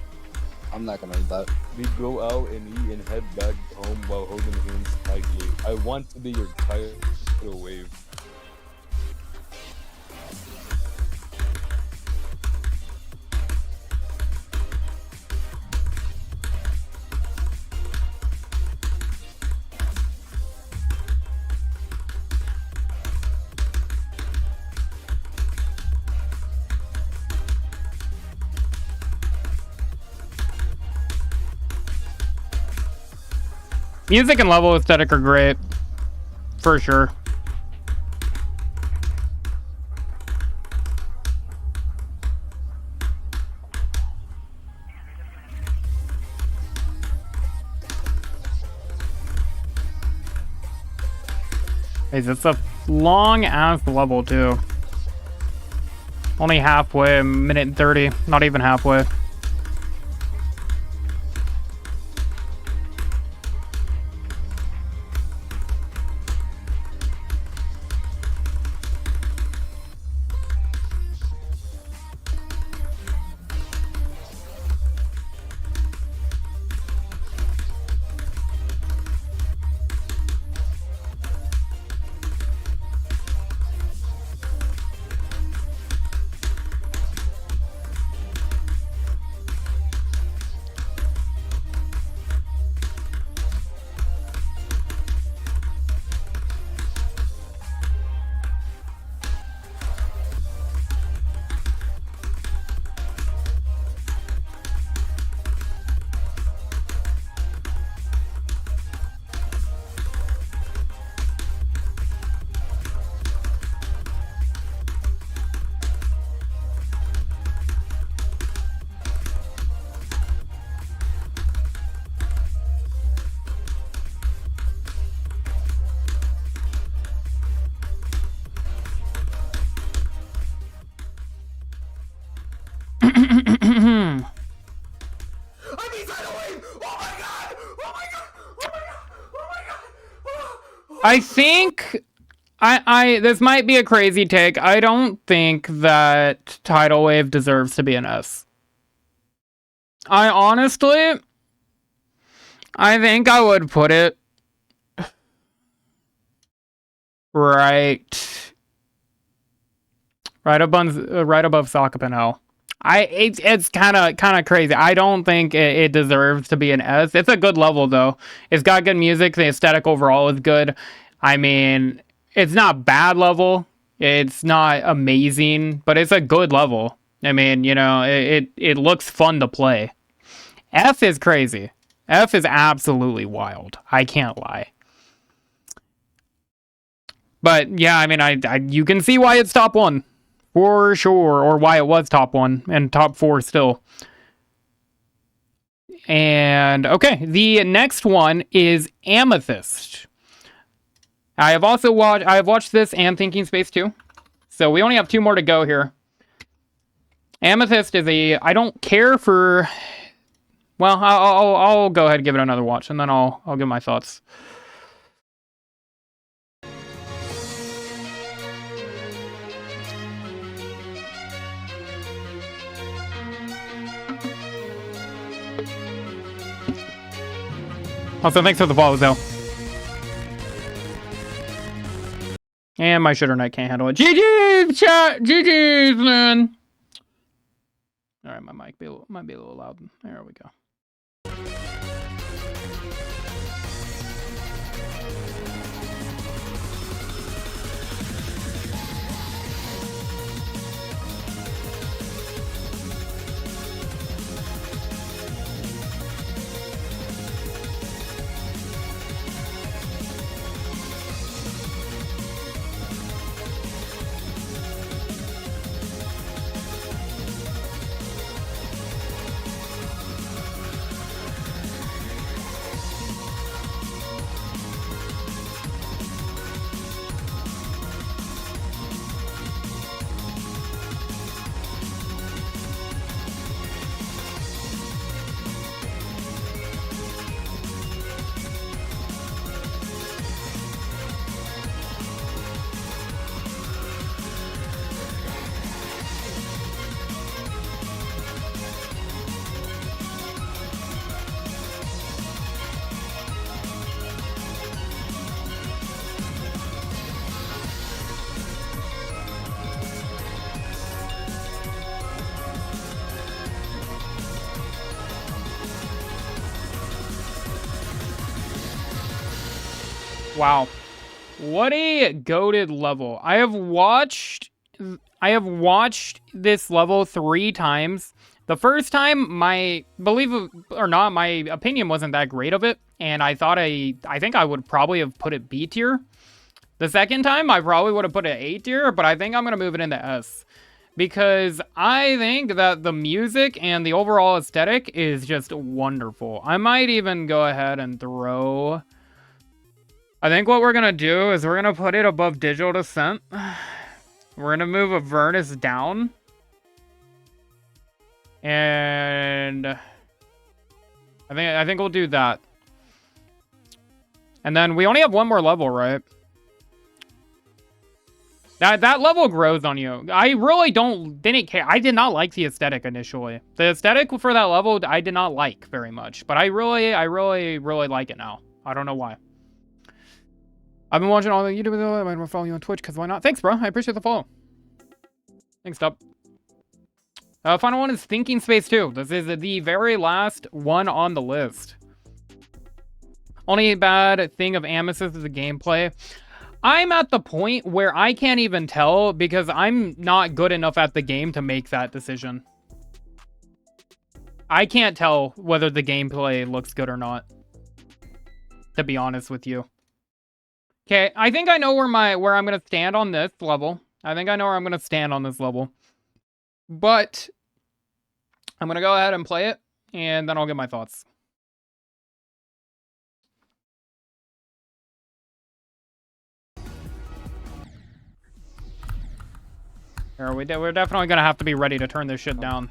I'm not gonna read that. We go out and eat and head back home while holding hands tightly. I want to be your tidal wave. Music and level aesthetic are great. For sure. Hey, it's a long ass level too. Only halfway, minute and 30. Not even halfway. I think this might be a crazy take. I don't think that Tidal Wave deserves to be an S. I think I would put it right above Sock Up in Hell. It's kind of crazy. I don't think it deserves to be an S. It's a good level though. It's got good music. The aesthetic overall is good. I mean, it's not bad level. It's not amazing, but it's a good level. I mean, you know, it looks fun to play. F is crazy. F is absolutely wild. I can't lie. But yeah, I mean, you can see why it's top 1. For sure, or why it was top 1 and top 4 still. And okay, the next one is Amethyst. I have watched this and Thinking Space 2. So we only have 2 more to go here. Amethyst is I don't care for, well, I'll go ahead and give it another watch and then I'll give my thoughts. Also, thanks for the follow, though. And my shitter knight can't handle it. GG's, chat! GG's, man! Alright, my mic might be a little loud. There we go. Wow. What a goated level. I have watched this level 3 times. The first time, believe it or not, my opinion wasn't that great of it, and I think I would probably have put it B tier. The second time, I probably would have put it A tier, but I think I'm going to move it into S. Because I think that the music and the overall aesthetic is just wonderful. I might even go ahead and throw... I think what we're going to do is we're going to put it above Digital Descent. We're going to move Avernus down. And I think we'll do that. And then we only have one more level, right? That level grows on you. I really didn't care. I did not like the aesthetic initially. The aesthetic for that level, I did not like very much. But I really like it now. I don't know why. I've been watching all the YouTube videos. I'm going to follow you on Twitch, because why not? Thanks, bro. I appreciate the follow. Thanks, Dub. Final one is Thinking Space 2. This is the very last one on the list. Only bad thing of Amethyst is the gameplay. I'm at the point where I can't even tell, because I'm not good enough at the game to make that decision. I can't tell whether the gameplay looks good or not, to be honest with you. Okay, I think I know where I'm going to stand on this level. I think I know where I'm going to stand on this level. But I'm going to go ahead and play it, and then I'll get my thoughts. We're definitely going to have to be ready to turn this shit down.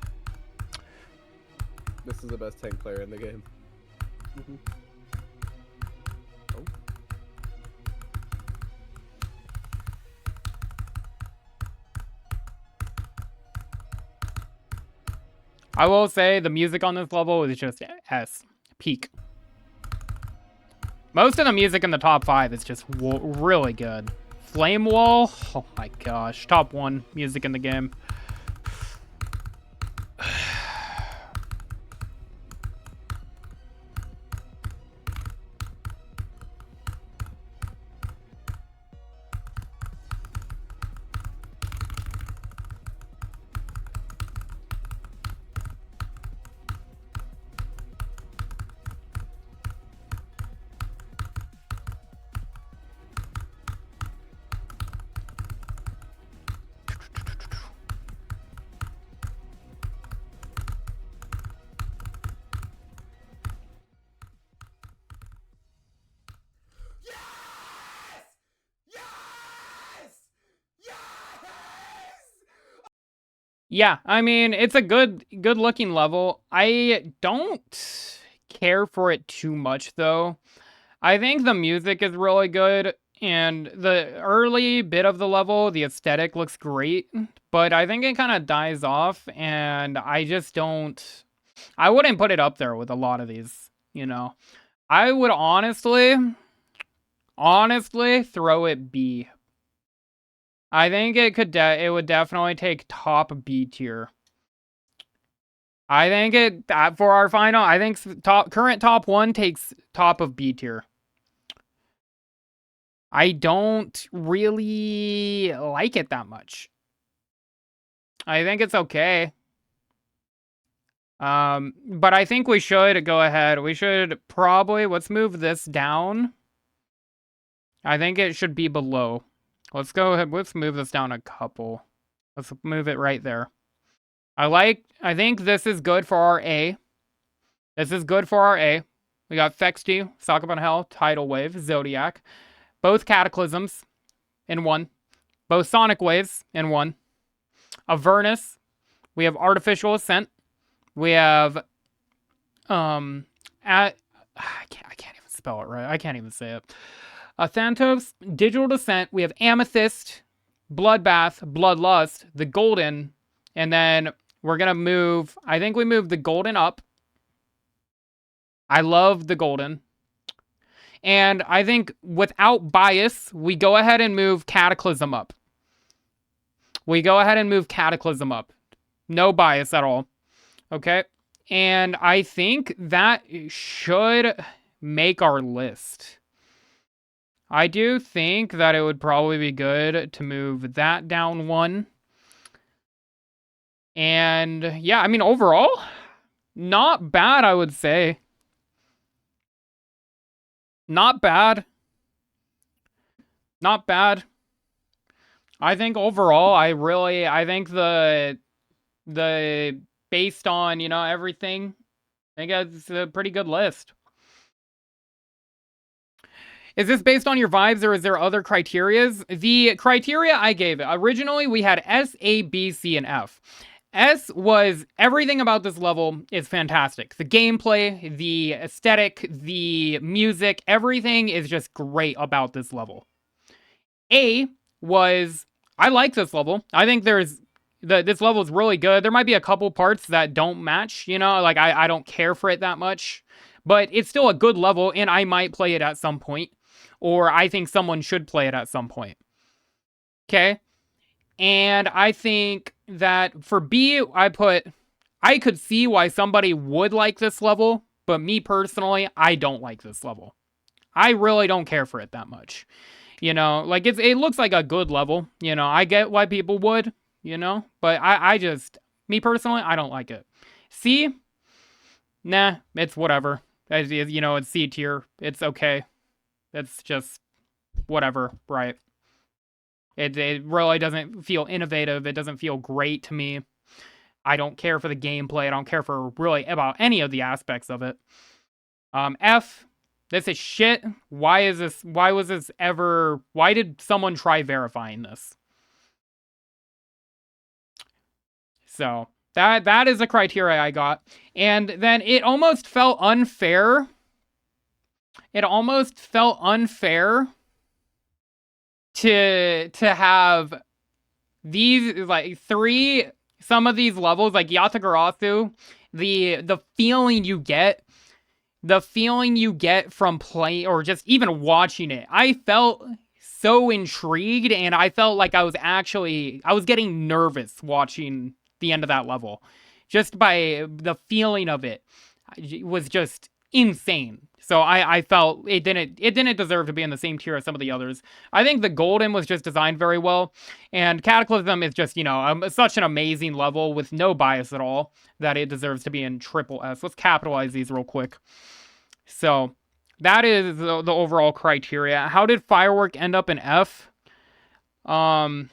This is the best tank player in the game. I will say the music on this level is just S. Peak. Most of the music in the top 5 is just really good. Flame Wall? Oh my gosh. Top 1 music in the game. Yeah, I mean, it's a good looking level. I don't care for it too much, though. I think the music is really good, and the early bit of the level, the aesthetic looks great, but I think it kind of dies off, and I just don't... I wouldn't put it up there with a lot of these. you know. I would honestly throw it B. I think it would definitely take top B tier. I think for our final, I think current top 1 takes top of B tier. I don't really like it that much. I think it's okay. But I think we should go ahead. We should probably, let's move this down. I think it should be below. Let's go ahead, let's move this down a couple. Let's move it right there. I think this is good for our A. This is good for our A. We got Fexty, Sock Up on Hell, Tidal Wave, Zodiac. Both Cataclysms in one. Both Sonic Waves in one. Avernus. We have Artificial Ascent. We have I can't even spell it right. I can't even say it. Thanatos, Digital Descent. We have Amethyst, Bloodbath, Bloodlust, the Golden, and then we're gonna move. I think we move the Golden up. I love the Golden. And I think without bias, we go ahead and move Cataclysm up. We go ahead and move Cataclysm up. No bias at all. Okay? And I think that should make our list. I do think that it would probably be good to move that down one. And yeah, I mean, overall, not bad, I would say. Not bad. Not bad. I think overall, I think the based on, everything, I think it's a pretty good list. Is this based on your vibes or is there other criterias? The criteria I gave it. Originally, we had S, A, B, C, and F. S was everything about this level is fantastic. The gameplay, the aesthetic, the music, everything is just great about this level. A was, I like this level. I think this level is really good. There might be a couple parts that don't match, like I don't care for it that much. But it's still a good level, and I might play it at some point. Or I think someone should play it at some point. Okay? And I think that for B, I could see why somebody would like this level, but me personally, I don't like this level. I really don't care for it that much. Like it looks like a good level. I get why people would, but I just, me personally, I don't like it. C, nah, it's whatever. It's C tier. It's okay. It's just whatever, right? It really doesn't feel innovative. It doesn't feel great to me. I don't care for the gameplay. I don't care for really about any of the aspects of it. F, this is shit. Why did someone try verifying this? So, that is the criteria I got. And then it almost felt unfair. It almost felt unfair to have these, like, some of these levels, like Yatagarasu, the feeling you get from playing, or just even watching it, I felt so intrigued, and I felt like I was getting nervous watching the end of that level. Just by the feeling of it was just insane. So I felt it didn't deserve to be in the same tier as some of the others. I think the Golden was just designed very well, and Cataclysm is just, such an amazing level with no bias at all that it deserves to be in triple S. Let's capitalize these real quick. So that is the overall criteria. How did Firework end up in F? It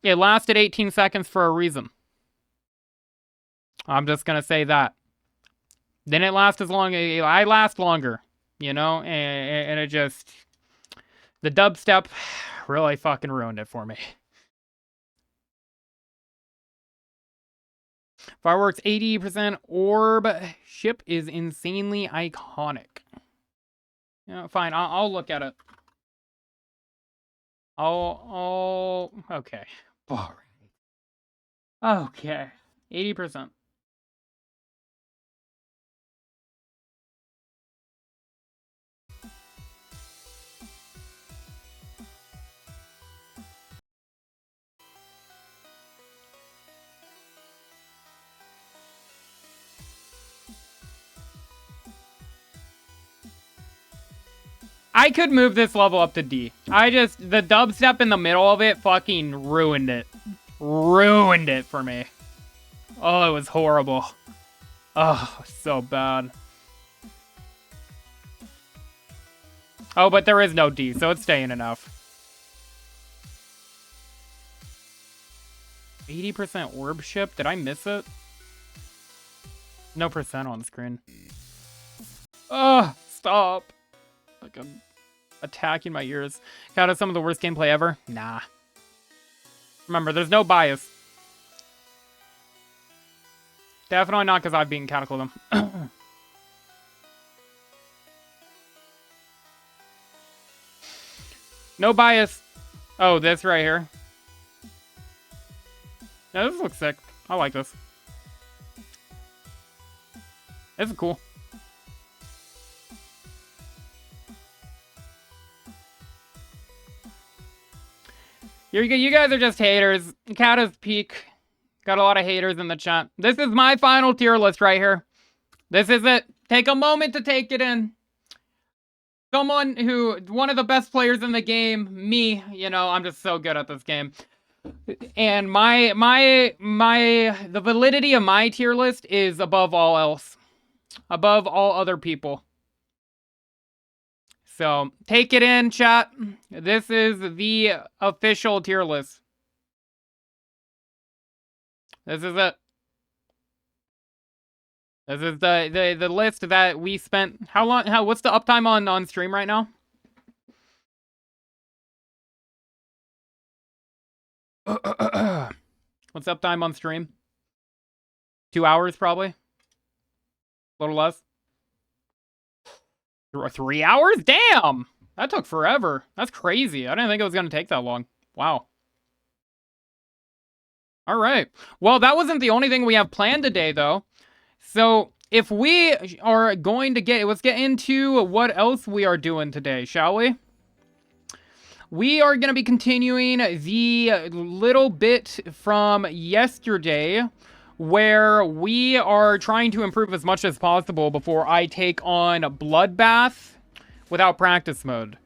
lasted 18 seconds for a reason. I'm just gonna say that. Didn't last as long. I last longer, and it just, the dubstep really fucking ruined it for me. Fireworks 80% orb ship is insanely iconic. Fine. I'll look at it. Okay. All right. Okay. 80%. I could move this level up to D. The dubstep in the middle of it fucking ruined it. Ruined it for me. Oh, it was horrible. Oh, so bad. Oh, but there is no D, so it's staying enough. 80% orb ship? Did I miss it? No percent on screen. Ugh, stop. Like I'm attacking my ears. Count as some of the worst gameplay ever? Nah. Remember, there's no bias. Definitely not because I've beaten Cataclysm. No bias. Oh, this right here. Yeah, this looks sick. I like this. This is cool. You guys are just haters. Kata's peak. Got a lot of haters in the chat. This is my final tier list right here. This is it. Take a moment to take it in. One of the best players in the game, me, you know, I'm just so good at this game. And the validity of my tier list is above all else. Above all other people. So, take it in, chat. This is the official tier list. This is it. This is the list that we spent. What's the uptime on stream right now? What's uptime on stream? 2 hours probably. A little less. 3 hours? Damn! That took forever. That's crazy. I didn't think it was going to take that long. Wow. All right. Well, that wasn't the only thing we have planned today, though. So, if we are going to let's get into what else we are doing today, shall we? We are going to be continuing the little bit from yesterday, where we are trying to improve as much as possible before I take on Bloodbath without practice mode.